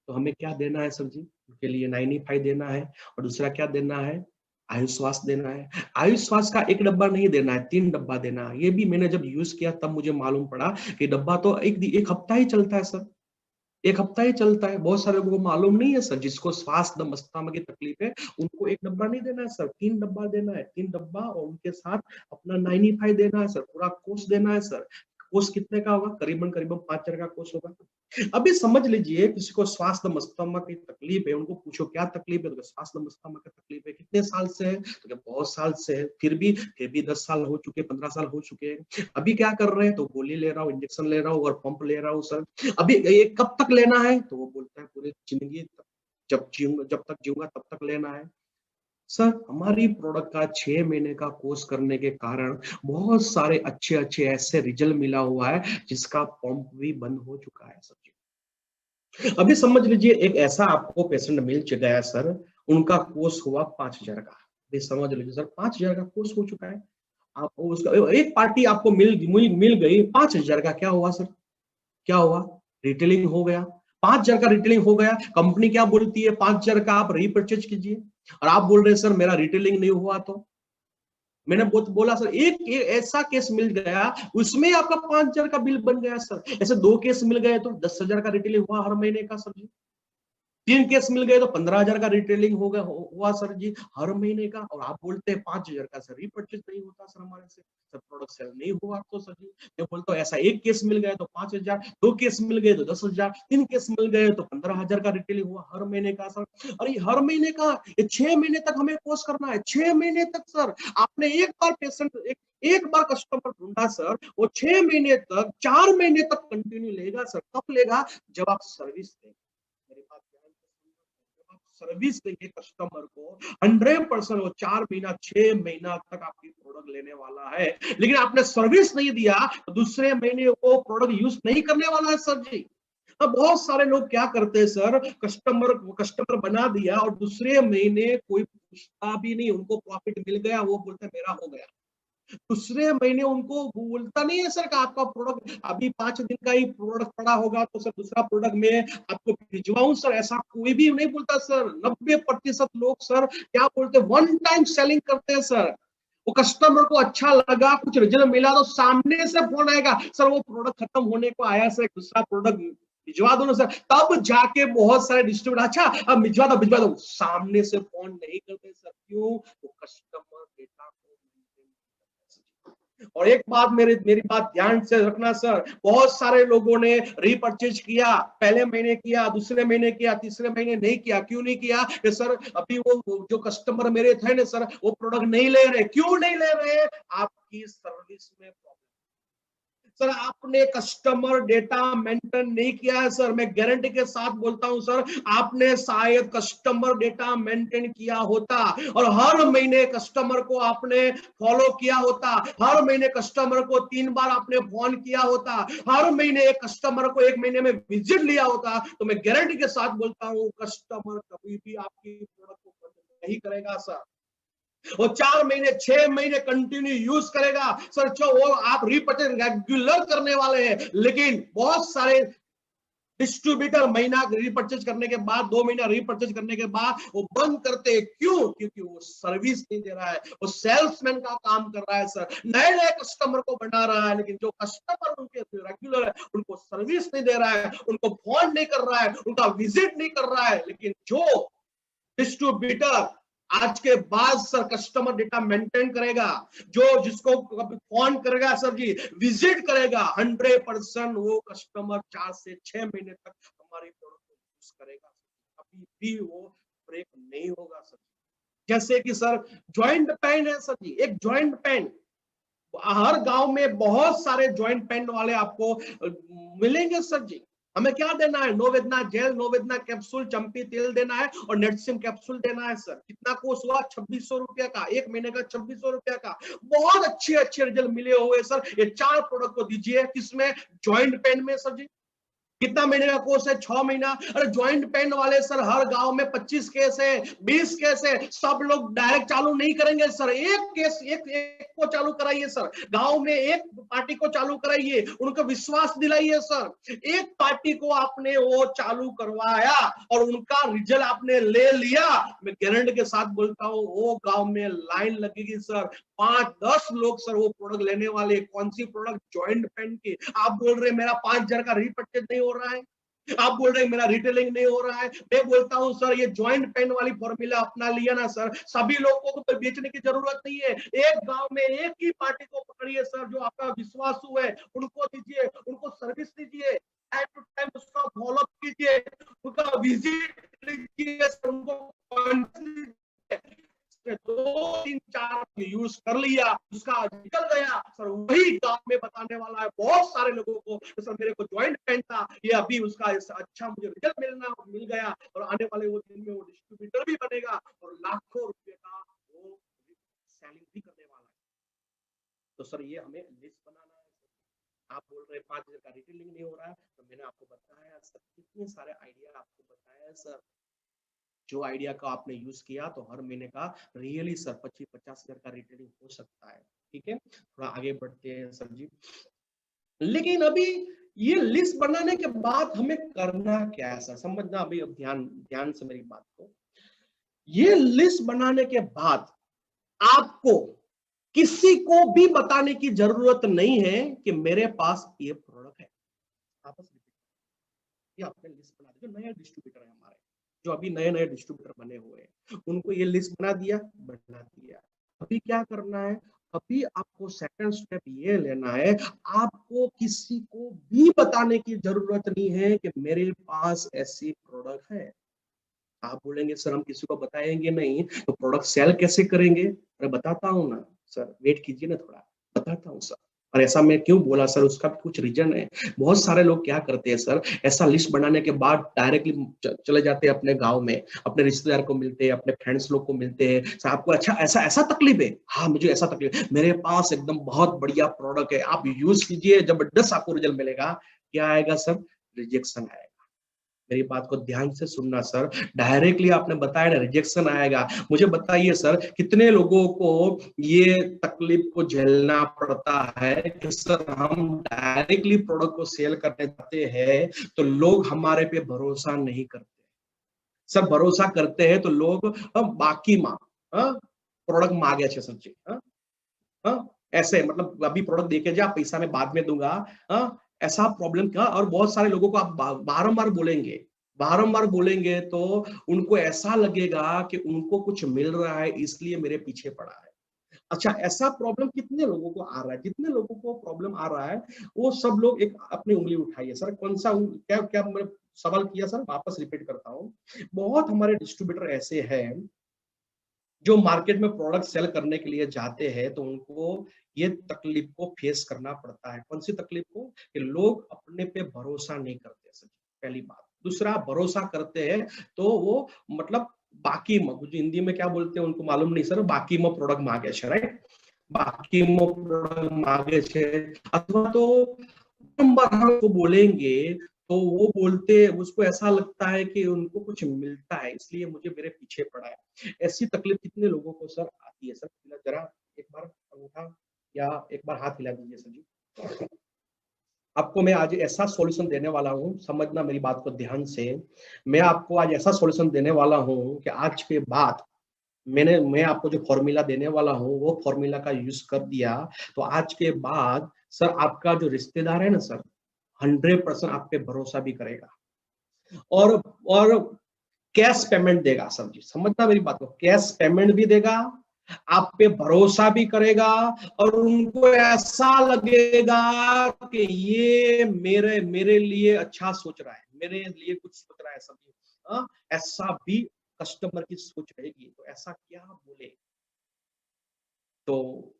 तो हमें क्या देना है सर जी, उनके लिए 95 देना है, और दूसरा क्या देना है, आयुश्वास देना है। आयुश्वास का एक डब्बा नहीं देना है, 3 डब्बा देना है। ये भी मैंने जब यूज किया तब मुझे मालूम पड़ा कि डब्बा तो एक हफ्ता ही चलता है सर, एक हफ्ता ही चलता है। बहुत सारे लोगों को मालूम नहीं है सर, जिसको श्वास दम अस्थमा की तकलीफ है उनको एक डब्बा नहीं देना है सर, 3 डब्बा देना है, 3 डब्बा, और उनके साथ अपना 95 देना है सर, पूरा कोर्स देना है सर। कोर्स कितने का होगा, करीबन करीबन 5,000 का कोर्स होगा। अभी समझ लीजिए किसी को श्वास दम अस्थमा की तकलीफ है, उनको पूछो क्या तकलीफ है, तो श्वास दम अस्थमा की तकलीफ है, कितने साल से है, तो बहुत साल से है, फिर भी 10 साल हो चुके, 15 साल हो चुके हैं। अभी क्या कर रहे हैं, तो गोली ले रहा हूँ, इंजेक्शन ले रहा हूँ और पंप ले रहा हूँ सर। अभी ये कब तक लेना है, तो वो बोलता है पूरी जिंदगी तक, जब तक जीऊंगा तब तक लेना है सर। हमारी प्रोडक्ट का 6 महीने का कोर्स करने के कारण बहुत सारे अच्छे अच्छे ऐसे रिजल्ट मिला हुआ है, जिसका पंप भी बंद हो चुका है सर। अभी समझ लीजिए एक ऐसा आपको पेशेंट मिल गया सर, उनका कोर्स हुआ 5,000 का। अभी समझ लीजिए सर 5,000 का कोर्स हो चुका है, आपको उसका एक पार्टी आपको मिल गई 5,000 का, क्या हुआ सर, क्या हुआ, रिटेलिंग हो गया। 5,000 का रिटेलिंग हो गया, कंपनी क्या बोलती है, 5,000 का आप रीपरचेज कीजिए, और आप बोल रहे हैं सर मेरा रिटेलिंग नहीं हुआ। तो मैंने बोला सर एक ऐसा केस मिल गया उसमें आपका 5,000 का बिल बन गया सर, ऐसे 2 केस मिल गए तो 10,000 का रिटेलिंग हुआ हर महीने का सर जी। 3 केस मिल गए तो 15,000 का रिटेलिंग हुआ सर जी हर महीने का, और आप बोलते हैं 5,000 का सर रीपरचेज नहीं होता सर हमारे से, सर प्रोडक्ट सेल नहीं हुआ तो सर जी। मैं बोलता हूँ ऐसा एक केस मिल गया तो 5,000, 2 केस मिल गए तो 10,000, 3 केस मिल गए तो 15,000 का रिटेलिंग हुआ हर महीने का सर। और ये हर महीने का, ये 6 महीने तक हमें कोर्स करना है, 6 महीने तक सर। आपने एक बार पेशेंट एक बार कस्टमर ढूंढा सर, वो 6 महीने तक 4 महीने तक कंटिन्यू लेगा सर। कब लेगा, जब आप सर्विस देंगे। मेरे पास सर्विस देंगे कस्टमर को 100%, वो 4 महीना 6 महीना तक आपकी प्रोडक्ट लेने वाला है। लेकिन आपने सर्विस नहीं दिया तो दूसरे महीने वो प्रोडक्ट यूज नहीं करने वाला है सर जी। अब बहुत सारे लोग क्या करते हैं सर, कस्टमर बना दिया और दूसरे महीने कोई पूछता भी नहीं, उनको प्रॉफिट मिल गया, वो बोलते हैं मेरा हो गया। दूसरे महीने उनको बोलता नहीं है सर कि आपका प्रोडक्ट अभी 5 दिन का ही प्रोडक्ट पड़ा होगा तो सर दूसरा प्रोडक्ट में आपको भिजवाऊं सर, ऐसा कोई भी नहीं बोलता सर। 90% लोग सर क्या बोलते हैं, वन टाइम सेलिंग करते हैं सर। वो कस्टमर को अच्छा लगा, कुछ रिजल्ट मिला तो सामने से फोन आएगा, सर वो प्रोडक्ट खत्म होने को आया सर, दूसरा प्रोडक्ट भिजवा दो ना सर। तब जाके बहुत सारे डिस्ट्रीब्यूटर अच्छा अब भिजवा दो, सामने से फोन नहीं करते सर। क्यों? तो कस्टमर डेटा को। और एक बात मेरी बात ध्यान से रखना सर, बहुत सारे लोगों ने रीपरचेज किया, पहले महीने किया, दूसरे महीने किया, तीसरे महीने नहीं किया। क्यों नहीं किया? कि सर अभी वो जो कस्टमर मेरे थे ना सर, वो प्रोडक्ट नहीं ले रहे। क्यों नहीं ले रहे? आपकी सर्विस में प्रॉब्लम सर, आपने कस्टमर डेटा मेंटेन नहीं किया है सर। मैं गारंटी के साथ बोलता हूं सर, आपने शायद कस्टमर डेटा मेंटेन किया होता और हर महीने कस्टमर को आपने फॉलो किया होता, हर महीने कस्टमर को 3 बार आपने फोन किया होता, हर महीने एक कस्टमर को 1 महीने में विजिट लिया होता, तो मैं गारंटी के साथ बोलता हूं कस्टमर कभी भी आपकी प्रोडक्ट को बंद नहीं करेगा सर। वो 4 महीने 6 महीने कंटिन्यू यूज करेगा सर। जो वो आप रीपरचेज रेगुलर करने वाले हैं, लेकिन बहुत सारे डिस्ट्रीब्यूटर महीना रीपरचेज करने के बाद, 2 महीना रीपरचेज करने के बाद वो बंद करते हैं। क्यों? क्योंकि वो सर्विस नहीं दे रहा है, वो सेल्समैन का काम कर रहा है सर। नए नए कस्टमर को बना रहा है, लेकिन जो कस्टमर उनके रेगुलर है उनको सर्विस नहीं दे रहा है, उनको फोन नहीं कर रहा है, उनका विजिट नहीं कर रहा है। लेकिन जो डिस्ट्रीब्यूटर आज के बाद सर कस्टमर डेटा मेंटेन करेगा, जो जिसको फोन करेगा सर जी, विजिट करेगा, 100% वो कस्टमर 4 से 6 महीने तक हमारे प्रोडक्ट को यूज करेगा। कभी भी वो ब्रेक नहीं होगा सर। जैसे कि सर जॉइंट पेन है सर जी, एक जॉइंट पेन हर गांव में बहुत सारे जॉइंट पेन वाले आपको मिलेंगे सर जी। हमें क्या देना है? नोवेदना जेल, नोवेदना कैप्सूल, चंपी तेल देना है और नेटसिम कैप्सूल देना है सर। कितना कोर्स हुआ? 2600 रुपया का, 1 महीने का 2600 रुपया का। बहुत अच्छे रिजल्ट मिले हुए सर। ये 4 प्रोडक्ट को दीजिए, किसमें? जॉइंट पेन में सर जी। कितना महीने का कोर्स है? 6 महीना। अरे ज्वाइंट पेन वाले सर हर गांव में 25 केस है, 20 केस है। सब लोग डायरेक्ट चालू नहीं करेंगे सर, एक केस एक को चालू कराइए सर। गांव में एक पार्टी को चालू कराइए, उनको विश्वास दिलाइए सर। एक पार्टी को आपने वो चालू करवाया और उनका रिजल्ट आपने ले लिया, मैं गारंटी के साथ बोलता हूँ वो गांव में लाइन लगेगी सर। 5-10 लोग सर वो प्रोडक्ट लेने वाले। कौन सी प्रोडक्ट? जॉइंट पेन की। आप बोल रहे मेरा 5000 का रीपरचेज नहीं हो रहा है, आप बोल रहे मेरा रिटेलिंग नहीं हो रहा है। मैं बोलता हूं सर ये जॉइंट पेन वाली फॉर्मूला अपना लिया ना सर, सभी लोगों को तो बेचने की जरूरत नहीं है। एक गांव में एक ही पार्टी को पकड़िए सर, जो आपका विश्वास है, उनको दीजिए, उनको सर्विस दीजिए, टाइम टू टाइम उसका फॉलो कीजिए, उनका विजिट लीजिए, उनको 2-3-4 यूज कर लिया, उसका निकल गया सर, वही गांव में बताने वाला है बहुत सारे लोगों को सर मेरे को ज्वाइंट पेन था, ये अभी उसका अच्छा मुझे रिजल्ट मिल गया और आने वाले वो दिन में वो डिस्ट्रीब्यूटर भी बनेगा और लाखों रुपए का वो सेलिंग भी करने वाला है। तो सर ये हमें लिस्ट बनाना है। आप बोल रहे 5000 का रिटेलिंग नहीं हो रहा है, तो मैंने आपको बताया सर कितने सारे आइडिया आपको बताया सर। जो आइडिया का आपने यूज किया तो हर महीने का रियली सर 25-50 हजार का रिटेलिंग हो सकता है। ठीक है, थोड़ा आगे बढ़ते हैं सर जी। लेकिन अभी ये लिस्ट बनाने के बाद हमें करना क्या है सर, समझना अभी, अब ध्यान से मेरी बात को। ये लिस्ट बनाने के बाद आपको किसी को भी बताने की जरूरत नहीं है कि मेरे पास ये प्रोडक्ट है। आपस में ये आपने लिस्ट बना दी। जो नया डिस्ट्रीब्यूटर है हमारे, जो अभी नए डिस्ट्रीब्यूटर बने हुए हैं, उनको ये लिस्ट बना दिया। अभी क्या करना है? अभी आपको सेकंड स्टेप ये लेना है, आपको किसी को भी बताने की जरूरत नहीं है कि मेरे पास ऐसी प्रोडक्ट है। आप बोलेंगे सर हम किसी को बताएंगे नहीं तो प्रोडक्ट सेल कैसे करेंगे? अरे बताता हूँ ना सर, वेट कीजिए ना थोड़ा, बताता हूँ सर। और ऐसा मैं क्यों बोला सर, उसका कुछ रीजन है। बहुत सारे लोग क्या करते हैं सर, ऐसा लिस्ट बनाने के बाद डायरेक्टली चले जाते हैं अपने गांव में, अपने रिश्तेदार को मिलते हैं, अपने फ्रेंड्स लोग को मिलते हैं। सर आपको अच्छा ऐसा तकलीफ है? हाँ मुझे ऐसा तकलीफ है, मेरे पास एकदम बहुत बढ़िया प्रोडक्ट है, आप यूज कीजिए, जबरदस्त आपको रिजल्ट मिलेगा। क्या आएगा सर? रिजेक्शन आएगा। मेरी बात को ध्यान से सुनना सर। डायरेक्टली आपने बताया ना रिजेक्शन आएगा, मुझे बताइए सर कितने लोगों को ये तकलीफ को झेलना पड़ता है कि सर हम डायरेक्टली प्रोडक्ट को सेल करने जाते हैं तो लोग हमारे पे भरोसा नहीं करते। सर भरोसा करते हैं तो लोग बाकी माँ प्रोडक्ट मांगे सर जी, ऐसे मतलब अभी प्रोडक्ट देके जा, पैसा मैं बाद में दूंगा, ऐसा प्रॉब्लम क्या। और बहुत सारे लोगों को आप बारंबार बोलेंगे, बारंबार बोलेंगे तो उनको ऐसा लगेगा कि उनको कुछ मिल रहा है इसलिए मेरे पीछे पड़ा है। अच्छा, ऐसा प्रॉब्लम कितने लोगों को आ रहा है? जितने लोगों को प्रॉब्लम आ रहा है वो सब लोग एक अपनी उंगली उठाइए। सर कौन सा क्या क्या मैंने सवाल किया सर, वापस रिपीट करता हूँ। बहुत हमारे डिस्ट्रीब्यूटर ऐसे हैं जो मार्केट में प्रोडक्ट सेल करने के लिए जाते हैं तो उनको ये तकलीफ को फेस करना पड़ता है। कौन सी तकलीफ को? कि लोग अपने पे भरोसा नहीं करते सर, पहली बात। दूसरा, भरोसा करते हैं तो वो मतलब बाकी मुझे हिंदी में क्या बोलते हैं उनको मालूम नहीं सर, बाकी में प्रोडक्ट मांगे छे, राइट? बाकी में प्रोडक्ट मांगे छे, अथवा तो बारंबार हम को बोलेंगे तो वो बोलते, उसको ऐसा लगता है कि उनको कुछ मिलता है इसलिए मुझे मेरे पीछे पड़ा है। ऐसी तकलीफ कितने लोगों को सर आती है? सर जरा एक बार अंगूठा या एक बार हाथ हिला दीजिए सर जी। आपको मैं आज ऐसा सॉल्यूशन देने वाला हूँ, समझना मेरी बात को ध्यान से। मैं आपको आज ऐसा सॉल्यूशन देने वाला हूँ कि आज के बाद मैं आपको जो फॉर्मूला देने वाला हूँ वो फॉर्मूला का यूज कर दिया तो आज के बाद सर आपका जो रिश्तेदार है ना सर, 100% आप पे भरोसा भी करेगा और कैश पेमेंट देगा सर जी। समझना मेरी बात को, कैश पेमेंट भी देगा, आप पे भरोसा भी करेगा और उनको ऐसा लगेगा कि ये मेरे मेरे लिए अच्छा सोच रहा है, मेरे लिए कुछ सोच रहा है सर जी। ऐसा भी कस्टमर की सोच रहेगी। तो ऐसा क्या बोले तो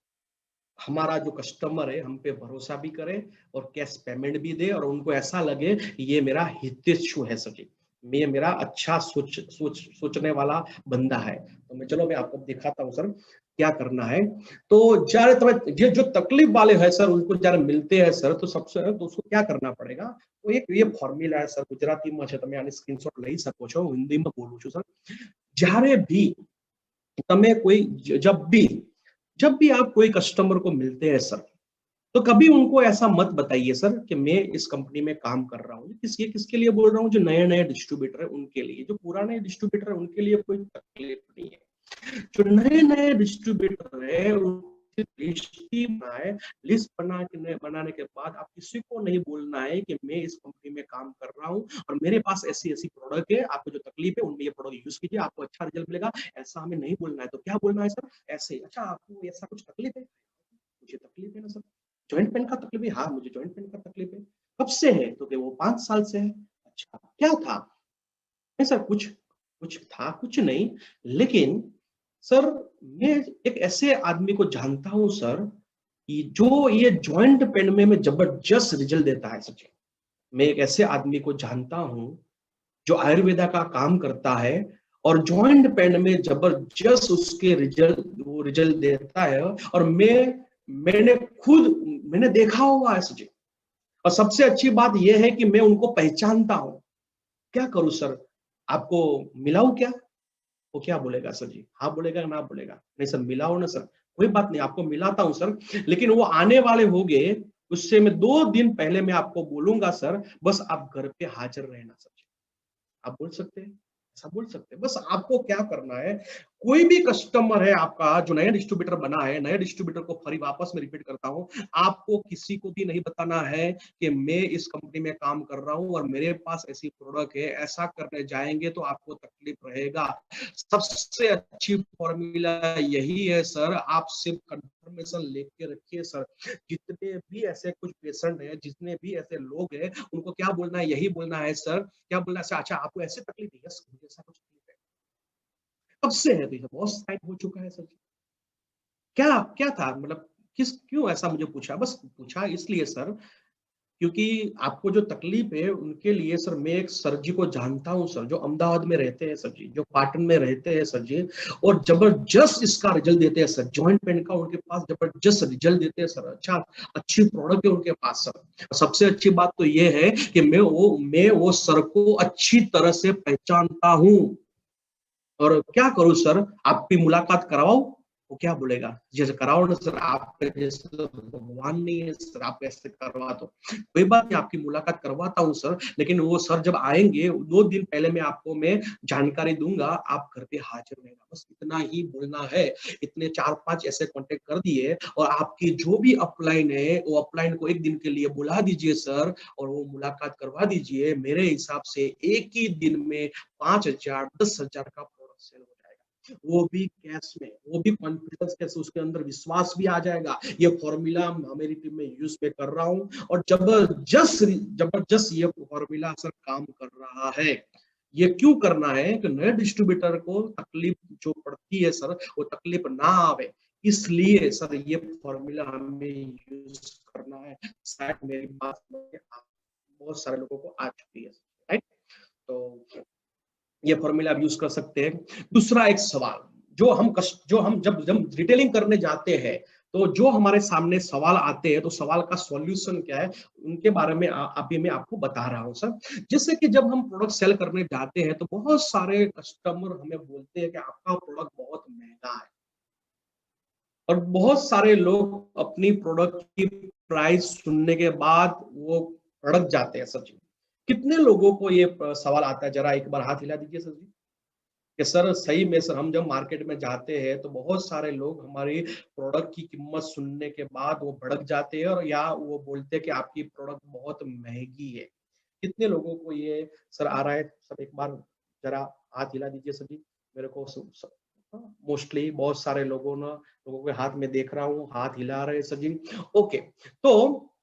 हमारा जो कस्टमर है हम पे भरोसा भी करे और कैश पेमेंट भी दे और उनको ऐसा लगे ये मेरा हितैषी है सर जी, ये मेरा अच्छा सोचने वाला बंदा है। तो मैं चलो मैं आपको दिखाता हूँ सर क्या करना है। तो जारे तुम्हें जो तकलीफ वाले है सर उनको जरा मिलते हैं सर तो सबसे तो उसको क्या करना पड़ेगा? तो एक ये फॉर्मूला है सर, गुजराती में છે તમે આની સ્ક્રીનશોટ લઈ શકો છો, हिंदी में बोलूं છું सर। જ્યારે भी તમે કોઈ जब भी आप कोई कस्टमर को मिलते हैं सर तो कभी उनको ऐसा मत बताइए सर कि मैं इस कंपनी में काम कर रहा हूँ। किसके लिए बोल रहा हूँ? जो नए नए डिस्ट्रीब्यूटर है उनके लिए। जो पुराने डिस्ट्रीब्यूटर है उनके लिए कोई तकलीफ नहीं है। जो नए नए डिस्ट्रीब्यूटर है लिस्ट बनाए, लिस्ट बनाने के बाद आप किसी को नहीं बोलना है कि मैं इस कंपनी में काम कर रहा हूँ और मेरे पास ऐसी ऐसी प्रोडक्ट है, आपको जो तकलीफ है उनमें ये प्रोडक्ट यूज कीजिए, आपको अच्छा रिजल्ट मिलेगा। ऐसा हमें नहीं बोलना है। तो क्या बोलना है सर? ऐसे, अच्छा आपको ऐसा कुछ तकलीफ है? मुझे तकलीफ है ना सर, जॉइंट पेन का तकलीफ है। हाँ मुझे जॉइंट पेन का तकलीफ है। कब से है? तो वो 5 साल से है। अच्छा क्या था? नहीं सर कुछ कुछ था कुछ नहीं, लेकिन सर मैं एक ऐसे आदमी को जानता हूं सर कि जो ये जॉइंट पेन में जबरदस्त रिजल्ट देता है सर। मैं एक ऐसे आदमी को जानता हूं जो आयुर्वेदा का काम करता है और जॉइंट पेन में जबरदस्त उसके रिजल्ट देता है और मैंने देखा हुआ है सर। और सबसे अच्छी बात यह है कि मैं उनको पहचानता हूं। क्या करूं सर? आपको मिलाऊं क्या? वो क्या बोलेगा सर जी? हाँ बोलेगा ना बोलेगा? नहीं सर मिलाओ ना सर। कोई बात नहीं, आपको मिलाता हूं सर, लेकिन वो आने वाले हो गए उससे मैं 2 दिन पहले मैं आपको बोलूंगा सर, बस आप घर पे हाजिर रहना सर। आप बोल सकते हैं, ऐसा बोल सकते हैं। बस आपको क्या करना है, कोई भी कस्टमर है आपका जो नया डिस्ट्रीब्यूटर बना है, नए डिस्ट्रीब्यूटर को फिर वापस में रिपीट करता हूं, आपको किसी को भी नहीं बताना है कि मैं इस कंपनी में काम कर रहा हूं और मेरे पास ऐसी प्रोडक्ट है। ऐसा करने जाएंगे तो आपको तकलीफ रहेगा। सबसे अच्छी फॉर्मूला यही है सर, आप सिर्फ कंफर्मेशन लेके रखिए सर। जितने भी ऐसे कुछ पेशेंट है, जितने भी ऐसे लोग हैं, उनको क्या बोलना है? यही बोलना है सर, क्या बोलना है? अच्छा आपको ऐसे तकलीफ है? यस मुझे ऐसा कुछ तकलीफ है। कब से है? तो ये बहुत टाइम हो चुका है सर। क्या क्या था मतलब, क्यों ऐसा मुझे पूछा? बस पूछा इसलिए सर क्योंकि आपको जो तकलीफ है उनके लिए सर मैं एक सर जी को जानता हूं सर, जो अहमदाबाद में रहते हैं सर जी, जो पाटन में रहते हैं सर जी, और जबरदस्त इसका रिजल्ट देते हैं सर। जॉइंट पेन का उनके पास जबरदस्त रिजल्ट देते हैं सर। अच्छी प्रोडक्ट है उनके पास सर। सबसे अच्छी बात तो ये है कि मैं वो सर को अच्छी तरह से पहचानता हूं। और क्या करूं सर, आपकी मुलाकात करवाओ? वो क्या बोलेगा, जैसे कराओ ना सर, आप जैसे तो भगवान नहीं है सर, आप कैसे करवा दो। कोई बात नहीं, आपकी मुलाकात करवाता हूँ सर, लेकिन वो सर जब आएंगे 2 दिन पहले मैं जानकारी दूंगा, आप घर पे हाजिर रहेगा। बस इतना ही बोलना है। इतने 4-5 ऐसे कॉन्टेक्ट कर दिए, और आपकी जो भी अपलाइन है वो अपलाइन को 1 दिन के लिए बुला दीजिए सर, और वो मुलाकात करवा दीजिए। मेरे हिसाब से एक ही दिन में 5,000 10,000 का प्रोडक्ट सेल हो जाएगा, वो भी कैश में, वो भी कॉन्फिडेंस के साथ, उसके अंदर विश्वास भी आ जाएगा। ये फॉर्मूला मेरी टीम में यूज में कर रहा हूँ, और जबरदस्त ये फॉर्मूला सर काम कर रहा है। ये क्यों करना है कि नए डिस्ट्रीब्यूटर को तकलीफ जो पड़ती है सर, वो तकलीफ ना आवे, इसलिए सर ये फॉर्मूला हमें यूज करना है। शायद मेरी बात बहुत सारे लोगों को आ चुकी है, राइट? तो ये फॉर्मूला आप यूज कर सकते हैं। दूसरा एक सवाल, जो हम जब रिटेलिंग करने जाते हैं, तो जो हमारे सामने सवाल आते हैं, तो सवाल का सॉल्यूशन क्या है, उनके बारे में अभी मैं आपको बता रहा हूं सर। जैसे कि जब हम प्रोडक्ट सेल करने जाते हैं, तो बहुत सारे कस्टमर हमें बोलते हैं कि आपका प्रोडक्ट बहुत महंगा है, और बहुत सारे लोग अपनी प्रोडक्ट की प्राइस सुनने के बाद वो भड़क जाते हैं सर जी। कितने लोगों को ये सवाल आता है, जरा एक बार हाथ हिला दीजिए सर जी, कि सर सही में सर हम जब मार्केट में जाते हैं तो बहुत सारे लोग हमारी प्रोडक्ट की कीमत सुनने के बाद वो भड़क जाते हैं, और या वो बोलते हैं कि आपकी प्रोडक्ट बहुत महंगी है। कितने लोगों को ये सर आ रहा है? सर एक बार जरा हाथ हिला दीजिए सर जी, मेरे को मोस्टली बहुत सारे लोगों के हाथ में देख रहा हूँ, हाथ हिला रहे हैं सर जी। ओके, तो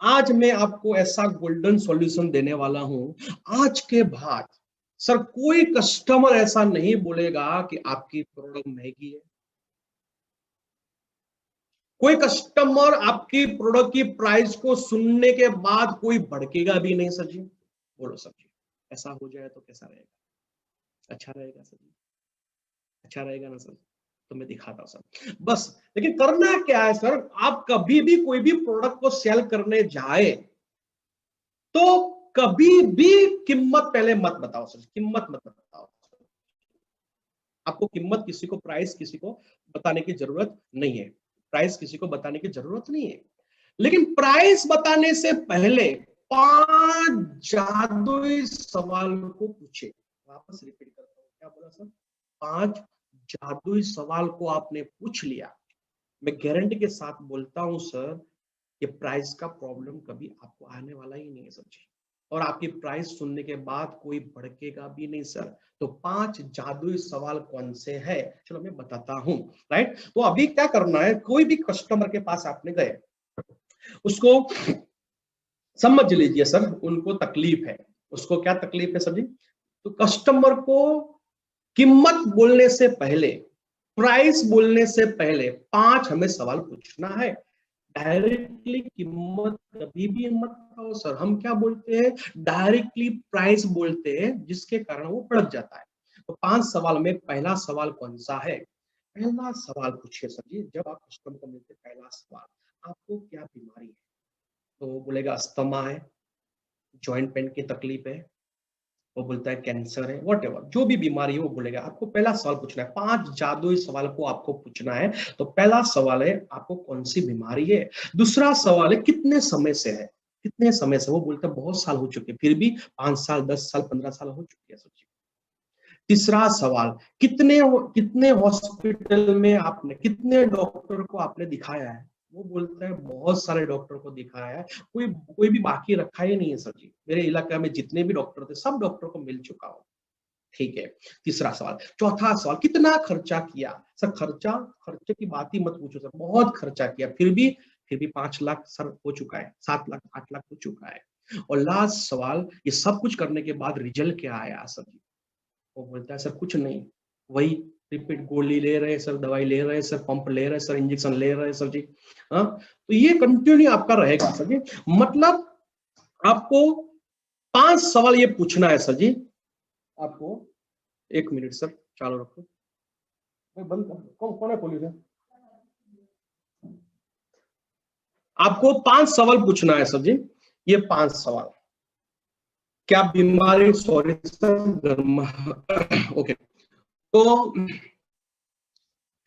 आज मैं आपको ऐसा गोल्डन सॉल्यूशन देने वाला हूं। आज के बाद सर कोई कस्टमर ऐसा नहीं बोलेगा कि आपकी प्रोडक्ट महंगी है। कोई कस्टमर आपकी प्रोडक्ट की प्राइस को सुनने के बाद कोई भड़केगा भी नहीं सर जी। बोलो सर जी, ऐसा हो जाए तो कैसा रहेगा? अच्छा रहेगा सर जी? अच्छा रहेगा ना सर? तो मैं दिखाता हूं सर बस। लेकिन करना क्या है सर, आप कभी भी कोई भी प्रोडक्ट को सेल करने जाए तो कभी भी कीमत पहले मत बताओ सर, कीमत मत बताओ। आपको कीमत किसी को, प्राइस किसी को बताने की जरूरत नहीं है। प्राइस किसी को बताने की जरूरत नहीं है। लेकिन प्राइस बताने से पहले 5 जादुई सवाल को पूछे। वापस रिपीट करता हूँ, क्या बोला सर? 5 जादुई सवाल को आपने पूछ लिया, मैं गारंटी के साथ बोलता हूं सर, ये प्राइस का प्रॉब्लम कभी आपको आने वाला ही नहीं है सर जी। और आपकी प्राइस सुनने के बाद कोई भड़केगा भी नहीं सर। तो 5 जादुई सवाल कौन से हैं, चलो मैं बताता हूं, राइट? तो अभी क्या करना है, कोई भी कस्टमर के पास आपने गए, उसको समझ लीजिए सर, उनको तकलीफ है। उसको क्या तकलीफ है सर जी? तो कस्टमर को कीमत बोलने से पहले, प्राइस बोलने से पहले 5 हमें सवाल पूछना है। डायरेक्टली कीमत कभी भी मत बताओ सर। हम क्या बोलते हैं, डायरेक्टली प्राइस बोलते हैं, जिसके कारण वो भड़क जाता है। तो 5 सवाल में पहला सवाल कौन सा है? पहला सवाल पूछिए सर जी, जब आप कस्टमर को मिलते पहला सवाल, आपको क्या बीमारी है? तो वो बोलेगा अस्थमा है, जॉइंट पेन की तकलीफ है, वो बोलता है कैंसर है, वट एवर जो भी बीमारी है वो बोलेगा। आपको पहला सवाल पूछना है, 5 जादुई सवाल को आपको पूछना है। तो पहला सवाल है, आपको कौन सी बीमारी है? दूसरा सवाल है, कितने समय से है? कितने समय से? वो बोलता है बहुत साल हो चुके, फिर भी 5 साल 10 साल 15 साल हो चुके हैं सोचिए। तीसरा सवाल, कितने हॉस्पिटल में आपने, कितने डॉक्टर को आपने दिखाया है? वो बोलता है बहुत सारे डॉक्टर को दिखाया है, कोई कोई भी बाकी रखा ही नहीं है सर जी। मेरे इलाके में जितने भी डॉक्टर थे सब डॉक्टर को मिल चुका हूं। ठीक है, तीसरा सवाल। चौथा सवाल, कितना खर्चा किया? सर खर्चे की बात ही मत पूछो सर, बहुत खर्चा किया, फिर भी 5 लाख सर हो चुका है, 7 लाख 8 लाख हो चुका है। और लास्ट सवाल, ये सब कुछ करने के बाद रिजल्ट क्या आया सर जी? वो बोलता है सर कुछ नहीं, वही रिपीट गोली ले रहे हैं सर, दवाई ले रहे हैं सर, पंप ले रहे हैं सर, इंजेक्शन ले रहे हैं सर जी। हाँ, तो ये कंटिन्यू आपका रहेगा सर जी। मतलब आपको 5 सवाल ये पूछना है सर जी आपको। 1 मिनट सर, चालू रखो, बंद कर, कौन है पुलिस है? आपको 5 सवाल पूछना है सर जी। ये 5 सवाल, क्या बीमारी, सॉरी सर, ओके, तो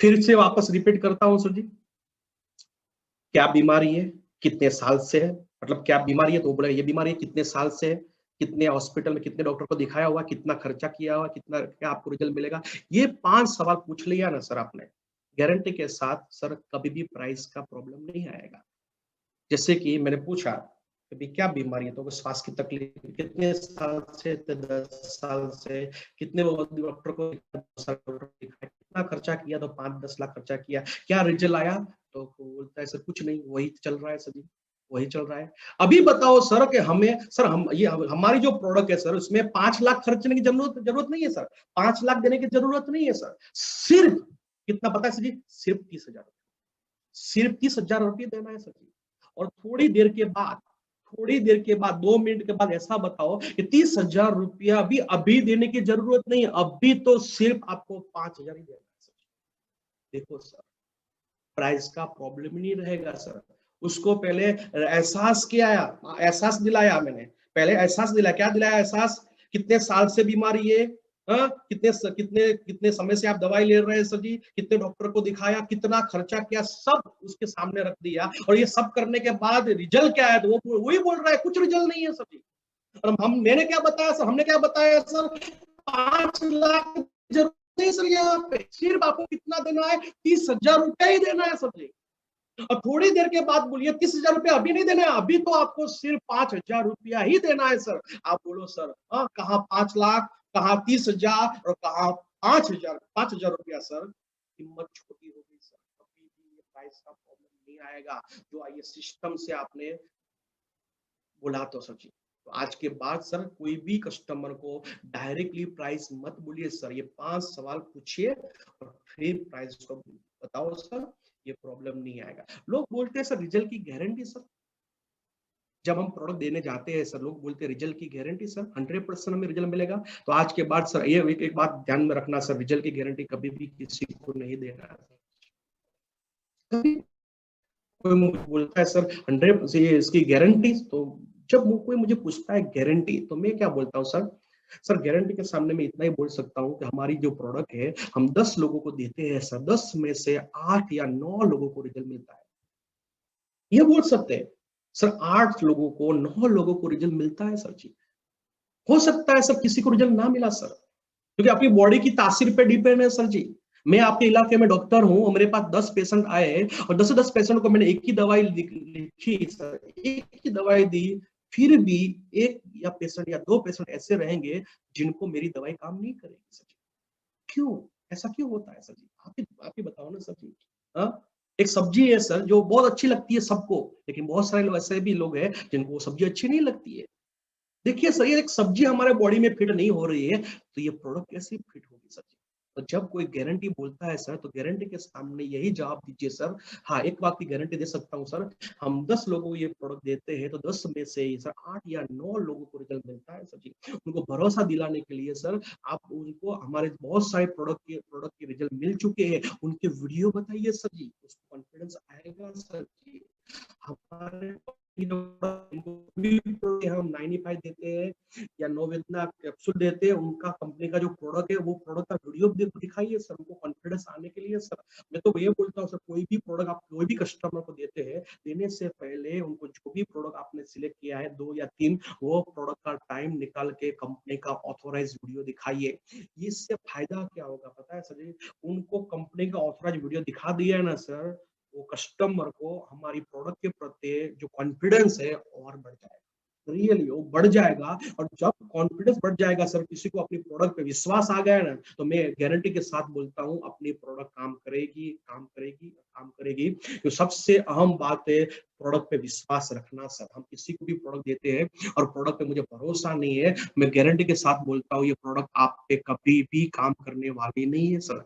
फिर से वापस रिपीट करता हूं सर जी। क्या बीमारी है, कितने साल से है, मतलब क्या बीमारी है तो बोला ये बीमारी है, कितने साल से है, कितने हॉस्पिटल में कितने डॉक्टर को दिखाया हुआ, कितना खर्चा किया हुआ, कितना क्या आपको रिजल्ट मिलेगा। ये 5 सवाल पूछ लिया ना सर आपने, गारंटी के साथ सर कभी भी प्राइस का प्रॉब्लम नहीं आएगा। जैसे कि मैंने पूछा कभी क्या बीमारी है, तो श्वास की तकलीफ, कितने साल से, 10 साल से, कितने डॉक्टर को दिखाया, कितना खर्चा किया, तो 5-10 लाख खर्चा किया, क्या रिजल्ट आया, तो बोलता है सर कुछ नहीं, वही चल रहा है सर जी, वही चल रहा है। अभी बताओ सर कि हमें सर, हम ये हमारी जो प्रोडक्ट है सर, उसमें 5 लाख खर्चने की जरूरत नहीं है सर, 5 लाख देने की जरूरत नहीं है सर। सिर्फ कितना पता है सर जी? सिर्फ 30,000, सिर्फ 30,000 रुपये देना है सर जी। और थोड़ी देर के बाद 2 मिनट के बाद ऐसा बताओ कि 30,000 रुपया अभी देने की जरूरत नहीं है, अभी तो सिर्फ आपको 5,000 ही देना है सर। देखो सर, प्राइस का प्रॉब्लम नहीं रहेगा सर। उसको पहले एहसास किया, एहसास दिलाया मैंने, पहले एहसास दिलाया। क्या दिलाया एहसास? कितने साल से बीमारी है, कितने कितने कितने समय से आप दवाई ले रहे हैं सर जी, कितने डॉक्टर को दिखाया, कितना खर्चा किया, सब उसके सामने रख दिया। और ये सब करने के बाद रिजल्ट क्या है, तो वो वही बोल रहा है कुछ रिजल्ट नहीं है सर जी। और मैंने क्या बताया सर, हमने क्या बताया सर, 5 लाख जरूरत नहीं सर, यहाँ पे सिर्फ आपको कितना देना है, 30,000 रुपया ही देना है सर जी। और थोड़ी देर के बाद बोलिए 30,000 रुपया अभी नहीं देना है, अभी तो आपको सिर्फ 5,000 रुपया ही देना है सर। आप बोलो सर, कहाँ 5 लाख, कहाँ 30,000 और कहाँ 5,000 रुपया सर। हिम्मत छोटी हो गई सर, कभी भी ये प्राइस का प्रॉब्लम नहीं आएगा जो ये सिस्टम से आपने बोला तो सर जी। तो आज के बाद सर कोई भी कस्टमर को डायरेक्टली प्राइस मत बोलिए सर, ये 5 सवाल पूछिए और फिर प्राइस को बताओ सर, ये प्रॉब्लम नहीं आएगा। लोग बोलते हैं सर रिजल्ट की गारंटी सर, जब हम प्रोडक्ट देने जाते हैं सर, लोग बोलते हैं रिजल्ट की गारंटी सर, 100% हमें रिजल्ट मिलेगा। तो आज के बाद सर ये एक बात ध्यान में रखना सर, रिजल्ट की गारंटी कभी भी किसी को नहीं देना है। कभी कोई मुझे बोलता है सर 100% इसकी गारंटी, तो जब कोई मुझे पूछता है गारंटी, तो मैं क्या बोलता हूँ सर, गारंटी के सामने मैं इतना ही बोल सकता हूँ कि हमारी जो प्रोडक्ट है हम 10 लोगों को देते हैं सर, 10 में से 8 या 9 लोगों को रिजल्ट मिलता है। ये बोल सकते हैं सर, 8 लोगों को, 9 लोगों को रिजल्ट मिलता है सर जी। हो सकता है सर किसी को रिजल्ट ना मिला सर, क्योंकि आपकी बॉडी की तासीर पे डिपेंड है सर जी। मैं आपके इलाके में डॉक्टर हूं और मेरे पास 10 पेशेंट आए और 10 पेशेंट को मैंने एक ही दवाई लिखी सर, एक ही दवाई दी, फिर भी 1 या पेशेंट या 2 पेशेंट ऐसे रहेंगे जिनको मेरी दवाई काम नहीं करेगी सर जी। क्यों? ऐसा क्यों होता है सर जी? आप ही बताओ ना सर जी। एक सब्जी है सर जो बहुत अच्छी लगती है सबको, लेकिन बहुत सारे लोग ऐसे भी लोग हैं जिनको वो सब्जी अच्छी नहीं लगती है। देखिए सर, ये एक सब्जी हमारे बॉडी में फिट नहीं हो रही है, तो ये प्रोडक्ट कैसे फिट होगी सर जी? तो जब कोई गारंटी बोलता है सर, तो गारंटी के सामने यही जवाब दीजिए सर। हाँ, एक बात की गारंटी दे सकता हूँ सर, हम 10 लोगों को ये प्रोडक्ट देते हैं तो 10 में से ही सर 8 या 9 लोगों को रिजल्ट मिलता है सर जी। उनको भरोसा दिलाने के लिए सर, आप उनको हमारे बहुत सारे प्रोडक्ट के रिजल्ट मिल चुके हैं, उनके वीडियो बताइए सर जी, उसको कॉन्फिडेंस आएगा सर जी। हमारे हम 95 देते हैं या नोवेदना कैप्सूल देते हैं, उनका कंपनी का जो प्रोडक्ट है वो प्रोडक्ट का वीडियो दिखाइए सर, उनको कॉन्फिडेंस आने के लिए सर। मैं तो ये बोलता हूँ सर, कोई भी प्रोडक्ट आप कोई भी कस्टमर को देते हैं, देने से पहले उनको जो भी प्रोडक्ट आपने सिलेक्ट किया है 2 या 3, वो प्रोडक्ट का टाइम निकाल के कंपनी का ऑथोराइज वीडियो दिखाइए। इससे फायदा क्या होगा पता है सर जी? उनको कंपनी का ऑथोराइज वीडियो दिखा दिया है ना सर, वो कस्टमर को हमारी प्रोडक्ट के प्रति जो कॉन्फिडेंस है और बढ़ जाएगा, रियली वो बढ़ जाएगा। और जब कॉन्फिडेंस बढ़ जाएगा सर, किसी को अपनी प्रोडक्ट पे विश्वास आ गया ना, तो मैं गारंटी के साथ बोलता हूँ अपनी प्रोडक्ट काम करेगी, काम करेगी, काम करेगी। तो सबसे अहम बात है प्रोडक्ट पे विश्वास रखना सर। हम किसी को भी प्रोडक्ट देते हैं और प्रोडक्ट पे मुझे भरोसा नहीं है, मैं गारंटी के साथ बोलता हूँ ये प्रोडक्ट आप पे कभी भी काम करने वाली नहीं है सर।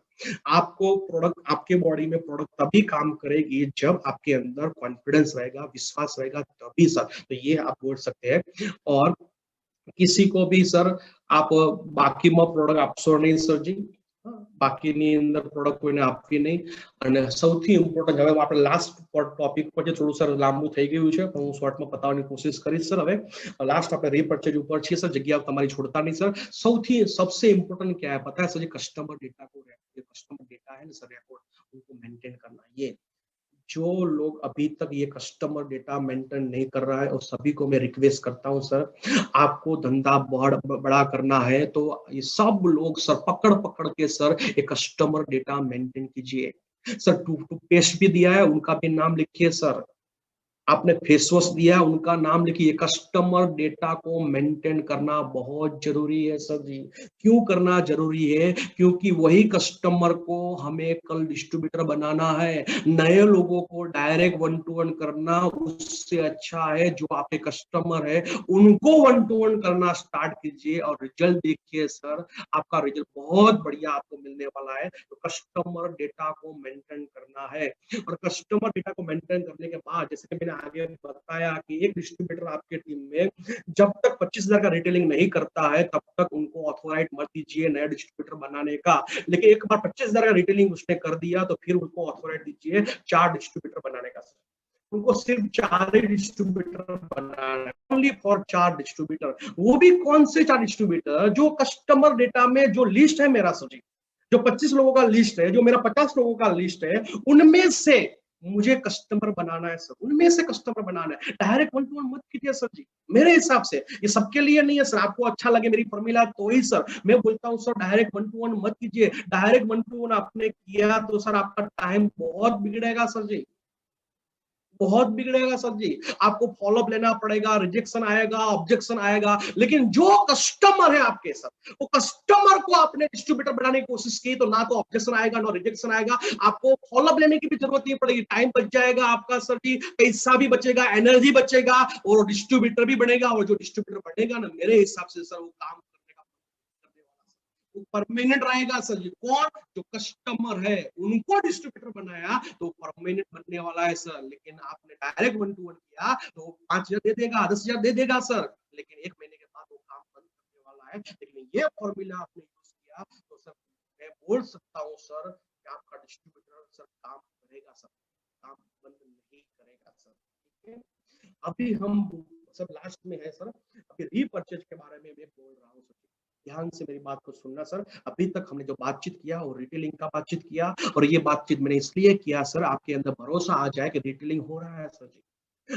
आपको प्रोडक्ट, आपके बॉडी में प्रोडक्ट तभी काम करेगी जब आपके अंदर कॉन्फिडेंस रहेगा, विश्वास रहेगा, तभी सर। तो ये आप बोल सकते हैं। और किसी को भी सर आप બાકીમાં પ્રોડક્ટ આપશો નહીં સરજી, બાકીની અંદર પ્રોડક્ટ કોઈને આપવી નહીં। અને સૌથી ઇમ્પોર્ટન્ટ, હવે આપણે લાસ્ટ ટોપિક પર થોડું સર લાંબુ થઈ ગયું છે પણ હું શોર્ટમાં બતાવવાની કોશિશ કરીશ સર। હવે લાસ્ટ આપણે રીપર્ચેज ઉપર છીએ સર, જગ્યા તમારી છોડતા નહીં સર। સૌથી सबसे इम्पोर्टेंट क्या है पता है सर जी? कस्टमर डेटा को, कस्टमर डेटा है ना सर, रिकॉर्ड उनको मेंटेन करना। ये जो लोग अभी तक ये कस्टमर डेटा मेंटेन नहीं कर रहा है और सभी को मैं रिक्वेस्ट करता हूं सर, आपको धंधा बड़ा करना है तो ये सब लोग सर पकड़ पकड़ के सर ये कस्टमर डेटा मेंटेन कीजिए सर। टूथपेस्ट भी दिया है, उनका भी नाम लिखिए सर। आपने फेस वॉश दिया, उनका नाम लिखिए। कस्टमर डेटा को मेंटेन करना बहुत जरूरी है सर जी। क्यों करना जरूरी है? क्योंकि वही कस्टमर को हमें कल डिस्ट्रीब्यूटर बनाना है। नए लोगों को डायरेक्ट 1 to 1 करना उससे अच्छा है जो आपके कस्टमर है उनको 1 to 1 करना स्टार्ट कीजिए और रिजल्ट देखिए सर, आपका रिजल्ट बहुत बढ़िया आपको मिलने वाला है। तो कस्टमर डेटा को मेंटेन करना है। और कस्टमर डेटा को मेंटेन करने के बाद, जैसे कि मैंने आगे बताया कि एक डिस्ट्रीब्यूटर आपके टीम में जब तक 25,000 का रिटेलिंग नहीं करता है तब तक उनको ऑथोराइज मत दीजिए नया डिस्ट्रीब्यूटर बनाने का। लेकिन एक बार 25,000 का रिटेलिंग उसने कर दिया तो फिर उनको ऑथोराइज दीजिए 4 डिस्ट्रीब्यूटर बनाने का। उनको सिर्फ 4 ही डिस्ट्रीब्यूटर बनाना है, ओनली फॉर 4 डिस्ट्रीब्यूटर। वो भी कौन से 4 डिस्ट्रीब्यूटर? जो कस्टमर डेटा में जो लिस्ट है मेरा सर जी, जो 25 लोगों का लिस्ट है, जो मेरा 50 लोगों का लिस्ट है, उनमें से मुझे कस्टमर बनाना है सर। उनमें से कस्टमर बनाना है। डायरेक्ट 1 to 1 मत कीजिए सर जी, मेरे हिसाब से ये सबके लिए नहीं है सर। आपको अच्छा लगे मेरी फॉर्मूला तो ही सर मैं बोलता हूँ सर डायरेक्ट 1 to 1 मत कीजिए। डायरेक्ट 1 to 1 आपने किया तो सर आपका टाइम बहुत बिगड़ेगा सर जी, बहुत बिगड़ेगा सर जी। आपको फॉलोअप लेना पड़ेगा, रिजेक्शन आएगा, ऑब्जेक्शन आएगा। लेकिन जो कस्टमर है आपके सर, वो कस्टमर को आपने डिस्ट्रीब्यूटर बनाने की कोशिश की तो ना तो ऑब्जेक्शन आएगा ना रिजेक्शन आएगा। आपको फॉलोअप लेने की भी जरूरत नहीं पड़ेगी, टाइम बच जाएगा आपका सर जी, पैसा भी बचेगा, एनर्जी बचेगा और डिस्ट्रीब्यूटर भी बनेगा। और जो डिस्ट्रीब्यूटर बनेगा ना, मेरे हिसाब से सर वो काम परमानेंट रहेगा सर जी। कौन? जो कस्टमर है उनको डिस्ट्रीब्यूटर बनाया तो परमानेंट बनने वाला है सर। लेकिन आपने डायरेक्ट 1 to 1 किया तो 5,000 दे देगा, 10,000 दे देगा सर, लेकिन 1 महीने के बाद वो काम बंद करने वाला है। लेकिन ये फॉर्मूला आपने यूज किया तो सर मैं बोल सकता हूँ सर कि आपका डिस्ट्रीब्यूटर सर काम करेगा सर, काम बंद नहीं करेगा सर। ठीक है, अभी हम सब लास्ट में है सर, अभी रीपरचेज के बारे में मैं बोल रहा हूँ सर। ध्यान से मेरी बात को सुनना सर। अभी तक हमने जो बातचीत किया वो रिटेलिंग का बातचीत किया, और ये बातचीत मैंने इसलिए किया सर आपके अंदर भरोसा आ जाए कि रिटेलिंग हो रहा है सर जी।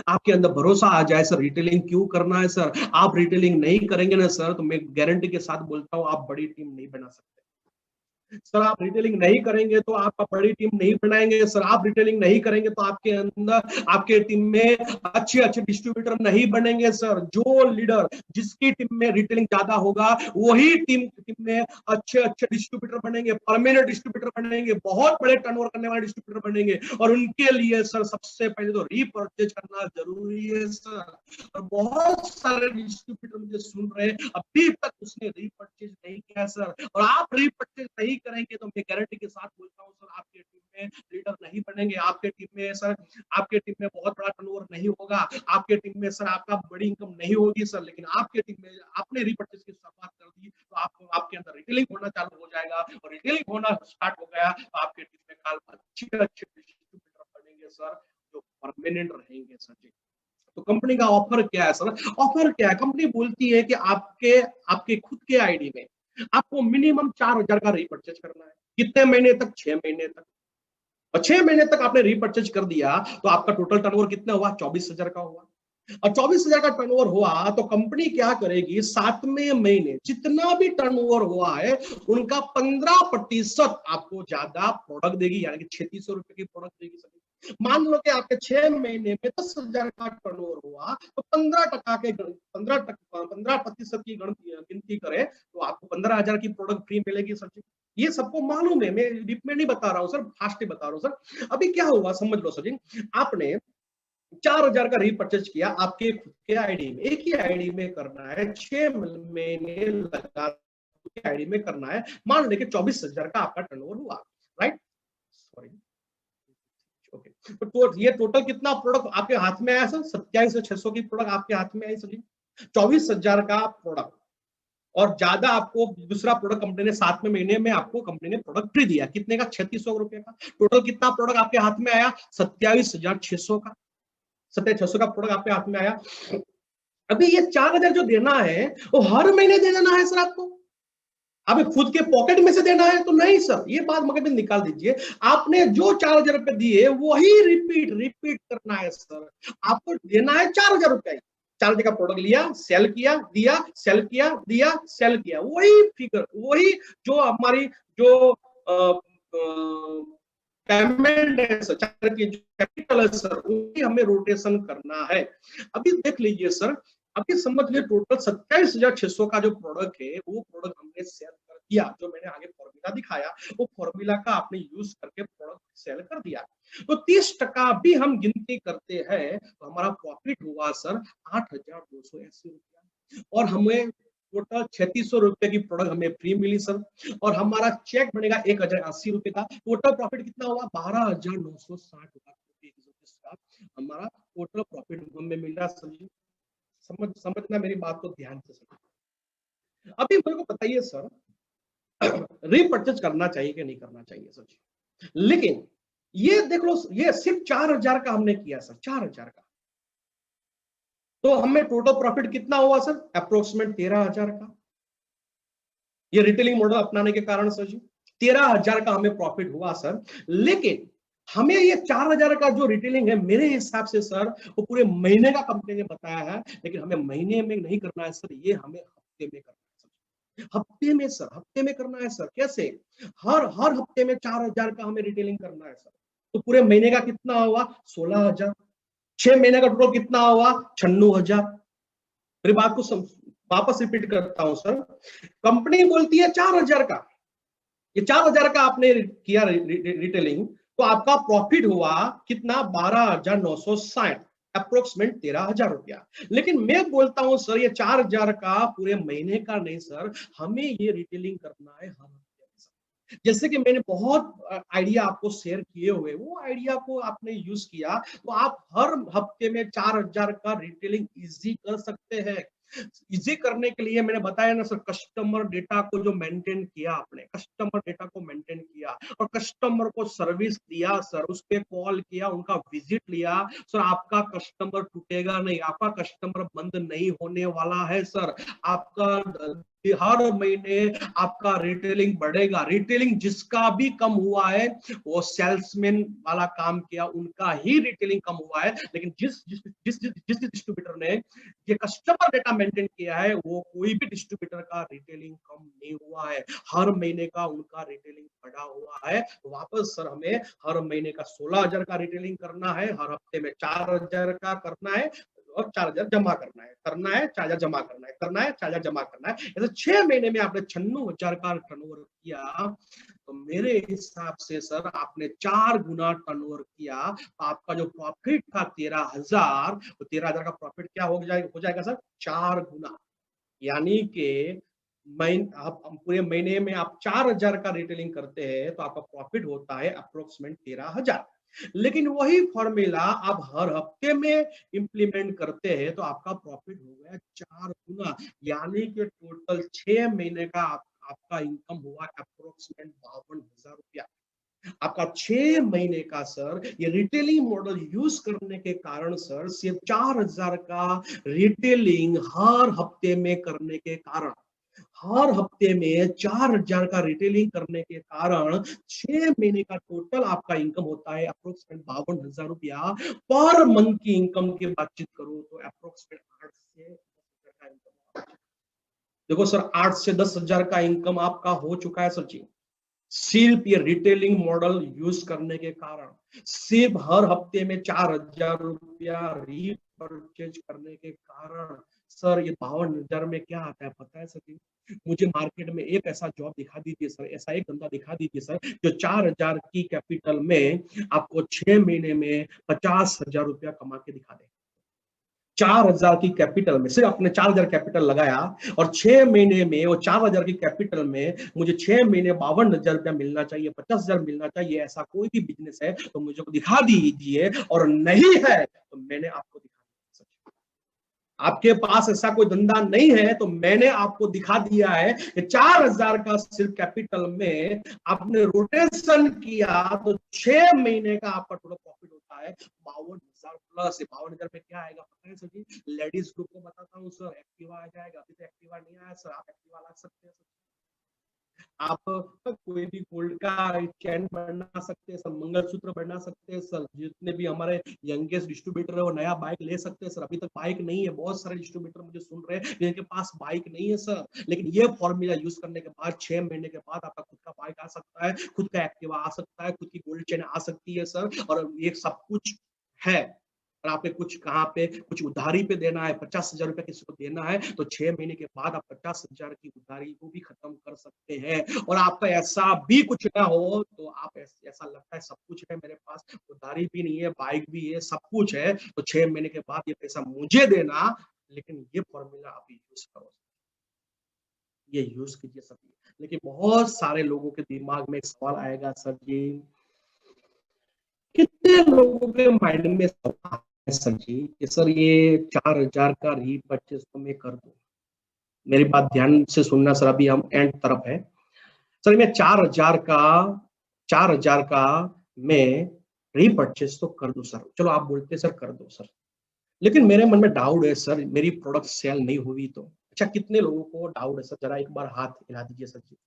आपके अंदर भरोसा आ जाए सर रिटेलिंग क्यों करना है सर। आप रिटेलिंग नहीं करेंगे ना सर तो मैं गारंटी के साथ बोलता हूँ आप बड़ी टीम नहीं बना सकते सर। आप रिटेलिंग नहीं करेंगे तो आप बड़ी टीम नहीं बनाएंगे सर। आप रिटेलिंग नहीं करेंगे तो आपके अंदर, आपके टीम में अच्छे अच्छे डिस्ट्रीब्यूटर नहीं बनेंगे सर। जो लीडर, जिसकी टीम में रिटेलिंग ज्यादा होगा वही टीम में अच्छे अच्छे डिस्ट्रीब्यूटर बनेंगे, परमानेंट डिस्ट्रीब्यूटर बनेंगे, बहुत बड़े टर्नओवर करने वाले डिस्ट्रीब्यूटर बनेंगे। और उनके लिए सर सबसे पहले तो रीपरचेज करना जरूरी है सर। और बहुत सारे डिस्ट्रीब्यूटर मुझे सुन रहे हैं अभी तक उसने रीपरचेज नहीं किया सर। और आप रीपरचेज नहीं करेंगे तो मैं गारंटी के साथ बोलता हूं सर आपके टीम में लीडर नहीं बनेंगे। आपके टीम में सर, आपके टीम में बहुत बड़ा टर्नओवर नहीं होगा। आपके टीम में सर आपका बड़ी इनकम नहीं होगी सर। लेकिन आपके टीम में आपने रीपरचेज की शुरुआत कर दी तो आपको, आपके अंदर रिटेलिंग होना चालू हो जाएगा। और रिटेलिंग होना स्टार्ट हो गया तो आपके टीम में कल अच्छे अच्छे डिस्ट्रीब्यूटर बनेंगे सर, जो परमानेंट रहेंगे सर जी। तो कंपनी का ऑफर क्या है सर? ऑफर क्या है? कंपनी बोलती है कि आपके खुद के आईडी में आपको मिनिमम 4,000 का रीपरचेज करना है। कितने महीने तक? 6 महीने तक। और 6 महीने तक आपने रीपरचेज कर दिया तो आपका टोटल टर्नओवर कितना हुआ? 24,000 का हुआ। और 24,000 का टर्नओवर हुआ तो कंपनी क्या करेगी? 7वें महीने जितना भी टर्नओवर हुआ है उनका 15% आपको ज्यादा प्रोडक्ट देगी, यानी कि 3600 रुपए की प्रोडक्ट देगी सर। मान लो कि आपके 6 महीने में 10,000 का टर्नओवर हुआ तो 15% की गिनती करें तो आपको 15,000 की प्रोडक्ट फ्री मिलेगी सर जी। ये सबको मालूम है, मैं डीप में नहीं बता रहा हूँ सर, फास्ट ही बता रहा हूँ सर। अभी क्या हुआ समझ लो सर जी। आपने 4,000 का रीपर्चेज किया आपके खुद के आईडी में, एक ही आईडी में करना है, 6 महीने लगा आईडी में करना है, मान लेके 24,000 का आपका टर्नओवर हुआ, राइट? सॉरी, ओके, तो ये टोटल कितना प्रोडक्ट आपके हाथ में आया सर? 27,600 की प्रोडक्ट आपके हाथ में आई सर जी, 24,000 का प्रोडक्ट, और ज्यादा आपको दूसरा प्रोडक्ट कंपनी ने 7 महीने में आपको कंपनी ने प्रोडक्ट फ्री दिया, कितने का? 3600 रुपए का। टोटल कितना प्रोडक्ट आपके हाथ में आया? 27,600 का, 27,600 का प्रोडक्ट आपके हाथ में आया। अभी ये 4,000 जो देना है वो हर महीने दे देना है सर आपको? आप खुद के पॉकेट में से देना है? तो नहीं सर, ये बात मगर में निकाल दीजिए। आपने जो 4,000 रुपए दिए वही रिपीट करना है सर। आपको देना है 4,000 रुपए, 4,000 का प्रोडक्ट लिया, सेल किया, दिया, सेल किया, दिया, सेल किया, वही फिगर, वही जो हमारी जो पेमेंट है सर, कैपिटल है सर, वही हमें रोटेशन करना है। अभी देख लीजिए सर, अभी समझ लीजिए टोटल 27,600 का जो प्रोडक्ट है वो प्रोडक्ट हमने सेल कर दिया, जो मैंने आगे फॉर्मूला दिखाया वो फॉर्मूला का आपने यूज करके प्रोडक्ट सेल कर दिया। तो 30% भी हम गिनती करते हैं तो हमारा प्रॉफिट हुआ सर 8,280 रुपया, और हमें टोटल 3,600 रुपए की प्रोडक्ट हमें फ्री मिली सर, और हमारा चेक बनेगा 1,080 रुपए का। टोटल प्रॉफिट कितना हुआ? 12,960 रुपया हमारा टोटल प्रॉफिट हमें मिला सर जी। समझना मेरी बात को ध्यान से समझ। अभी मेरे को बताइए सर, रीपर्चेज करना चाहिए कि नहीं करना चाहिए सर जी? लेकिन ये देख लो, ये सिर्फ 4,000 का हमने किया सर, 4,000 का, तो हमें टोटल प्रॉफिट कितना हुआ सर? अप्रोक्सीमेट 13,000 का। ये रिटेलिंग मॉडल अपनाने के कारण सर जी 13,000 का हमें प्रॉफिट हुआ सर। लेकिन हमें ये 4,000 का जो रिटेलिंग है मेरे हिसाब से सर वो पूरे महीने का कंपनी ने बताया है, लेकिन हमें महीने में नहीं करना है सर, ये हमें हफ्ते में करना है सर। हफ्ते में सर, हफ्ते में करना है सर। कैसे? हर हफ्ते में 4,000 का हमें रिटेलिंग करना है सर। तो पूरे महीने का कितना हुआ? 16,000। 6 महीने का टोटल कितना हुआ? 96,000। मेरी बात को वापस रिपीट करता हूं सर, कंपनी बोलती है 4,000 का, ये 4,000 का आपने किया रिटेलिंग, तो आपका प्रॉफिट हुआ कितना? 12,960, अप्रोक्सीमेट 13,000 रुपया। लेकिन मैं बोलता हूं सर ये 4,000 का पूरे महीने का नहीं सर, हमें ये रिटेलिंग करना है हर हफ्ते। जैसे कि मैंने बहुत आइडिया आपको शेयर किए हुए, वो आइडिया को आपने यूज किया तो आप हर हफ्ते में 4,000 का रिटेलिंग इजी कर सकते हैं। इजी करने के लिए मैंने बताया ना सर, कस्टमर डेटा को जो मेंटेन किया आपने, कस्टमर डेटा को मेंटेन किया और कस्टमर को सर्विस दिया सर, उस पे कॉल किया, उनका विजिट लिया सर, आपका कस्टमर टूटेगा नहीं, आपका कस्टमर बंद नहीं होने वाला है सर। आपका हर महीने आपका रिटेलिंग बढ़ेगा। रिटेलिंग जिसका भी कम हुआ है वो सेल्समैन वाला काम किया, उनका ही रिटेलिंग कम हुआ है। लेकिन जिस डिस्ट्रीब्यूटर ने ये कस्टमर डेटा मेंटेन किया है वो कोई भी डिस्ट्रीब्यूटर का रिटेलिंग कम नहीं हुआ है, हर महीने का उनका रिटेलिंग बढ़ा हुआ है। तो वापस सर हमें हर महीने का 16,000 का रिटेलिंग करना है, हर हफ्ते में 4,000 का करना है और 4,000 जमा करना है, 4,000 जमा करना है, 4,000 जमा करना है। ऐसे 6 महीने में आपने 96,000 का टर्नओवर किया, तो मेरे हिसाब से सर आपने 4 गुना टर्नओवर किया, तो आपका जो प्रॉफिट था 13,000, तो 13,000 का प्रॉफिट क्या हो जाएगा सर? 4 गुना। यानी कि आप पूरे महीने में आप 4,000 का रिटेलिंग करते हैं तो आपका प्रॉफिट होता है अप्रोक्सीमेट 13,000। लेकिन वही फॉर्मूला आप हर हफ्ते में इंप्लीमेंट करते हैं तो आपका प्रॉफिट हो गया 4 गुना, यानी कि टोटल 6 महीने का आपका इनकम हुआ अप्रोक्सीमेट 52,000 रुपया। आपका 6 महीने का सर ये रिटेलिंग मॉडल यूज करने के कारण सर सिर्फ 4,000 का रिटेलिंग हर हफ्ते में करने के कारण, हर हफ्ते में 4,000 का रिटेलिंग करने के कारण 6 महीने का टोटल आपका इनकम होता है अप्रोक्सीमेट 52,000 रुपया। पर मंथ की इनकम की बातचीत करो तो अप्रोक्सीमेट 8 से 10,000 का इनकम। देखो सर 8 से 10,000 का इनकम आपका हो चुका है सर जी, सिर्फ ये रिटेलिंग मॉडल यूज करने के कारण, सिर्फ हर हफ्ते में 4,000 रुपया रीपरचेज करने के कारण। सर ये 52,000 में क्या आता है पता है सर? मुझे मार्केट में एक ऐसा जॉब दिखा दीजिए सर, ऐसा एक धंधा दिखा दीजिए सर जो 4,000 की कैपिटल में आपको 6 महीने में 50,000 रुपया कमा के दिखा दे। 4,000 की कैपिटल में, सिर्फ अपने 4,000 कैपिटल लगाया और 6 महीने में वो 4,000 की कैपिटल में मुझे 6 महीने 52,000 रुपया मिलना चाहिए, 50,000 मिलना चाहिए, ऐसा कोई भी बिजनेस है तो मुझे को दिखा दीजिए, और नहीं है तो मैंने आपको दिखा दिया। आपके पास ऐसा कोई धंधा नहीं है तो मैंने आपको दिखा दिया है कि 4,000 का सिर्फ कैपिटल में आपने रोटेशन किया तो 6 महीने का आपका टोटल प्रॉफिट होता है 52,000 प्लस। 52,000 में क्या आएगा पता है सर जी? लेडीज ग्रुप को बताता हूँ सर, एक्टिवा आ जाएगा। अभी तो एक्टिवा नहीं आया सर, आप एक्टिवा ला सकते हैं सर। आप कोई भी गोल्ड का चैन बना सकते हैं सर, मंगलसूत्र बना सकते हैं सर। जितने भी हमारे यंगेस्ट डिस्ट्रीब्यूटर है वो नया बाइक ले सकते हैं सर। अभी तक बाइक नहीं है, बहुत सारे डिस्ट्रीब्यूटर मुझे सुन रहे हैं जिनके पास बाइक नहीं है सर, लेकिन ये फॉर्मूला यूज करने के बाद 6 महीने के बाद आपका खुद का बाइक आ सकता है, खुद का एक्टिवा आ सकता है, खुद की गोल्ड चेन आ सकती है सर, और ये सब कुछ है। और आपके कुछ कहाँ पे कुछ उधारी पे देना है, 50,000 रुपया किसी को देना है तो 6 महीने के बाद आप 50,000 की उधारी को भी खत्म कर सकते हैं। और आपका ऐसा भी कुछ ना हो तो आप ऐसा लगता है सब कुछ है मेरे पास, उधारी भी नहीं है, बाइक भी है, सब कुछ है, तो 6 महीने के बाद ये पैसा मुझे देना। लेकिन ये फॉर्मूला आप यूज करो, ये यूज कीजिए सभी। लेकिन बहुत सारे लोगों के दिमाग में एक सवाल आएगा सर जी, कितने लोगों के माइंड में सवाल है सर जी कि सर ये 4,000 का रीपरचेज तो मैं कर दूं। मेरी बात ध्यान से सुनना सर, अभी हम एंड तरफ है सर। मैं 4,000 का मैं रीपरचेज तो कर दूं सर, चलो आप बोलते सर कर दो सर, लेकिन मेरे मन में डाउट है सर, मेरी प्रोडक्ट सेल नहीं हुई तो। अच्छा, कितने लोगों को डाउट है सर? जरा एक बार हाथ हिला दीजिए सर जी।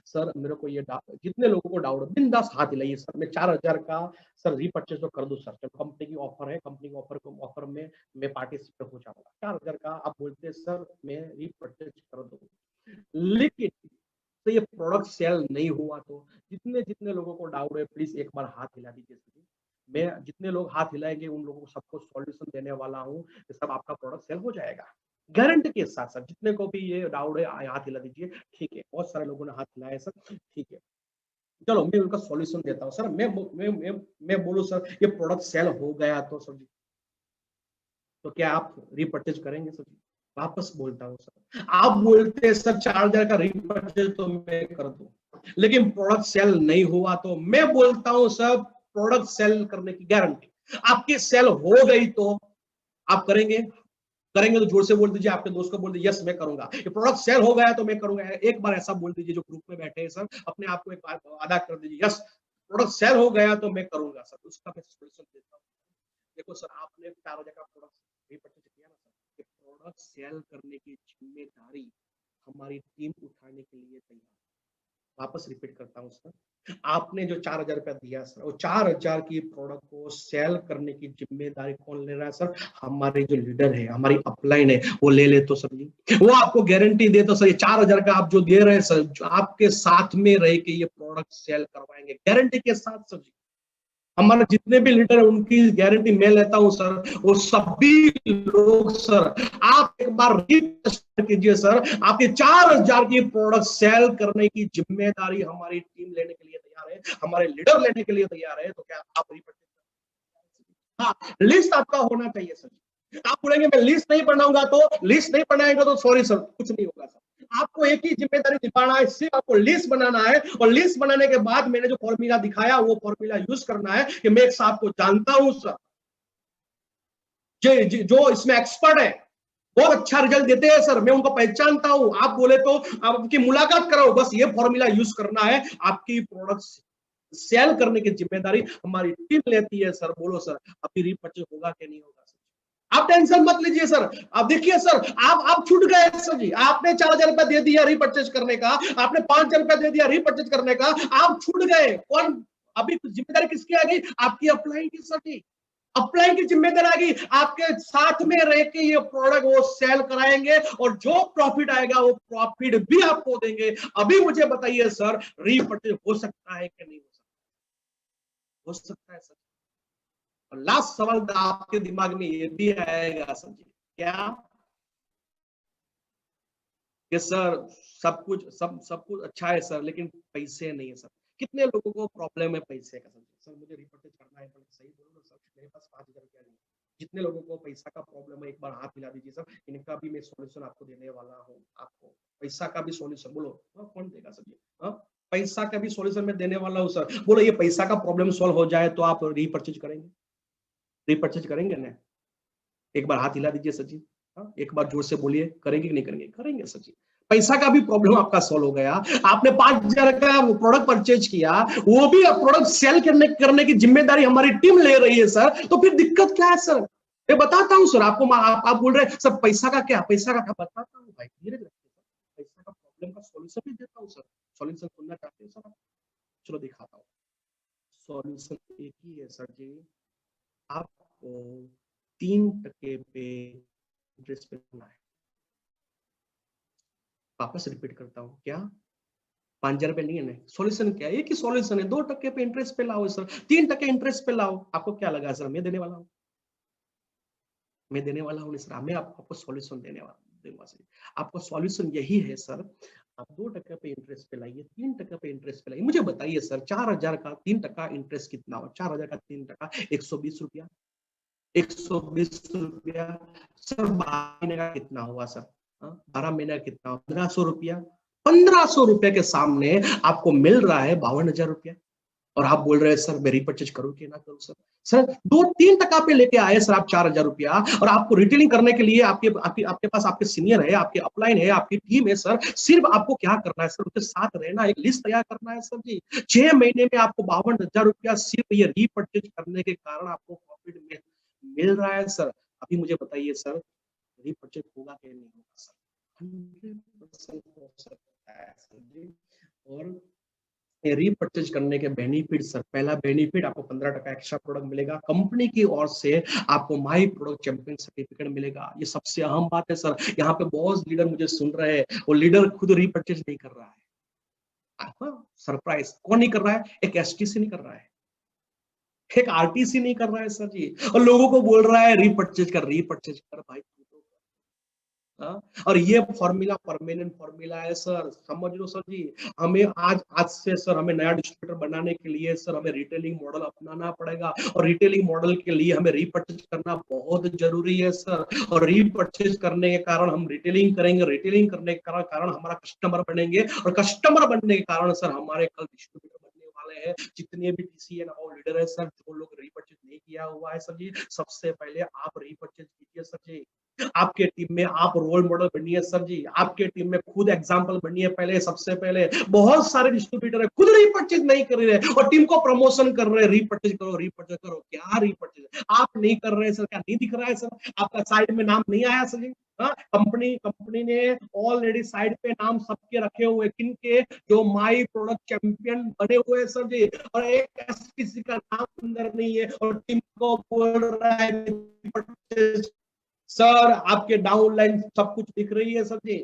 सर मेरे को ये डाउट, जितने लोगों को डाउट है बिंदास हाथ हिलाइए सर। मैं 4,000 का सर रीपरचेज तो कर दूं सर, चलो कंपनी की ऑफर है, कंपनी की ऑफर में मैं पार्टिसिपेट हो जाऊंगा। 4,000 का आप बोलते हैं सर मैं रीपरचेज कर दूं, लेकिन तो ये प्रोडक्ट सेल नहीं हुआ तो। जितने जितने लोगों को डाउट है प्लीज एक बार हाथ हिला दीजिए सर। मैं जितने लोग हाथ हिलाएंगे उन लोगों को सबको सॉल्यूशन देने वाला हूँ कि सब आपका प्रोडक्ट सेल हो जाएगा गारंटी के साथ सर। जितने को भी ये डाउट है हाथ हिला दीजिए। ठीक है, बहुत सारे लोगों ने हाथ हिलाया सर, ठीक है, चलो मैं उनका सॉल्यूशन देता हूँ सर। मैं बोलूँ सर ये प्रोडक्ट सेल हो गया तो सर जी, तो क्या आप रीपरचेज करेंगे सर जी? वापस बोलता हूँ सर, आप बोलते हैं सर 4,000 का रीपरचेज तो मैं कर दूं, लेकिन प्रोडक्ट सेल नहीं हुआ तो मैं बोलता हूँ सर प्रोडक्ट सेल करने की गारंटी। आपकी सेल हो गई तो आप करेंगे? करेंगे तो जोर से बोल दीजिए, आपके दोस्त को बोल दीजिए यस मैं करूंगा। ये प्रोडक्ट सेल हो गया तो मैं करूंगा। एक बार ऐसा बोल दीजिए जो ग्रुप में बैठे हैं सर, अपने आप को एक बार अदा कर दीजिए, यस प्रोडक्ट सेल हो गया तो मैं करूंगा सर। उसका मैं सॉल्यूशन देता हूँ। देखो सर, आपने 4,000 का प्रोडक्ट रीपरचेज किया ना सर, ये प्रोडक्ट सेल करने की जिम्मेदारी हमारी टीम उठाने के लिए तैयार। वापस रिपीट करता हूँ सर, आपने जो 4,000 रुपया दिया सर, वो 4,000 की प्रोडक्ट को सेल करने की जिम्मेदारी कौन ले रहा है सर? हमारे जो लीडर है, हमारी अपलाइन है, वो ले ले तो सर जी, वो आपको गारंटी दे तो सर ये 4,000 का आप जो दे रहे हैं सर, आपके साथ में रह के ये प्रोडक्ट सेल करवाएंगे गारंटी के साथ सर जी। हमारे जितने भी लीडर है उनकी गारंटी मैं लेता हूं सर। वो सभी लोग सर, आप एक बार रीटेस्ट कीजिए सर, आपके 4,000 की प्रोडक्ट सेल करने की जिम्मेदारी हमारी टीम लेने के लिए तैयार है, हमारे लीडर लेने के लिए तैयार है। तो क्या आप हाँ, लिस्ट आपका होना चाहिए सर। आप बोलेंगे मैं लिस्ट नहीं बनाऊंगा तो, लिस्ट नहीं बनाएंगे तो सॉरी सर कुछ नहीं होगा सर। आपको एक ही जिम्मेदारी निभाना है, सिर्फ आपको लिस्ट बनाना है, और लिस्ट बनाने के बाद मैंने जो फॉर्मूला दिखाया वो फॉर्मूला यूज करना है कि मैं एक साहब को जानता हूं सर, जो इसमें एक्सपर्ट है, बहुत अच्छा रिजल्ट देते हैं सर, मैं उनको पहचानता हूं। आप बोले तो आपकी मुलाकात कराओ, बस ये फॉर्मूला यूज करना है। आपकी प्रोडक्ट सेल करने की जिम्मेदारी हमारी टीम लेती है सर। बोलो सर अभी रीपरचेज होगा कि नहीं होगा सर? आप टेंशन मत लीजिए सर। आप देखिए सर, आप छूट गए सर जी। आपने 4,000 रुपया दे दिया रीपरचेज करने का, आपने 5,000 रुपया दे दिया रीपरचेज करने का, आप छूट गए। कौन अभी जिम्मेदारी किसकी आ गई? आपकी अपलाइन की सर जी। अपलाइन की जिम्मेदारी आ गई, आपके साथ में रह के ये प्रोडक्ट वो सेल कराएंगे, और जो प्रॉफिट आएगा वो प्रॉफिट भी आपको देंगे। अभी मुझे बताइए सर, रीपरचेज हो सकता है कि नहीं हो सकता? हो सकता है सर। और लास्ट सवाल आपके दिमाग में ये भी आएगा सर जी, क्या कि सर सब कुछ अच्छा है सर, लेकिन पैसे नहीं है सर। कितने लोगों को प्रॉब्लम है पैसे का? सर मुझे रिपर्चेज करना है, पर सही बोलो ना सर, मेरे पास 5,000 रुपया नहीं है। जितने लोगों को पैसा का प्रॉब्लम है एक बार हाथ हिला दीजिए सर, इनका भी मैं सॉल्यूशन आपको देने वाला हूँ। आपको पैसा का भी सॉल्यूशन बोलो, कौन देगा सर? हाँ, पैसा का भी सॉल्यूशन मैं देने वाला हूँ सर। बोलो ये पैसा का प्रॉब्लम सॉल्व हो जाए तो आप रीपर्चेज करेंगे? रीपर्चेज करेंगे ना? एक बार हाथ हिला दीजिए सर जी। हाँ, एक बार जोर से बोलिए, करेंगे कि नहीं करेंगे? करेंगे सर जी। पैसा का भी प्रॉब्लम आपका सॉल्व हो गया। आपने 5,000 का प्रोडक्ट परचेज किया, वो भी प्रोडक्ट सेल करने की जिम्मेदारी हमारी टीम ले रही है सर, तो फिर दिक्कत क्या है सर? मैं बताता हूँ सर आपको। आप बोल रहे हैं सर पैसा का क्या, पैसा का क्या? बताता हूँ भाई, धीरे धीरे। पैसा का प्रॉब्लम का सॉल्यूशन भी देता हूँ सर। सॉल्यूशन सुनना चाहते हैं सर? चलो दिखाता हूँ। सॉल्यूशन एक ही है सर जी, आपको 3% पे इंटरेस्ट पे करना है। वापस रिपीट करता हूँ, क्या 5,000 रुपए नहीं है ना? सॉल्यूशन क्या है? एक ही सॉल्यूशन है, 2% पे इंटरेस्ट पे लाओ सर, 3% इंटरेस्ट पे लाओ। आपको क्या लगा सर मैं देने वाला हूँ? मैं देने वाला हूँ सर, मैं आपको सॉल्यूशन देने वाला दूंगा सर। आपको सॉल्यूशन यही है सर, आप 2% पे इंटरेस्ट पे लाइए, 3% पे इंटरेस्ट पे लाइए। मुझे बताइए सर, 4,000 का 3% इंटरेस्ट कितना हो? 4,000 का 3% 120 रुपया। 120 रुपया सर 12 महीने का कितना हुआ सर? 12 महीने का कितना? 1,500 रुपया। 1,500 रुपए के सामने आपको मिल रहा है 52,000 रुपया, और आप बोल रहे हैं सर मैं रिपर्चेज करूं कि ना करूं सर? सर 2-3% पे लेके आए सर आप 4,000 रुपया, और आपको रिटेलिंग करने के लिए आपके पास आपके सीनियर है, आपके अपलाइन है, आपकी टीम है सर। सिर्फ आपको क्या करना है सर? उनके साथ रहना, एक लिस्ट तैयार करना है सर जी। 6 महीने में आपको 52,000 रुपया सिर्फ ये रिपर्चेज करने के कारण आपको प्रॉफिट में मिल रहा है सर। अभी मुझे बताइए सर, रिपर्चेज होगा कि नहीं होगा सर? 100% हो सकता है सर जी। और रीपर्चेज करने के बेनिफिट सर, पहला बेनिफिट आपको 15% एक्स्ट्रा प्रोडक्ट मिलेगा कंपनी की ओर से। आपको माई प्रोडक्ट चैंपियन सर्टिफिकेट मिलेगा, ये सबसे अहम बात है सर। यहाँ पे बहुत लीडर मुझे सुन रहे हैं, वो लीडर खुद रीपर्चेज नहीं कर रहा है। सरप्राइज, कौन नहीं कर रहा है? एक एसटीसी नहीं कर रहा है, एक आरटीसी नहीं कर रहा है सर जी, और लोगों को बोल रहा है रीपर्चेज कर, रीपर्चेज कर भाई। और ये फॉर्मूला परमानेंट फॉर्मूला है सर, समझ लो सर जी। हमें आज से सर हमें नया डिस्ट्रीब्यूटर बनाने के लिए सर हमें रिटेलिंग मॉडल अपनाना पड़ेगा, और रिटेलिंग मॉडल के लिए हमें रीपर्चेज करना बहुत जरूरी है सर। और रीपर्चेज करने के कारण हम रिटेलिंग करेंगे, रिटेलिंग करने के कारण हमारा कस्टमर बनेंगे, और कस्टमर बनने के कारण सर हमारे कल डिस्ट्रीब्यूटर बनने वाले हैं। जितने भी टीसीएन और लीडर है सर, जो लोग रीपर्चेज नहीं किया हुआ है सर जी, सबसे पहले आप रीपर्चेज कीजिए सर जी। आपके टीम में आप रोल मॉडल बनिए सर जी, आपके टीम में खुद एग्जांपल बनिए। पहले सबसे पहले बहुत सारे डिस्ट्रीब्यूटर है खुद रीपर्चेज नहीं कर रहे और टीम को प्रमोशन कर रहे हैं, रीपर्चेज करो, रीपर्चेज करो। क्या रीपर्चेज आप नहीं कर रहे सर? क्या नहीं दिख रहा है सर? आपका साइड में नाम नहीं आया सर जी? कंपनी ने ऑलरेडी साइड पे नाम सबके रखे हुए, किनके? जो माई प्रोडक्ट चैंपियन बने हुए सर जी, और एक किसी का नाम अंदर नहीं है, और टीम को बोल रहा है सर। आपके डाउनलाइन सब कुछ दिख रही है सर जी।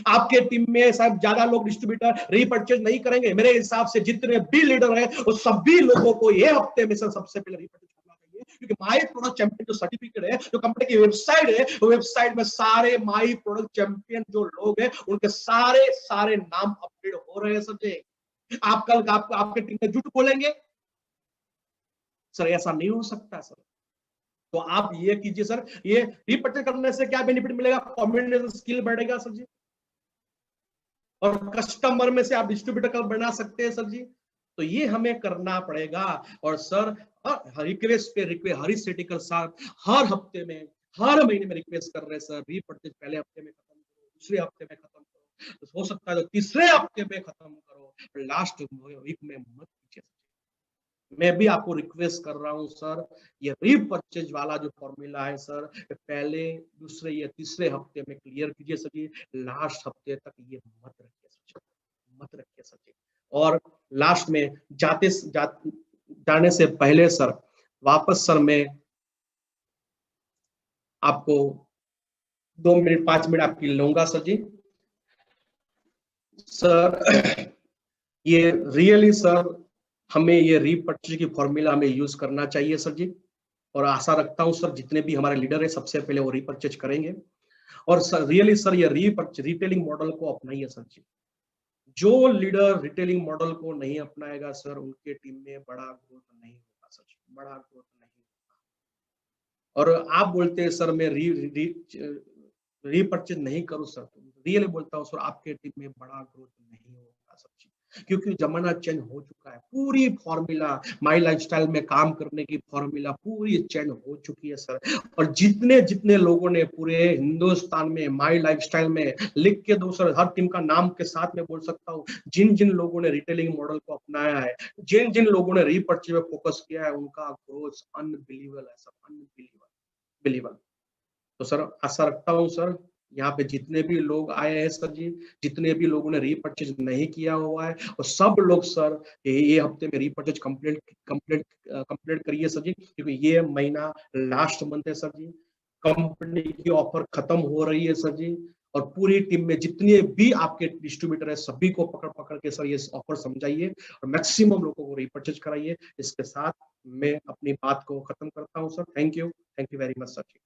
आपके टीम में शायद ज्यादा लोग डिस्ट्रीब्यूटर रीपर्चेज नहीं करेंगे। मेरे हिसाब से जितने भी लीडर हैं वो सभी लोगों को ये हफ्ते में सर सबसे पहले रीपर्चेज करना चाहिए, क्योंकि माई प्रोडक्ट चैंपियन जो सर्टिफिकेट है, जो कंपनी की वेबसाइट है, वेबसाइट में सारे माई प्रोडक्ट चैंपियन जो लोग हैं उनके सारे नाम अपडेट हो रहे हैं सर जी। आप कल आपके टीम में झूठ बोलेंगे सर? ऐसा नहीं हो सकता सर। तो आप ये कीजिए सर, ये रीपर्चेज करने से क्या बेनिफिट मिलेगा? कम्युनिकेशन स्किल बढ़ेगा सर जी, और कस्टमर में से आप डिस्ट्रीब्यूटर कब बना सकते हैं सर जी। तो ये हमें करना पड़ेगा। और सर रिक्वेस्ट पे रिक्वेस्ट हरी सेठी के साथ हर हफ्ते में, हर महीने में रिक्वेस्ट कर रहे हैं सर, रीपर्चेज पहले हफ्ते में खत्म करो, दूसरे हफ्ते में खत्म करो, तो हो सकता है तो तीसरे हफ्ते में खत्म करो, लास्ट वीक में मत कीजिए। मैं भी आपको रिक्वेस्ट कर रहा हूं सर, ये रीपर्चेज वाला जो फॉर्मूला है सर, पहले दूसरे या तीसरे हफ्ते में क्लियर कीजिए सर जी। लास्ट हफ्ते तक ये मत रखिए सर, मत रखिए सर जी। और लास्ट में जाने से पहले सर, वापस सर मैं आपको 2 मिनट 5 मिनट आपकी लूंगा सर जी। सर ये रियली सर हमें ये रीपर्चेज की फॉर्मूला हमें यूज करना चाहिए सर जी, और आशा रखता हूं सर जितने भी हमारे लीडर है सबसे पहले वो रीपर्चेज करेंगे। और सर रियली सर ये रिटेलिंग मॉडल को अपनाइए सर जी। जो लीडर रिटेलिंग मॉडल को नहीं अपनाएगा सर, उनके टीम में बड़ा ग्रोथ नहीं होगा सर जी, बड़ा ग्रोथ नहीं होगा। और आप बोलते हैं सर मैं रीपरचेज नहीं करूं सर, तो रियली बोलता हूं सर आपके टीम में बड़ा ग्रोथ नहीं होगा सर जी, क्योंकि जमाना चेंज हो चुका है। पूरी फॉर्मूला माई लाइफस्टाइल में काम करने की फॉर्मूला पूरी चेंज हो चुकी है सर। और जितने जितने लोगों ने पूरे हिंदुस्तान में माई लाइफस्टाइल में लिख के दो सर, हर टीम का नाम के साथ में बोल सकता हूँ, जिन जिन लोगों ने रिटेलिंग मॉडल को अपनाया है, जिन जिन लोगों ने रीपर्चेज में फोकस किया है, उनका ग्रोथ अनबिलीवेबल है सर, अनबिलीवेबल। तो सर आशा रखता हूँ सर यहाँ पे जितने भी लोग आए हैं सर जी, जितने भी लोगों ने रीपर्चेज नहीं किया हुआ है, और सब लोग सर ये हफ्ते में रीपर्चेज कंप्लीट करिए सर जी, क्योंकि ये महीना लास्ट मंथ है सर जी। कंपनी की ऑफर खत्म हो रही है सर जी, और पूरी टीम में जितने भी आपके डिस्ट्रीब्यूटर है सभी को पकड़ पकड़ के सर ये ऑफर समझाइए और मैक्सिमम लोगों को रीपर्चेज कराइए। इसके साथ मैं अपनी बात को खत्म करता हूँ sir. Thank you very much sir ji.